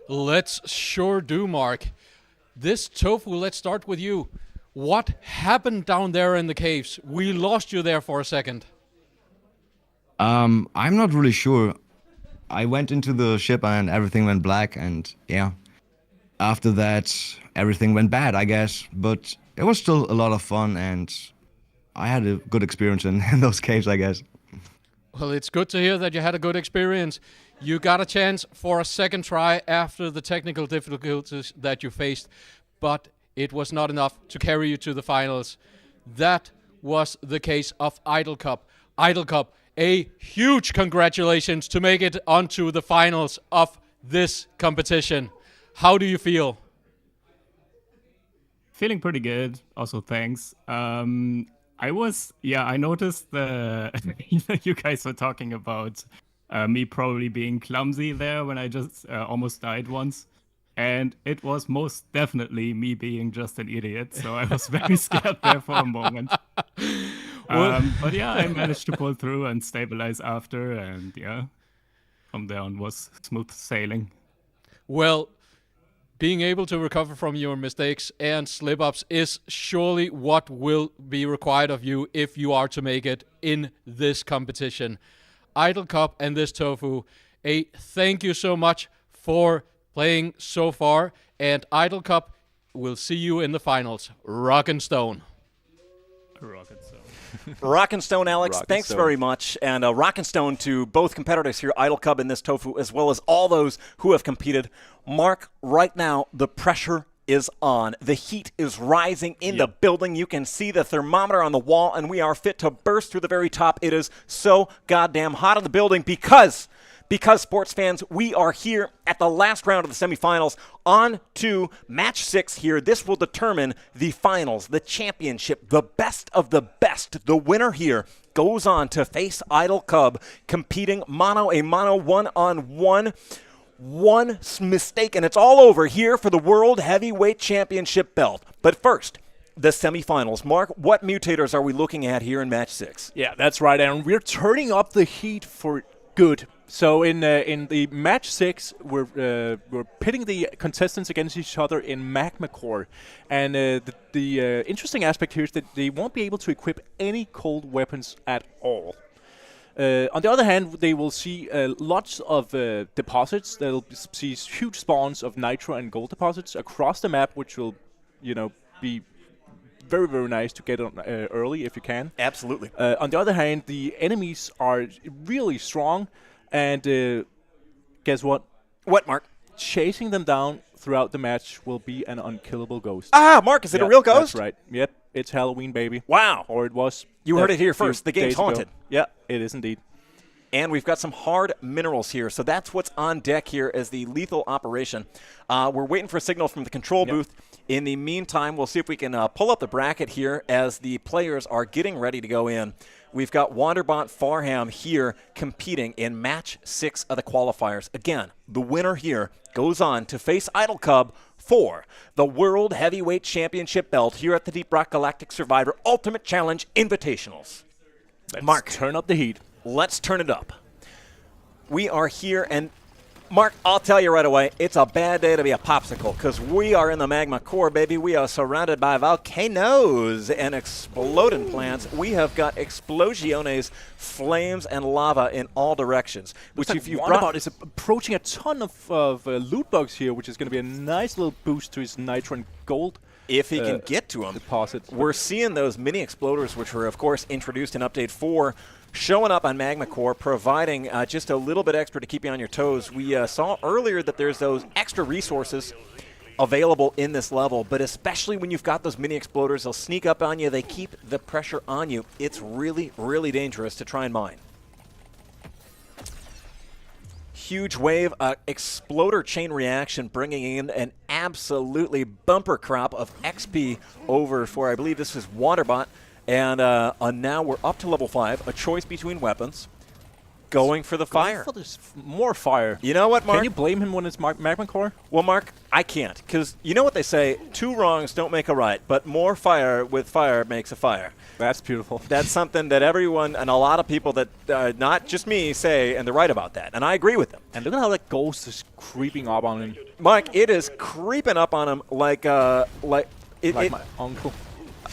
Let's sure do, Mark. This tofu, let's start with you. What happened down there in the caves? We lost you there for a second. I'm not really sure. I went into the ship and everything went black, and yeah. After that, everything went bad, I guess. But it was still a lot of fun, and I had a good experience in those caves, I guess. Well, it's good to hear that you had a good experience. You got a chance for a second try after the technical difficulties that you faced, but it was not enough to carry you to the finals. That was the case of Idle Cub. Idle Cub, a huge congratulations to make it onto the finals of this competition. How do you feel? Feeling pretty good. Also, thanks. I noticed you guys were talking about me probably being clumsy there when I just almost died once. And it was most definitely me being just an idiot. So I was very scared there for a moment. But yeah, I managed to pull through and stabilize after. And yeah, from there on was smooth sailing. Well, being able to recover from your mistakes and slip-ups is surely what will be required of you if you are to make it in this competition. Idle Cub and this tofu, a thank you so much for playing so far, and Idle Cub will see you in the finals. Rock and Stone. Rock and Stone. Rock and Stone, Alex, Rock and thanks Stone. very much. And Rock and Stone to both competitors here, Idle Cub and this tofu, as well as all those who have competed. Mark, right now, the pressure is on. The heat is rising in the building. You can see the thermometer on the wall, and we are fit to burst through the very top. It is so goddamn hot in the building because sports fans, we are here at the last round of the semifinals. On to match 6 here. This will determine the finals, the championship, the best of the best. The winner here goes on to face Idle Cub, competing mano a mano, one-on-one. One mistake, and it's all over here for the World Heavyweight Championship belt. But first, the semifinals. Mark, what mutators are we looking at here in match 6? Yeah, that's right, and we're turning up the heat for good. So in the match 6, we're pitting the contestants against each other in magma core, and the interesting aspect here is that they won't be able to equip any cold weapons at all. On the other hand, they will see lots of deposits. They'll see huge spawns of nitro and gold deposits across the map, which will, be very, very nice to get on early if you can. Absolutely. On the other hand, the enemies are really strong, and guess what? What, Mark? Chasing them down throughout the match will be an unkillable ghost. Ah, Mark, is it a real ghost? That's right. Yep, it's Halloween, baby. Wow. Or it was. You heard it here first. The game's haunted. Yeah, it is indeed. And we've got some hard minerals here. So that's what's on deck here as the lethal operation. We're waiting for a signal from the control booth. In the meantime, we'll see if we can pull up the bracket here as the players are getting ready to go in. We've got Wanderbot Farham here competing in match 6 of the qualifiers. Again, the winner here goes on to face Idle Cub for the World Heavyweight Championship belt here at the Deep Rock Galactic Survivor Ultimate Challenge Invitationals. Mark, turn up the heat. Let's turn it up. We are here, and Mark, I'll tell you right away, it's a bad day to be a popsicle because we are in the magma core, baby. We are surrounded by volcanoes and exploding plants. We have got explosiones, flames, and lava in all directions. Which, if you brought, is approaching a ton of loot bugs here, which is going to be a nice little boost to his nitro and gold. If he can get to them. Deposit. We're seeing those mini exploders, which were, of course, introduced in Update 4, showing up on Magma Core, providing just a little bit extra to keep you on your toes. We saw earlier that there's those extra resources available in this level, but especially when you've got those mini exploders, they'll sneak up on you. They keep the pressure on you. It's really, really dangerous to try and mine. Huge wave, exploder chain reaction, bringing in an absolutely bumper crop of XP over for, I believe this is Waterbot. And now we're up to level 5, a choice between weapons. Going for the fire. For this more fire. You know what, Mark? Can you blame him when it's Magma Core? Well, Mark, I can't. Because you know what they say, 2 wrongs don't make a right, but more fire with fire makes a fire. That's beautiful. That's something that everyone and a lot of people that, not just me, say, and they're right about that. And I agree with them. And look at how that ghost is creeping up on him. Mark, it is creeping up on him like my uncle.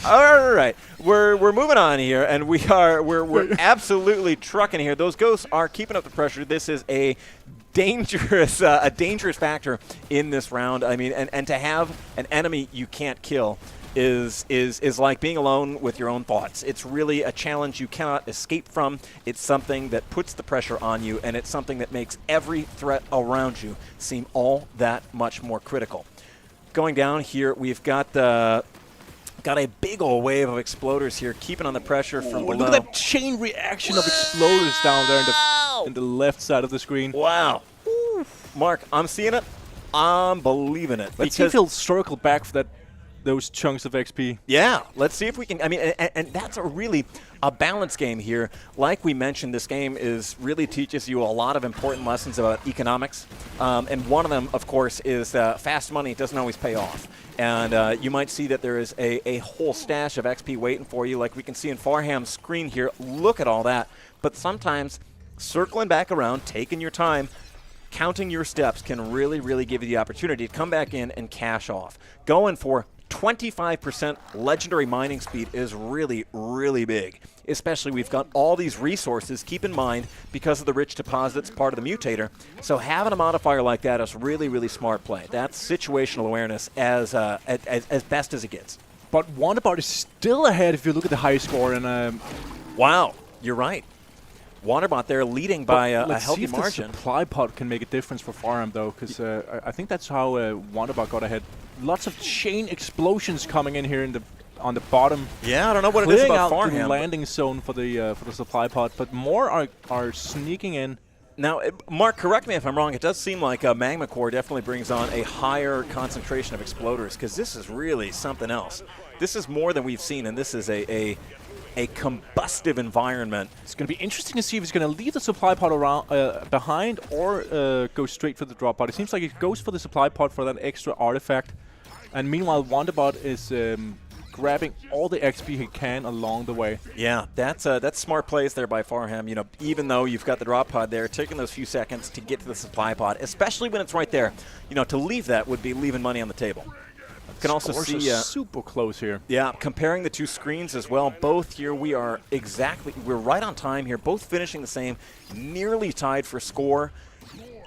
All right, we're moving on here, and we're absolutely trucking here. Those ghosts are keeping up the pressure. This is a dangerous factor in this round. I mean, and to have an enemy you can't kill is like being alone with your own thoughts. It's really a challenge you cannot escape from. It's something that puts the pressure on you, and it's something that makes every threat around you seem all that much more critical. Going down here, we've got a big old wave of exploders here, keeping on the pressure from below. Look at that chain reaction of exploders down there in the left side of the screen. Wow. Ooh. Mark, I'm seeing it. I'm believing it. Let's see if he'll circle back for those chunks of XP. Yeah, let's see if we can. I mean, and that's a balance game here. Like we mentioned, this game really teaches you a lot of important lessons about economics. And one of them, of course, is fast money doesn't always pay off. And you might see that there is a whole stash of XP waiting for you, like we can see in Farham's screen here. Look at all that. But sometimes circling back around, taking your time, counting your steps can really, really give you the opportunity to come back in and cash off. Going for 25% legendary mining speed is really, really big. Especially we've got all these resources, keep in mind, because of the rich deposits part of the mutator. So having a modifier like that is really, really smart play. That's situational awareness as best as it gets. But Wonderbot is still ahead if you look at the high score. And wow, you're right. Wonderbot there leading by a healthy margin. Let's see if the supply pod can make a difference for Farham, though, because I think that's how Wonderbot got ahead. Lots of chain explosions coming in here on the bottom. Yeah, I don't know what it is about Farham. The landing zone for the supply pod, but more are sneaking in. Now, Mark, correct me if I'm wrong. It does seem like Magma Core definitely brings on a higher concentration of exploders, because this is really something else. This is more than we've seen, and this is a combustive environment. It's going to be interesting to see if he's going to leave the supply pod around behind or go straight for the drop pod. It seems like it goes for the supply pod for that extra artifact. And meanwhile, Wonderbot is grabbing all the XP he can along the way. Yeah, that's smart plays there by Farham. You know, even though you've got the drop pod there, taking those few seconds to get to the supply pod, especially when it's right there, you know, to leave that would be leaving money on the table. You can also see super close here. Yeah, comparing the two screens as well. Both here we're right on time here. Both finishing the same, nearly tied for score,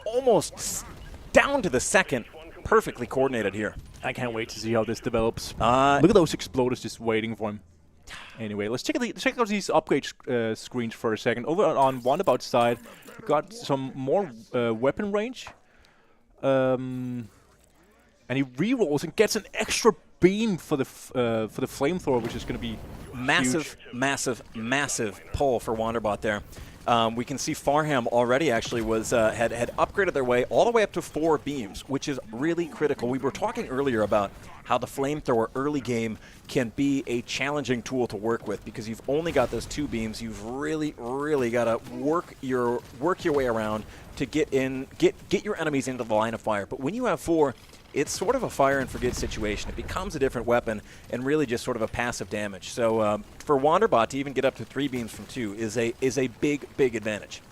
almost down to the second. Perfectly coordinated here. I can't wait to see how this develops. Look at those exploders just waiting for him. Anyway, let's check out these upgrade screens for a second. Over on Wonderbot's side, we got some more weapon range. And he rerolls and gets an extra beam for the flamethrower, which is going to be massive, huge. massive pull for Wonderbot there. We can see Farham already actually had upgraded their way all the way up to 4 beams, which is really critical. We were talking earlier about how the flamethrower early game can be a challenging tool to work with because you've only got those 2 beams. You've really, really got to work your way around to get your enemies into the line of fire. But when you have 4, it's sort of a fire and forget situation. It becomes a different weapon and really just sort of a passive damage. So for Wonderbot to even get up to 3 beams from 2 is a big advantage.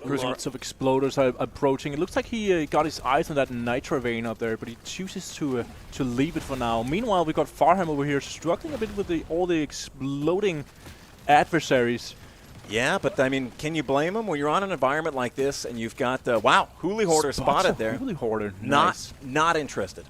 Lots of exploders are approaching. It looks like he got his eyes on that nitro vein up there, but he chooses to leave it for now. Meanwhile, we've got Farham over here struggling a bit with all the exploding adversaries. Yeah, but I mean, can you blame him when you're on an environment like this and you've got wow, Hooly Hoarder spotted there. Hooly Hoarder, nice. Not interested.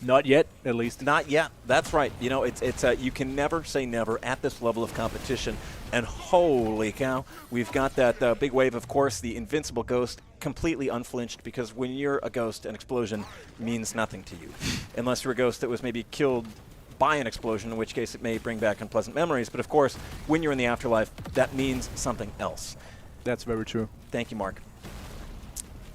Not yet, at least. Not yet. That's right. You know, it's you can never say never at this level of competition. And holy cow, we've got that big wave. Of course, the invincible ghost, completely unflinched, because when you're a ghost, an explosion means nothing to you, unless you're a ghost that was maybe killed by an explosion, in which case it may bring back unpleasant memories. But of course, when you're in the afterlife, that means something else. That's very true. Thank you, Mark.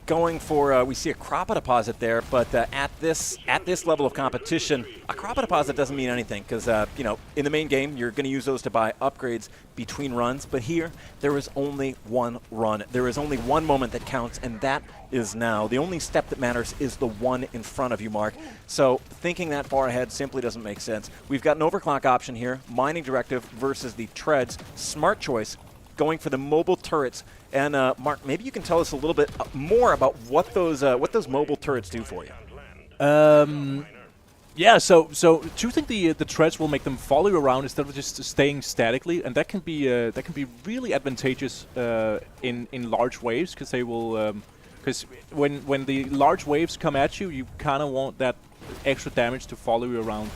Going for, we see a Croppa deposit there, but at this level of competition, a Croppa deposit doesn't mean anything because, in the main game, you're going to use those to buy upgrades between runs. But here, there is only one run. There is only one moment that counts, and that is now. The only step that matters is the one in front of you, Mark. So thinking that far ahead simply doesn't make sense. We've got an overclock option here, Mining Directive versus the Treads. Smart choice, going for the mobile turrets. And Mark, maybe you can tell us a little bit more about what those mobile turrets do for you. Yeah. So do you think the treads will make them follow you around instead of just staying statically? And that can be really advantageous in large waves because they will because when the large waves come at you, you kind of want that extra damage to follow you around.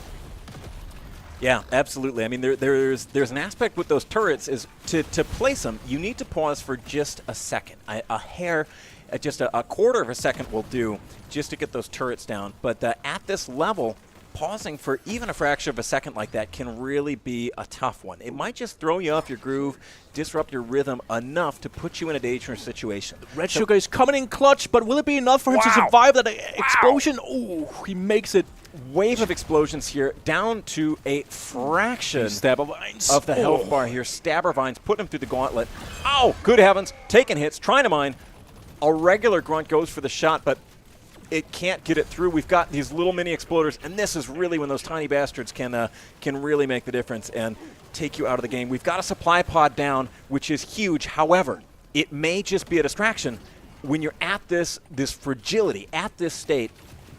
Yeah, absolutely. I mean, there's an aspect with those turrets is to place them, you need to pause for just a second. A hair, just a quarter of a second will do just to get those turrets down. But at this level, pausing for even a fraction of a second like that can really be a tough one. It might just throw you off your groove, disrupt your rhythm enough to put you in a dangerous situation. Red Sugar is coming in clutch, but will it be enough for him to survive that explosion? Ooh, he makes it. Wave of explosions here, down to a fraction of the health bar here. Stabber Vines putting him through the gauntlet. Oh, good heavens, taking hits, trying to mine. A regular grunt goes for the shot, but it can't get it through. We've got these little mini exploders, and this is really when those tiny bastards can really make the difference and take you out of the game. We've got a supply pod down, which is huge. However, it may just be a distraction when you're at this fragility, at this state.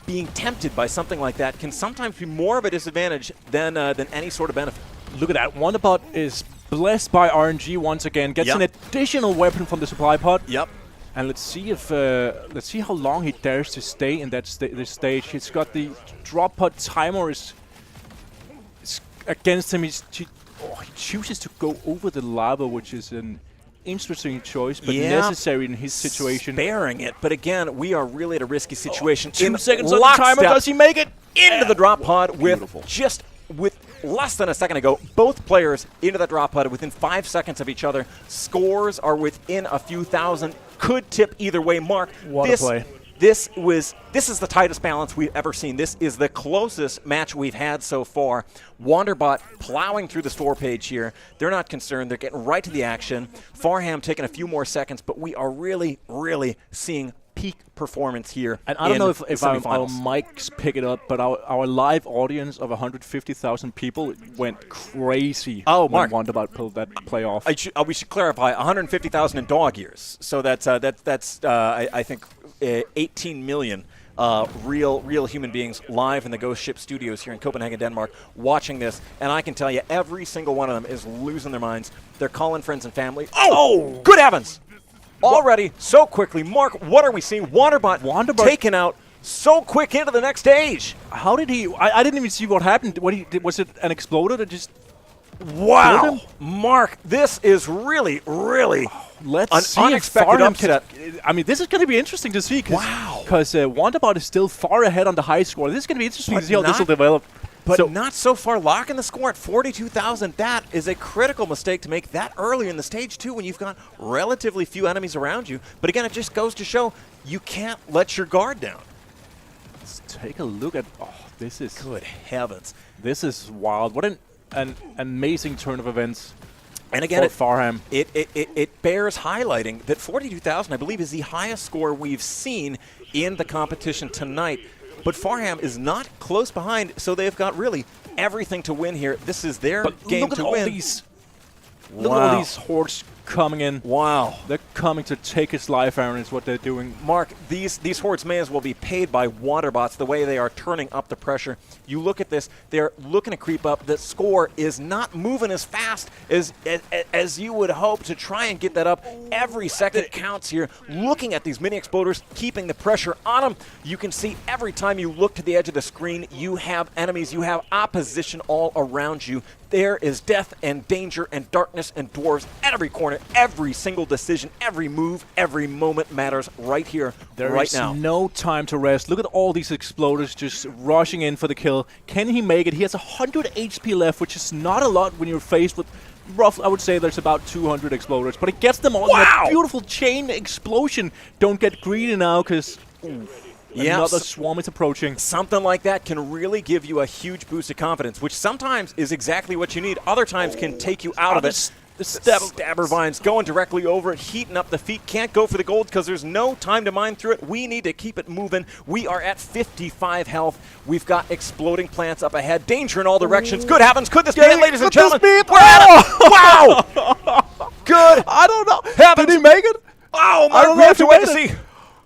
Being tempted by something like that can sometimes be more of a disadvantage than any sort of benefit. Look at that. Wonderbot is blessed by RNG once again. Gets an additional weapon from the supply pod. Yep. And let's see how long he dares to stay in that this stage. He's got the drop pod timer is against him. He chooses to go over the lava, which is an interesting choice, but necessary in his situation. Sparing it, but again, we are really at a risky situation. 2 seconds on the timer, does he make it? Into the drop pod with less than a second ago. Both players into the drop pod within 5 seconds of each other. Scores are within a few thousand. Could tip either way. Mark, what a play. This is the tightest balance we've ever seen. This is the closest match we've had so far. Wanderbot plowing through the store page here. They're not concerned. They're getting right to the action. Farham taking a few more seconds, but we are really, really seeing peak performance here. And I don't know if our mics pick it up, but our live audience of 150,000 people went crazy when Wanderbot pulled that play off. We should clarify, 150,000 in dog years. So that's I think 18 million real human beings live in the Ghost Ship studios here in Copenhagen, Denmark, watching this. And I can tell you, every single one of them is losing their minds. They're calling friends and family. Oh, good heavens! Already, so quickly. Mark, what are we seeing? Wanderbot taken out so quick into the next stage. How did he? I didn't even see what happened. What he did, was it an exploder that just? Wow, Mark, this is really, really let's an unexpected upset. I mean, this is going to be interesting to see. Because Wanderbot is still far ahead on the high score. This is going to be interesting to see how this will develop. But not so far. Locking the score at 42,000. That is a critical mistake to make that early in the stage, too, when you've got relatively few enemies around you. But again, it just goes to show you can't let your guard down. Let's take a look at... Oh, this is... Good heavens. This is wild. What an amazing turn of events. And again, for Farham. It bears highlighting that 42,000, I believe, is the highest score we've seen in the competition tonight. But Farham is not close behind, so they've got really everything to win here. This is their game to win. Look at all these hordes coming in. Wow. They're coming to take his life, Aaron, is what they're doing. Mark, these hordes may as well be paid by Wanderbots the way they are turning up the pressure. You look at this, they're looking to creep up. The score is not moving as fast as you would hope to try and get that up. Every second counts here. Looking at these mini exploders, keeping the pressure on them. You can see every time you look to the edge of the screen, you have enemies, you have opposition all around you. There is death and danger and darkness and dwarves at every corner. Every single decision, every move, every moment matters right here, right now. There is no time to rest. Look at all these exploders just rushing in for the kill. Can he make it? He has 100 HP left, which is not a lot when you're faced with roughly, I would say there's about 200 exploders, but it gets them all in a beautiful chain explosion. Don't get greedy now, because another swarm is approaching. Something like that can really give you a huge boost of confidence, which sometimes is exactly what you need. Other times can take you out of it. The Stabber Vines going directly over it, heating up the feet. Can't go for the gold because there's no time to mine through it. We need to keep it moving. We are at 55 health. We've got exploding plants up ahead. Danger in all directions. Good heavens. Could this be it, ladies and gentlemen? We're at it. Wow. Good. I don't know. Heavens. Did he make it? Oh, my, we have to wait to see.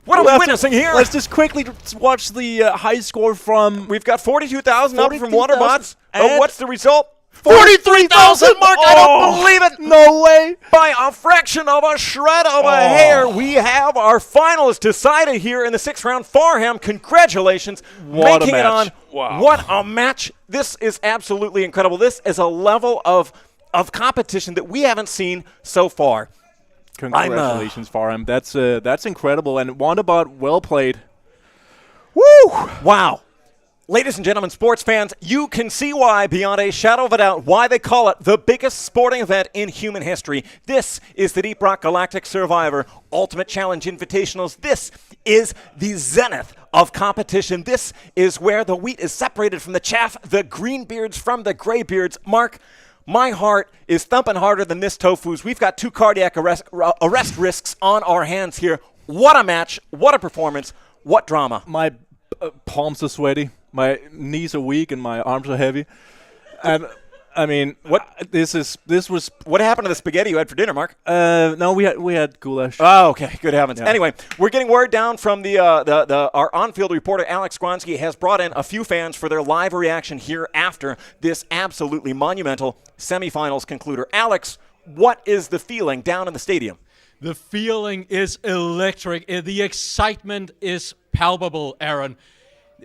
What are we witnessing here? Let's just quickly watch the high score from... We've got 42,000 up from Wonderbots. Oh, what's the result? 43,000, Mark! I don't believe it! No way! By a fraction of a shred of a hair, we have our finals decided here in the 6th round. Farham, congratulations. What making a match. it on. What a match. This is absolutely incredible. This is a level of competition that we haven't seen so far. Congratulations, Farham. That's incredible. And Wonderbot, well played. Woo! Wow. Ladies and gentlemen, sports fans, you can see why, beyond a shadow of a doubt, why they call it the biggest sporting event in human history. This is the Deep Rock Galactic Survivor Ultimate Challenge Invitationals. This is the zenith of competition. This is where the wheat is separated from the chaff, the greenbeards from the graybeards. Mark, my heart is thumping harder than this tofu's. We've got 2 cardiac arrest risks on our hands here. What a match. What a performance. What drama. My palms are sweaty. My knees are weak and my arms are heavy. And I mean, what happened to the spaghetti you had for dinner, Mark? No, we had goulash. Oh, okay. Good heavens. Yeah. Anyway, we're getting word down from our on-field reporter, Alex Gronsky, has brought in a few fans for their live reaction here after this absolutely monumental semifinals concluder. Alex, what is the feeling down in the stadium? The feeling is electric. The excitement is palpable, Aaron.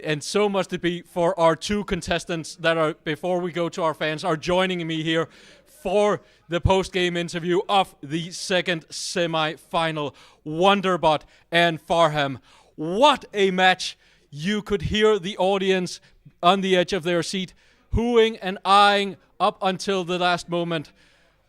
And so must it be for our 2 contestants that are, before we go to our fans, are joining me here for the post-game interview of the 2nd semi-final, Wonderbot and Farham. What a match. You could hear the audience on the edge of their seat hooing and eyeing up until the last moment.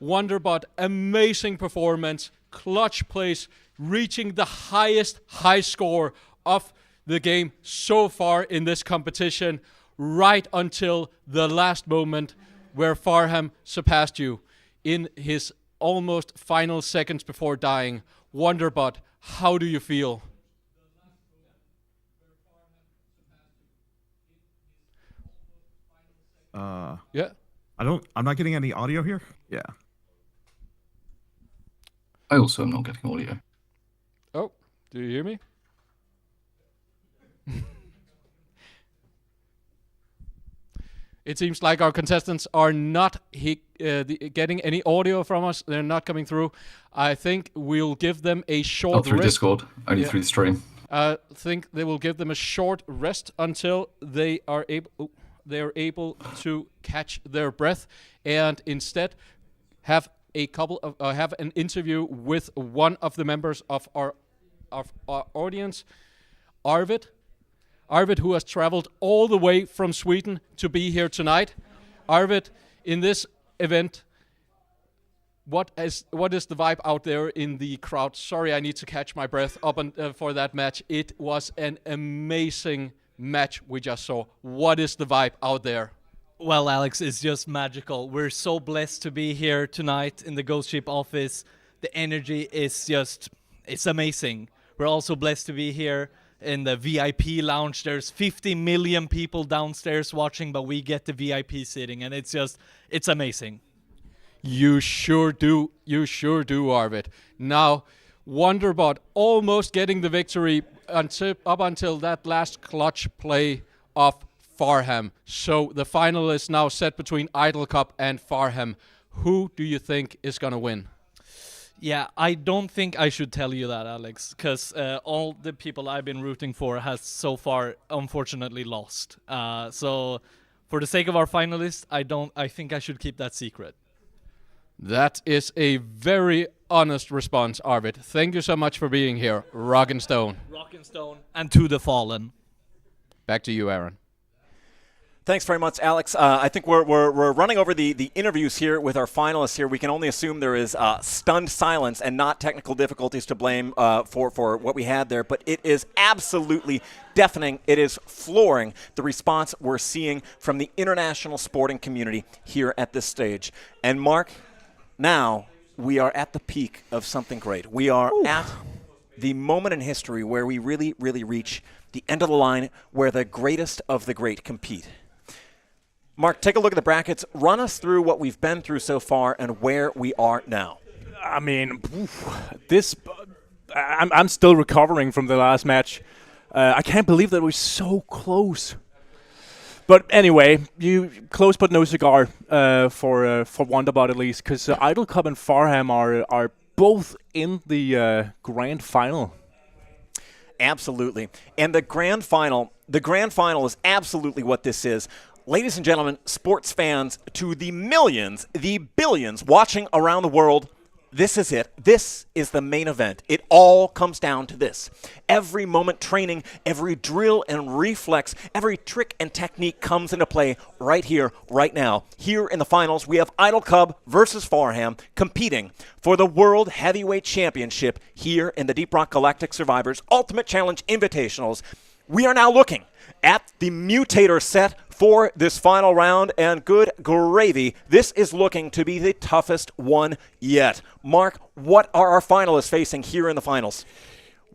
Wonderbot, amazing performance, clutch plays, reaching the highest high score of the game so far in this competition, right until the last moment where Farham surpassed you in his almost final seconds before dying. Wonderbot, how do you feel? Yeah. I'm not getting any audio here. Yeah. I also am not getting audio. Oh, do you hear me? It seems like our contestants are not getting any audio from us. They're not coming through. I think we'll give them a short Not through rest. Discord, only through the stream. I think they will give them a short rest until they are able to catch their breath, and instead have have an interview with one of the members of our audience, Arvid. Arvid, who has traveled all the way from Sweden to be here tonight. Arvid, in this event, what is the vibe out there in the crowd? Sorry, I need to catch my breath up for that match. It was an amazing match we just saw. What is the vibe out there? Well, Alex, it's just magical. We're so blessed to be here tonight in the Ghost Ship office. The energy is it's amazing. We're also blessed to be here in the VIP lounge. There's 50 million people downstairs watching, but we get the VIP sitting, and it's amazing. You sure do. You sure do, Arvid. Now, Wonderbot almost getting the victory up until that last clutch play of Farham. So the final is now set between Idle Cup and Farham. Who do you think is going to win? Yeah, I don't think I should tell you that, Alex, because all the people I've been rooting for has so far unfortunately lost. So for the sake of our finalists, I think I should keep that secret. That is a very honest response, Arvid. Thank you so much for being here. Rock and Stone. Rock and Stone. And to the fallen. Back to you, Aaron. Thanks very much, Alex. I think we're running over the interviews here with our finalists here. We can only assume there is stunned silence and not technical difficulties to blame for what we had there. But it is absolutely deafening. It is flooring the response we're seeing from the international sporting community here at this stage. And Mark, now we are at the peak of something great. We are at the moment in history where we really, really reach the end of the line where the greatest of the great compete. Mark, take a look at the brackets. Run us through what we've been through so far and where we are now. I mean, I'm still recovering from the last match. I can't believe that we're so close. But anyway, you close but no cigar for Wonderbot at least, because Idle Cup and Farham are both in the grand final. Absolutely. And the grand final is absolutely what this is. Ladies and gentlemen, sports fans, to the millions, the billions watching around the world, this is it. This is the main event. It all comes down to this. Every moment training, every drill and reflex, every trick and technique comes into play right here, right now. Here in the finals, we have Idle Cub versus Farham competing for the World Heavyweight Championship here in the Deep Rock Galactic Survivors Ultimate Challenge Invitationals. We are now looking at the mutator set for this final round, and good gravy, this is looking to be the toughest one yet. Mark, what are our finalists facing here in the finals?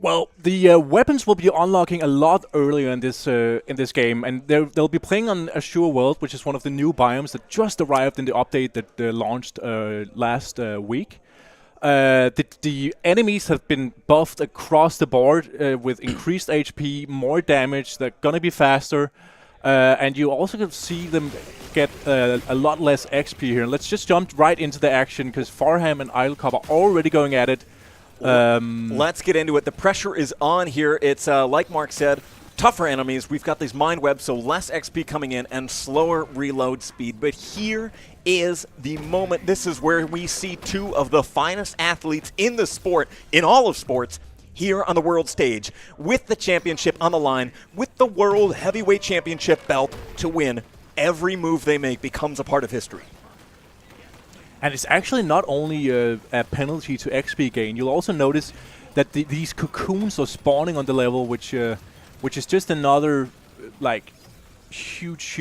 Well, the weapons will be unlocking a lot earlier in this game, and they'll be playing on Azure World, which is one of the new biomes that just arrived in the update that launched last week. The enemies have been buffed across the board with increased HP, more damage, they're going to be faster, and you also can see them get a lot less XP here. Let's just jump right into the action, because Farham and Idle Cup are already going at it. Let's get into it. The pressure is on here. It's, like Mark said, tougher enemies. We've got these mind webs, so less XP coming in and slower reload speed. But here is the moment. This is where we see two of the finest athletes in the sport, in all of sports, here on the world stage, with the championship on the line, with the World Heavyweight Championship belt to win. Every move they make becomes a part of history. And it's actually not only a penalty to XP gain. You'll also notice that these cocoons are spawning on the level, which is just another like huge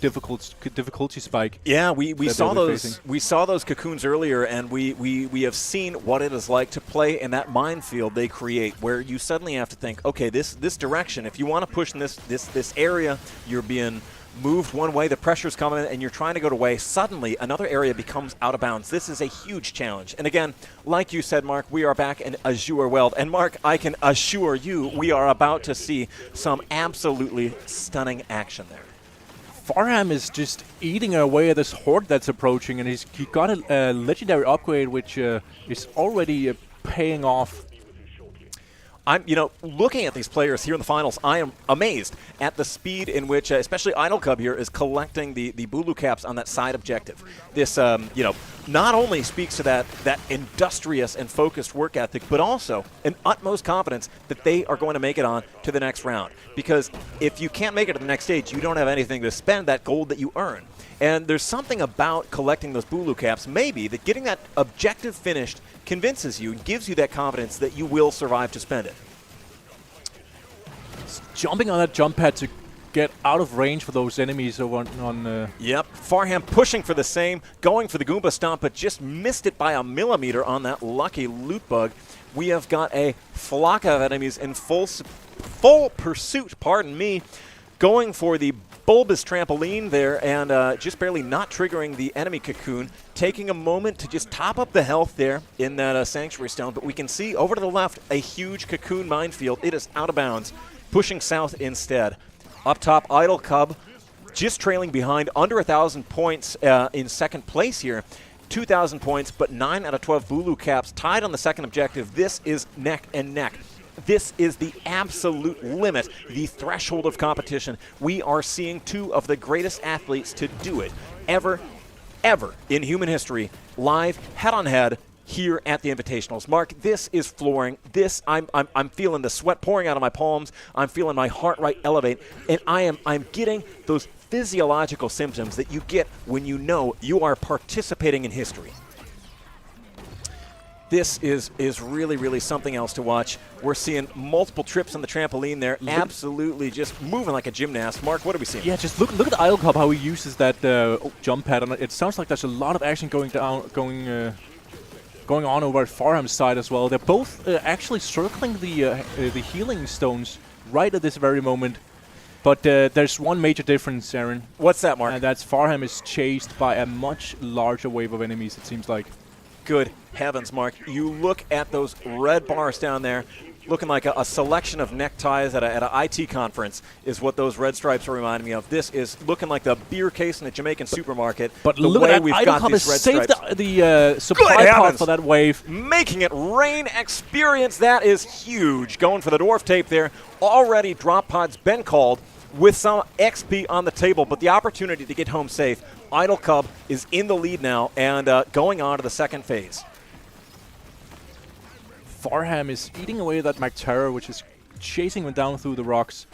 difficulty spike. Yeah, we saw those. We saw those cocoons earlier, and we have seen what it is like to play in that minefield they create, where you suddenly have to think, okay, this direction. If you want to push in this area, you're being moved one way, the pressure's coming in, and you're trying to go away. Suddenly, another area becomes out of bounds. This is a huge challenge. And again, like you said, Mark, we are back in Azure World. And Mark, I can assure you, we are about to see some absolutely stunning action there. Farham is just eating away at this horde that's approaching, and he got a legendary upgrade, which is already paying off. I'm, looking at these players here in the finals, I am amazed at the speed in which, especially Idle Cub here, is collecting the Bulu caps on that side objective. This, not only speaks to that industrious and focused work ethic, but also an utmost confidence that they are going to make it on to the next round. Because if you can't make it to the next stage, you don't have anything to spend that gold that you earn. And there's something about collecting those Bulu caps, maybe, that getting that objective finished convinces you and gives you that confidence that you will survive to spend it. Jumping on that jump pad to get out of range for those enemies on Yep, Farham pushing for the same, going for the Goomba Stomp, but just missed it by a millimeter on that lucky loot bug. We have got a flock of enemies in full pursuit, going for the bulbous trampoline there, and just barely not triggering the enemy cocoon, taking a moment to just top up the health there in that Sanctuary Stone. But we can see over to the left a huge cocoon minefield. It is out of bounds, pushing south instead. Up top, Idle Cub just trailing behind, under 1,000 points in second place here. 2,000 points, but 9 out of 12 Bulu caps tied on the second objective. This is neck and neck. This is the absolute limit, the threshold of competition. We are seeing two of the greatest athletes to do it ever in human history, live, head-on-head, here at the Invitationals. Mark, this is flooring. This, I'm feeling the sweat pouring out of my palms. I'm feeling my heart rate elevate, and I'm getting those physiological symptoms that you get when you know you are participating in history. This is really, really something else to watch. We're seeing multiple trips on the trampoline there, absolutely just moving like a gymnast. Mark, what are we seeing? Yeah, just look at Idle Cup, how he uses that jump pattern. It sounds like there's a lot of action going on over at Farham's side as well. They're both actually circling the healing stones right at this very moment. But there's one major difference, Aaron. What's that, Mark? And that's Farham is chased by a much larger wave of enemies, it seems like. Good heavens, Mark. You look at those red bars down there, looking like a selection of neckties at an IT conference is what those red stripes are reminding me of. This is looking like the beer case in a Jamaican supermarket. But the look way at that, we've Idle got Cup these has red saved stripes. the supply pod for that wave. Making it rain experience. That is huge. Going for the dwarf tape there. Already drop pod's been called with some XP on the table, but the opportunity to get home safe. Idle Cub is in the lead now and going on to the second phase. Farham is eating away that Magterra, which is chasing him down through the rocks.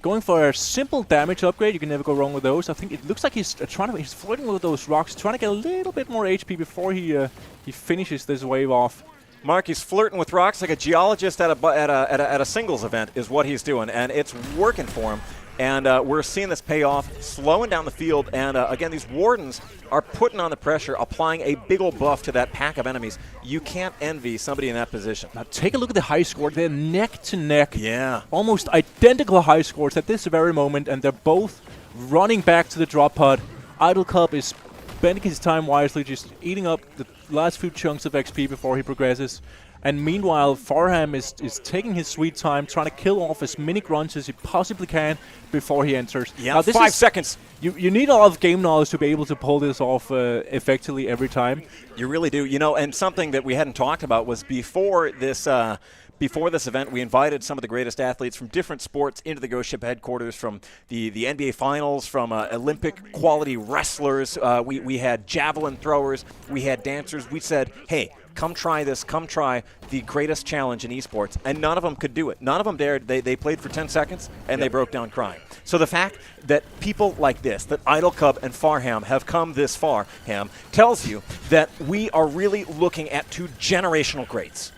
Going for a simple damage upgrade, you can never go wrong with those. I think it looks like he's he's flirting with those rocks, trying to get a little bit more HP before he finishes this wave off. Mark, he's flirting with rocks like a geologist at a singles event is what he's doing, and it's working for him. And we're seeing this pay off, slowing down the field. And again, these Wardens are putting on the pressure, applying a big old buff to that pack of enemies. You can't envy somebody in that position. Now take a look at the high score. They're neck to neck. Yeah. Almost identical high scores at this very moment, and they're both running back to the drop pod. Idle Cup is spending his time wisely, just eating up the last few chunks of XP before he progresses. And meanwhile, Farham is taking his sweet time, trying to kill off as many grunts as he possibly can before he enters. Yeah, 5 seconds. You need a lot of game knowledge to be able to pull this off effectively every time. You really do. You know, and something that we hadn't talked about was before this event, we invited some of the greatest athletes from different sports into the Ghost Ship headquarters, from the NBA Finals, from Olympic quality wrestlers. We had javelin throwers. We had dancers. We said, hey, come try this. Come try the greatest challenge in esports. And none of them could do it. None of them dared. They played for 10 seconds, and they broke down crying. So the fact that people like this, that Idle Cub and Farham have come this far, Ham, tells you that we are really looking at two generational greats.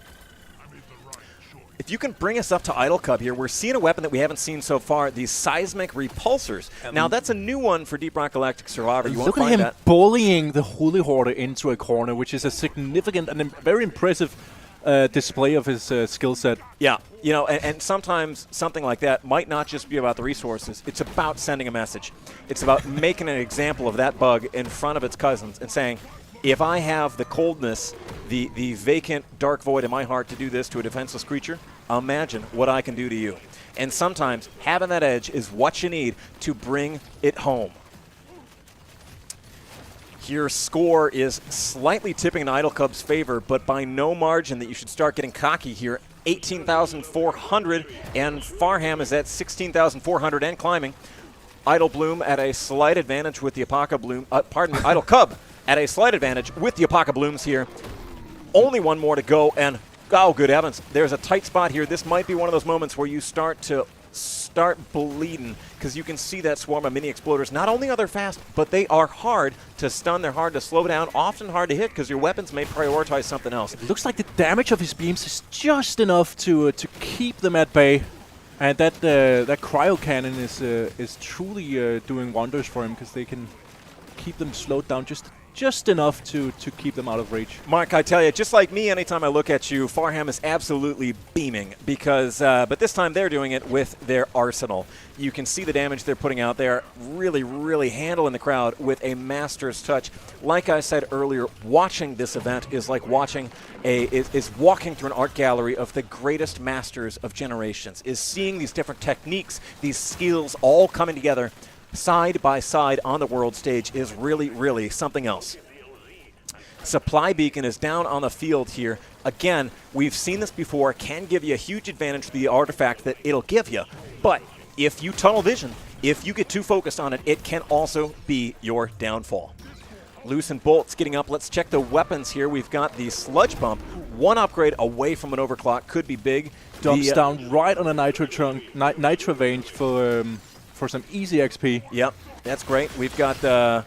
If you can bring us up to Idle Cub here, we're seeing a weapon that we haven't seen so far, these seismic repulsors. Now, that's a new one for Deep Rock Galactic Survivor. You won't find that. Look at him bullying the Holy Hoarder into a corner, which is a significant and very impressive display of his skill set. Yeah, you know, and sometimes something like that might not just be about the resources. It's about sending a message. It's about making an example of that bug in front of its cousins and saying, if I have the coldness, the vacant dark void in my heart to do this to a defenseless creature, imagine what I can do to you. And sometimes having that edge is what you need to bring it home. Your score is slightly tipping in Idle Cub's favor, but by no margin that you should start getting cocky here. 18,400, and Farham is at 16,400 and climbing. Idle Bloom at a slight advantage with the Apoca Bloom. Idle Cub at a slight advantage with the Apoca Blooms here. Only one more to go, and oh, good heavens, there's a tight spot here. This might be one of those moments where you start bleeding, because you can see that swarm of mini exploders. Not only are they fast, but they are hard to stun. They're hard to slow down, often hard to hit, because your weapons may prioritize something else. It looks like the damage of his beams is just enough to keep them at bay. And that cryo cannon is truly doing wonders for him, because they can keep them slowed down just enough to keep them out of reach. Mark, I tell you, just like me, anytime I look at you, Farham is absolutely beaming, because but this time they're doing it with their arsenal. You can see the damage they're putting out there, really, really handling the crowd with a master's touch. Like I said earlier, watching this event is like watching is walking through an art gallery of the greatest masters of generations, is seeing these different techniques, these skills all coming together side by side on the world stage is really, really something else. Supply Beacon is down on the field here. Again, we've seen this before, can give you a huge advantage to the artifact that it'll give you. But if you tunnel vision, if you get too focused on it, it can also be your downfall. Loosen bolts getting up. Let's check the weapons here. We've got the sludge bump. One upgrade away from an overclock could be big. Dumps down right on a nitro trunk, nitro vein for some easy XP. Yep, that's great. We've got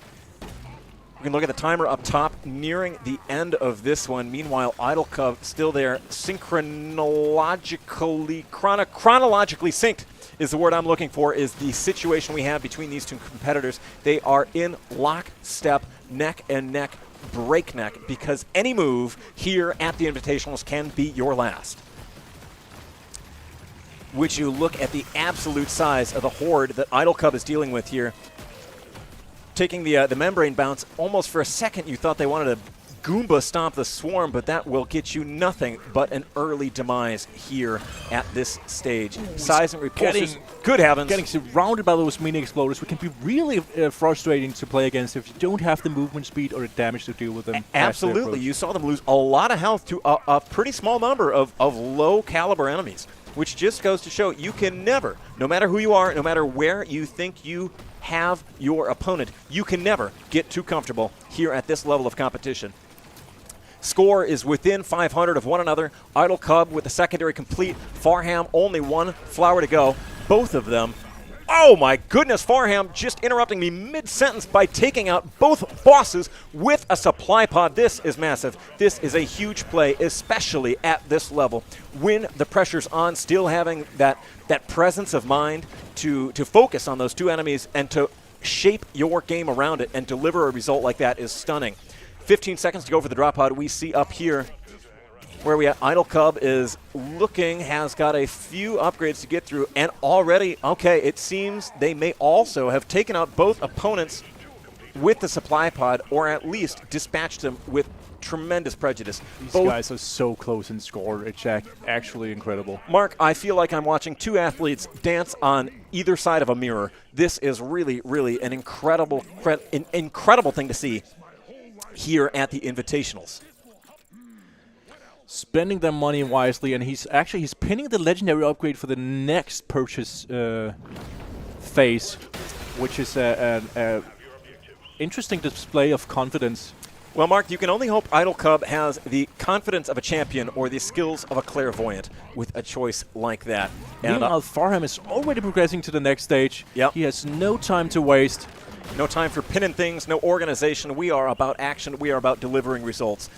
we can look at the timer up top, nearing the end of this one. Meanwhile, Idle Cub still there, chronologically synced is the word I'm looking for, is the situation we have between these two competitors. They are in lockstep, neck and neck, breakneck, because any move here at the Invitationals can be your last. Would you look at the absolute size of the horde that Idle Cub is dealing with here? Taking the membrane bounce, almost for a second you thought they wanted to Goomba stomp the swarm, but that will get you nothing but an early demise here at this stage. Size and repulsors, good heavens. Getting surrounded by those mini exploders, which can be really frustrating to play against if you don't have the movement speed or the damage to deal with them. Absolutely, you saw them lose a lot of health to a pretty small number of low caliber enemies, which just goes to show you can never, no matter who you are, no matter where you think you have your opponent, you can never get too comfortable here at this level of competition. Score is within 500 of one another. Idle Cub with the secondary complete. Farham only one flower to go. Both of them. Oh my goodness, Farham just interrupting me mid-sentence by taking out both bosses with a supply pod. This is massive. This is a huge play, especially at this level. When the pressure's on, still having that presence of mind to focus on those two enemies and to shape your game around it and deliver a result like that is stunning. 15 seconds to go for the drop pod. We see up here where we at. Idle Cub is looking, has got a few upgrades to get through, and already, okay, it seems they may also have taken out both opponents with the supply pod, or at least dispatched them with tremendous prejudice. These guys are so close in score. It's actually incredible. Mark, I feel like I'm watching two athletes dance on either side of a mirror. This is really, really an incredible thing to see here at the Invitationals. Spending their money wisely, and he's pinning the legendary upgrade for the next purchase phase, which is an interesting display of confidence. Well, Mark, you can only hope Idle Cub has the confidence of a champion or the skills of a clairvoyant with a choice like that. Meanwhile, Farham is already progressing to the next stage. Yep. He has no time to waste. No time for pinning things, no organization. We are about action. We are about delivering results.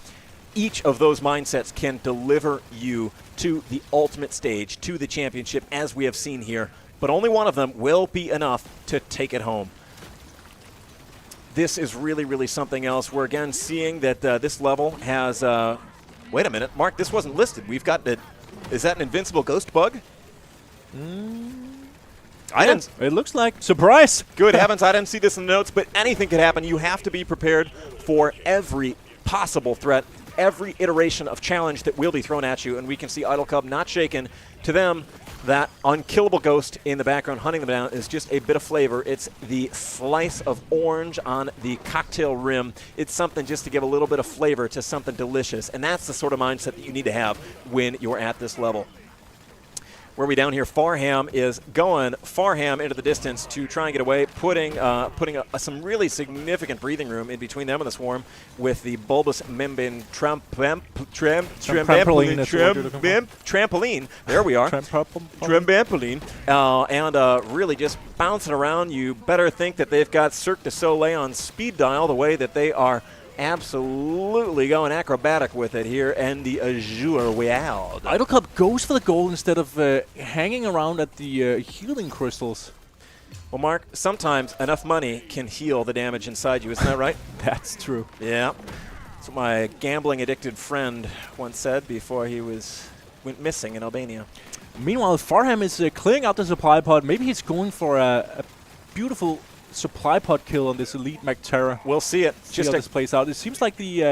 Each of those mindsets can deliver you to the ultimate stage, to the championship, as we have seen here. But only one of them will be enough to take it home. This is really, really something else. We're again seeing that this level has... wait a minute, Mark, this wasn't listed. We've got... Is that an invincible ghost bug? It looks like. Surprise! Good heavens, I didn't see this in the notes, but anything could happen. You have to be prepared for every possible threat, every iteration of challenge that will be thrown at you, and we can see Idle Cub not shaken. To them, that unkillable ghost in the background hunting them down is just a bit of flavor. It's the slice of orange on the cocktail rim. It's something just to give a little bit of flavor to something delicious, and that's the sort of mindset that you need to have when you're at this level. Where we down here, Farham is going Farham into the distance to try and get away, putting some really significant breathing room in between them and the swarm with the bulbous membrane trampoline. There we are. Trampoline. And really just bouncing around. You better think that they've got Cirque du Soleil on speed dial, the way that they are absolutely going acrobatic with it here, and the Azure Wild. Idle Cub goes for the goal instead of hanging around at the healing crystals. Well, Mark, sometimes enough money can heal the damage inside you, isn't that right? That's true. Yeah. That's what my gambling-addicted friend once said before he went missing in Albania. Meanwhile, Farham is clearing out the supply pod. Maybe he's going for a beautiful supply pod kill on this elite Magterra. We'll see it. See how this plays out. It seems like the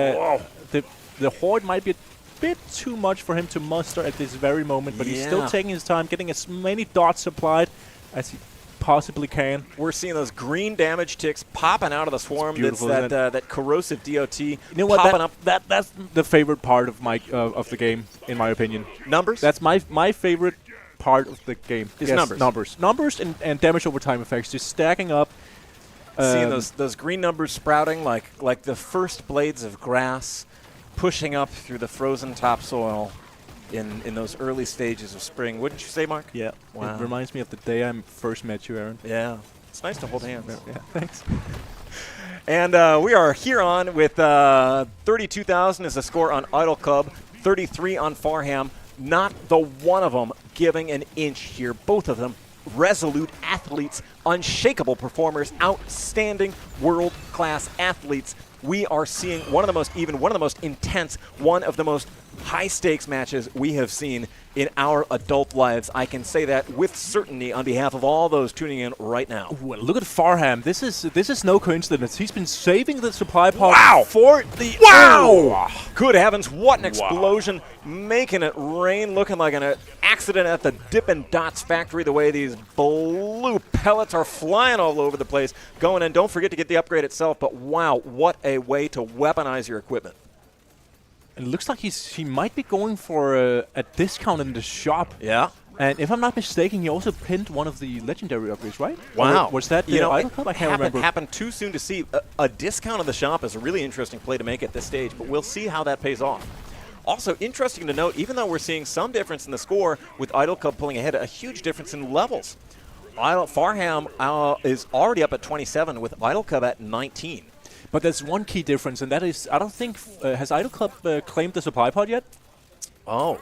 horde might be a bit too much for him to muster at this very moment, but he's still taking his time, getting as many dots supplied as he possibly can. We're seeing those green damage ticks popping out of the swarm. That's that corrosive DOT. You know what? That's the favorite part of of the game, in my opinion. Numbers. That's my favorite part of the game. Is numbers. Numbers and damage over time effects, just stacking up. Seeing those green numbers sprouting like the first blades of grass pushing up through the frozen topsoil in those early stages of spring. Wouldn't you say, Mark? Yeah. Wow. It reminds me of the day I first met you, Aaron. Yeah. It's nice to hold hands. Yeah, thanks. And we are here on with 32,000 is the score on Idle Cub, 33 on Farham. Not the one of them giving an inch here. Both of them resolute athletes, unshakable performers, outstanding world-class athletes. We are seeing one of the most intense, one of the most high-stakes matches we have seen in our adult lives. I can say that with certainty on behalf of all those tuning in right now. Well, look at Farham. This is no coincidence. He's been saving the supply pod for the Good heavens, what an explosion. Making it rain, looking like an accident at the Dippin' Dots factory, the way these blue pellets are flying all over the place. Going in, don't forget to get the upgrade itself, but wow, what a way to weaponize your equipment. It looks like he might be going for a discount in the shop. Yeah. And if I'm not mistaken, he also pinned one of the legendary upgrades, right? Wow. Or was that the Idle Club? I can't remember. Happened too soon to see. A discount in the shop is a really interesting play to make at this stage, but we'll see how that pays off. Also, interesting to note, even though we're seeing some difference in the score with Idle Club pulling ahead, a huge difference in levels. Farham is already up at 27 with Idle Club at 19. But there's one key difference, and that is, I don't think, has Idle Club claimed the supply pod yet? Oh,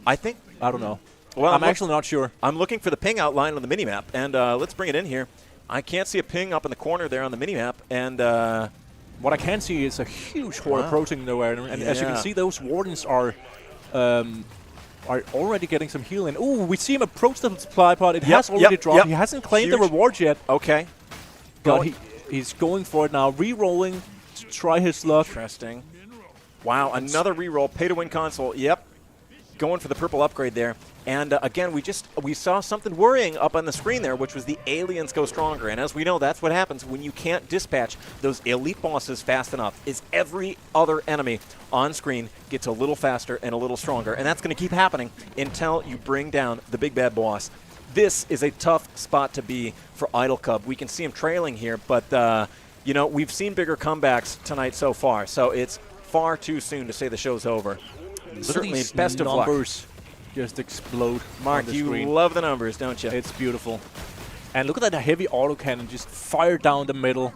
I don't know. Well, I'm actually not sure. I'm looking for the ping outline on the minimap, and let's bring it in here. I can't see a ping up in the corner there on the minimap, and what I can see is a huge horde approaching nowhere, and as you can see, those wardens are already getting some healing. Ooh, we see him approach the supply pod. It has already dropped. He hasn't claimed the rewards yet. Okay. But he's going for it now, re-rolling to try his luck. Interesting. Wow, another re-roll, pay-to-win console. Yep, going for the purple upgrade there. And again, we saw something worrying up on the screen there, which was the aliens go stronger. And as we know, that's what happens when you can't dispatch those elite bosses fast enough, is every other enemy on screen gets a little faster and a little stronger. And that's going to keep happening until you bring down the big bad boss. This is a tough spot to be for Idle Cub. We can see him trailing here, but we've seen bigger comebacks tonight so far, so it's far too soon to say the show's over. Certainly, best of luck. Just explode. Mark, on the you screen. love the numbers, don't you? It's beautiful. And look at that heavy autocannon just fire down the middle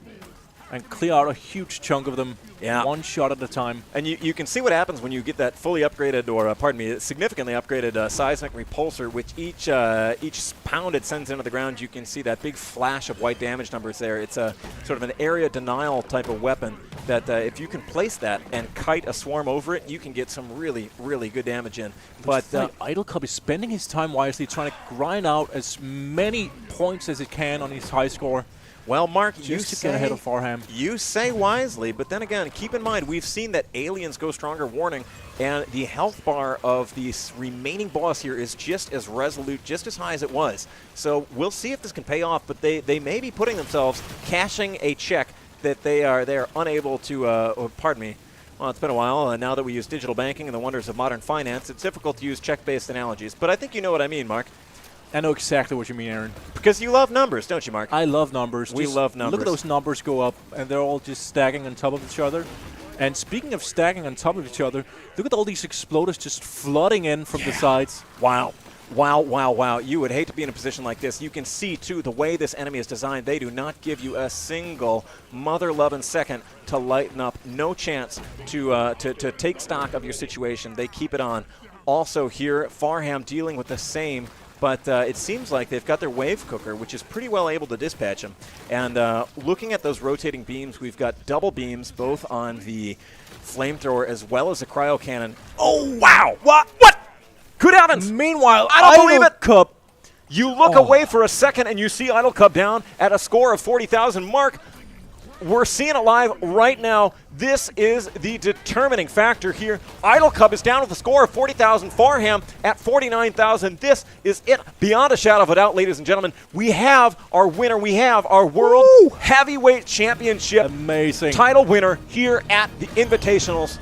and clear out a huge chunk of them, one shot at a time. And you can see what happens when you get that fully upgraded, or significantly upgraded seismic repulsor, which each pound it sends into the ground, you can see that big flash of white damage numbers there. It's a sort of an area denial type of weapon that if you can place that and kite a swarm over it, you can get some really, really good damage in. But Idle Cub is spending his time wisely, trying to grind out as many points as it can on his high score. Well, Mark, you get ahead of Farham. You say wisely, but then again, keep in mind, we've seen that aliens go stronger warning, and the health bar of the remaining boss here is just as resolute, just as high as it was. So we'll see if this can pay off, but they may be putting themselves, cashing a check that they are unable to, well, it's been a while. Now that we use digital banking and the wonders of modern finance, it's difficult to use check-based analogies. But I think you know what I mean, Mark. I know exactly what you mean, Aaron. Because you love numbers, don't you, Mark? I love numbers. We love numbers. Look at those numbers go up, and they're all just stacking on top of each other. And speaking of stacking on top of each other, look at all these exploders just flooding in from the sides. Wow. Wow, wow, wow. You would hate to be in a position like this. You can see, too, the way this enemy is designed. They do not give you a single mother-loving second to lighten up. No chance to take stock of your situation. They keep it on. Also here, Farham dealing with the same, but it seems like they've got their wave cooker, which is pretty well able to dispatch them. And looking at those rotating beams, we've got double beams, both on the flamethrower as well as the cryo cannon. Oh, wow! What? Good heavens! Meanwhile, I don't believe it! Cub. You look away for a second and you see Idle Cub down at a score of 40,000. Mark, we're seeing it live right now. This is the determining factor here. Idle Cub is down with a score of 40,000. Farham at 49,000. This is it beyond a shadow of a doubt, ladies and gentlemen. We have our winner. We have our World Heavyweight Championship title winner here at the Invitationals.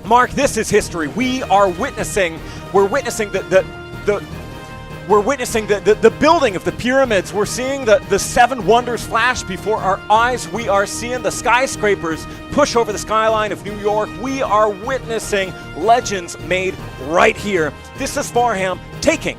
Mark, this is history. We're witnessing the We're witnessing the building of the pyramids. We're seeing the seven wonders flash before our eyes. We are seeing the skyscrapers push over the skyline of New York. We are witnessing legends made right here. This is Farham taking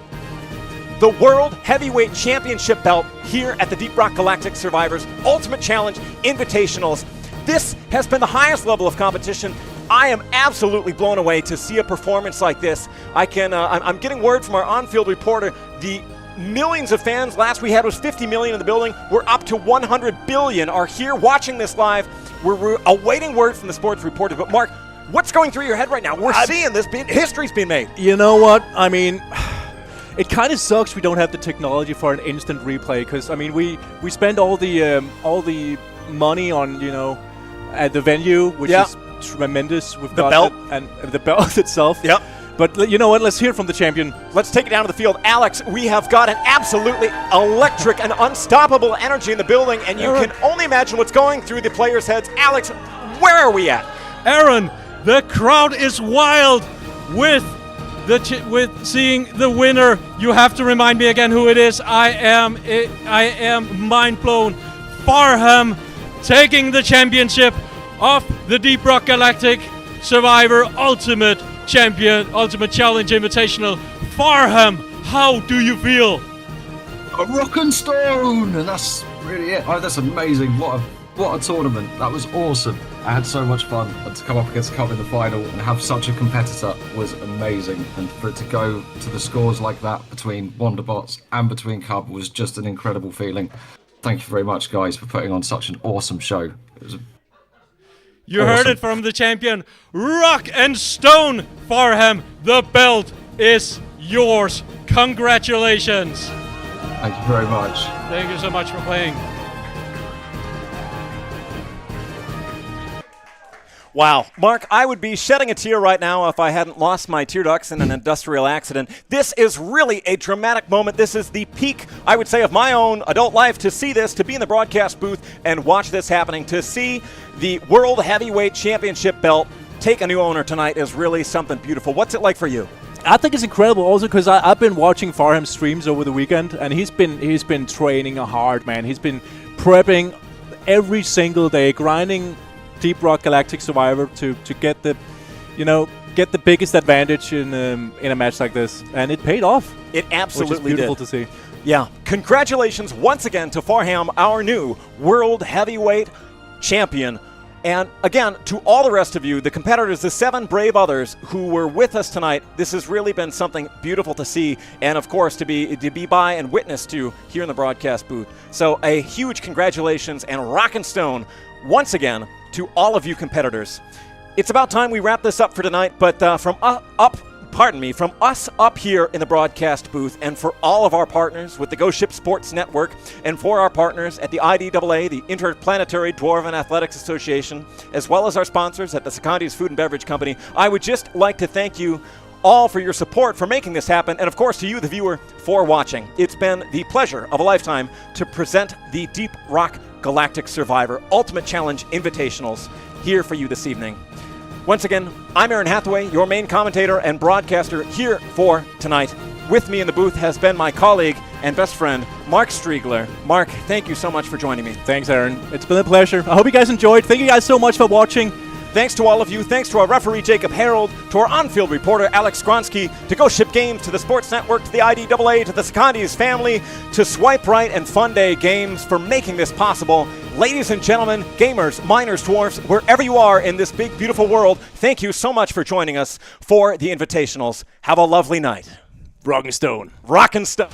the World Heavyweight Championship belt here at the Deep Rock Galactic Survivors Ultimate Challenge Invitationals. This has been the highest level of competition. I am absolutely blown away to see a performance like this. I'm getting word from our on-field reporter, the millions of fans last we had was 50 million in the building. We're up to 100 billion are here watching this live. We're awaiting word from the sports reporter. But Mark, what's going through your head right now? We're seeing this, history's being made. You know what? I mean, it kind of sucks we don't have the technology for an instant replay, because I mean we spend all the money on, you know, at the venue, which is tremendous. We've got belt and the belt itself. Yep. But you know what? Let's hear from the champion. Let's take it down to the field. Alex, we have got an absolutely electric and unstoppable energy in the building, and you can only imagine what's going through the players' heads. Alex, where are we at? Aaron, the crowd is wild with seeing the winner. You have to remind me again who it is. I am mind blown. Farham taking the championship of the Deep Rock Galactic Survivor Ultimate Challenge Invitational. Farham, how do you feel? A rock and stone, and that's really it. Oh, that's amazing. What a tournament. That was awesome. I had so much fun, and to come up against Cub in the final and have such a competitor was amazing. And for it to go to the scores like that between Wonderbots and between Cub was just an incredible feeling. Thank you very much, guys, for putting on such an awesome show. It was You heard it from the champion. Rock and stone, Farham. The belt is yours. Congratulations. Thank you very much. Thank you so much for playing. Wow. Mark, I would be shedding a tear right now if I hadn't lost my tear ducts in an industrial accident. This is really a dramatic moment. This is the peak, I would say, of my own adult life, to see this, to be in the broadcast booth and watch this happening. To see the World Heavyweight Championship belt take a new owner tonight is really something beautiful. What's it like for you? I think it's incredible also because I've been watching Farham's streams over the weekend, and he's been training hard, man. He's been prepping every single day, grinding Deep Rock Galactic Survivor to get the biggest advantage in a match like this, and it paid off. It absolutely which is beautiful did. to see. Yeah, congratulations once again to Farham, our new World Heavyweight Champion. And again, to all the rest of you, the competitors, the 7 brave others who were with us tonight, this has really been something beautiful to see, and of course to be by and witness to here in the broadcast booth. So a huge congratulations and rock and stone once again to all of you competitors. It's about time we wrap this up for tonight, but from us up here in the broadcast booth, and for all of our partners with the Ghost Ship Sports Network, and for our partners at the IDAA, the Interplanetary Dwarven Athletics Association, as well as our sponsors at the Secondi's Food and Beverage Company, I would just like to thank you all for your support for making this happen, and of course to you, the viewer, for watching. It's been the pleasure of a lifetime to present the Deep Rock Galactic Survivor Ultimate Challenge Invitationals here for you this evening. Once again, I'm Aaron Hathaway, your main commentator and broadcaster here for tonight. With me in the booth has been my colleague and best friend, Mark Striegler. Mark, thank you so much for joining me. Thanks, Aaron. It's been a pleasure. I hope you guys enjoyed. Thank you guys so much for watching. Thanks to all of you. Thanks to our referee, Jacob Harold, to our on-field reporter, Alex Skronsky, to Ghost Ship Games, to the Sports Network, to the IDAA, to the Secondi's family, to Swipe Right and Fun Day Games for making this possible. Ladies and gentlemen, gamers, miners, dwarfs, wherever you are in this big, beautiful world, thank you so much for joining us for the Invitationals. Have a lovely night. Rock and stone. Rock and stone.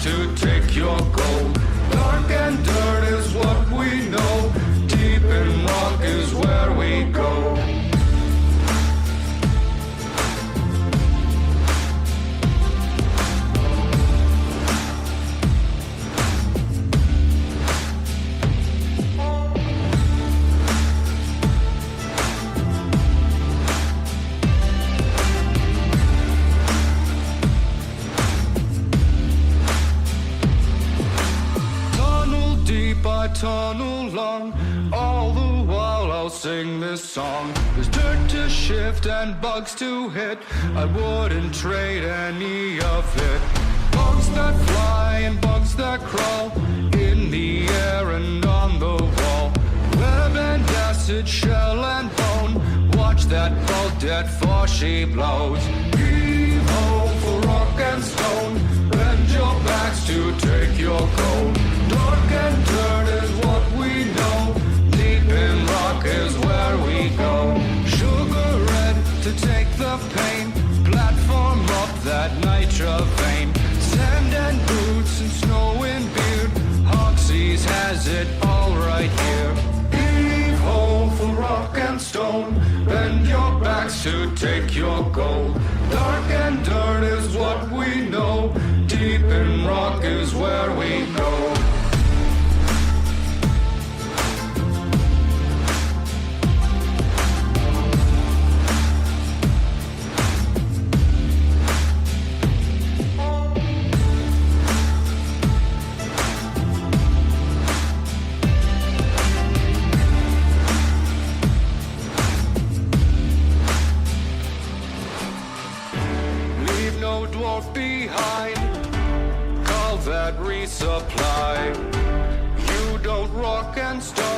To take your gold. Dark and dirt is what we know. Deep in rock is where we go. All the while I'll sing this song. There's dirt to shift and bugs to hit. I wouldn't trade any of it. Bugs that fly and bugs that crawl in the air and on the wall. Web and acid, shell and bone. Watch that ball dead for she blows. Heave ho for rock and stone. Bend your backs to take your gold. Dark and dirt is what we know. Deep in rock is where we go. Sugar red to take the pain. Platform up that nitra vein. Sand and boots and snow and beard. Hoxie's has it all right here. Heave ho for rock and stone. Bend your backs to take your gold. Dark and dirt is what we know. Deep in rock is where we go. No dwarf behind, call that resupply. You don't rock and stone.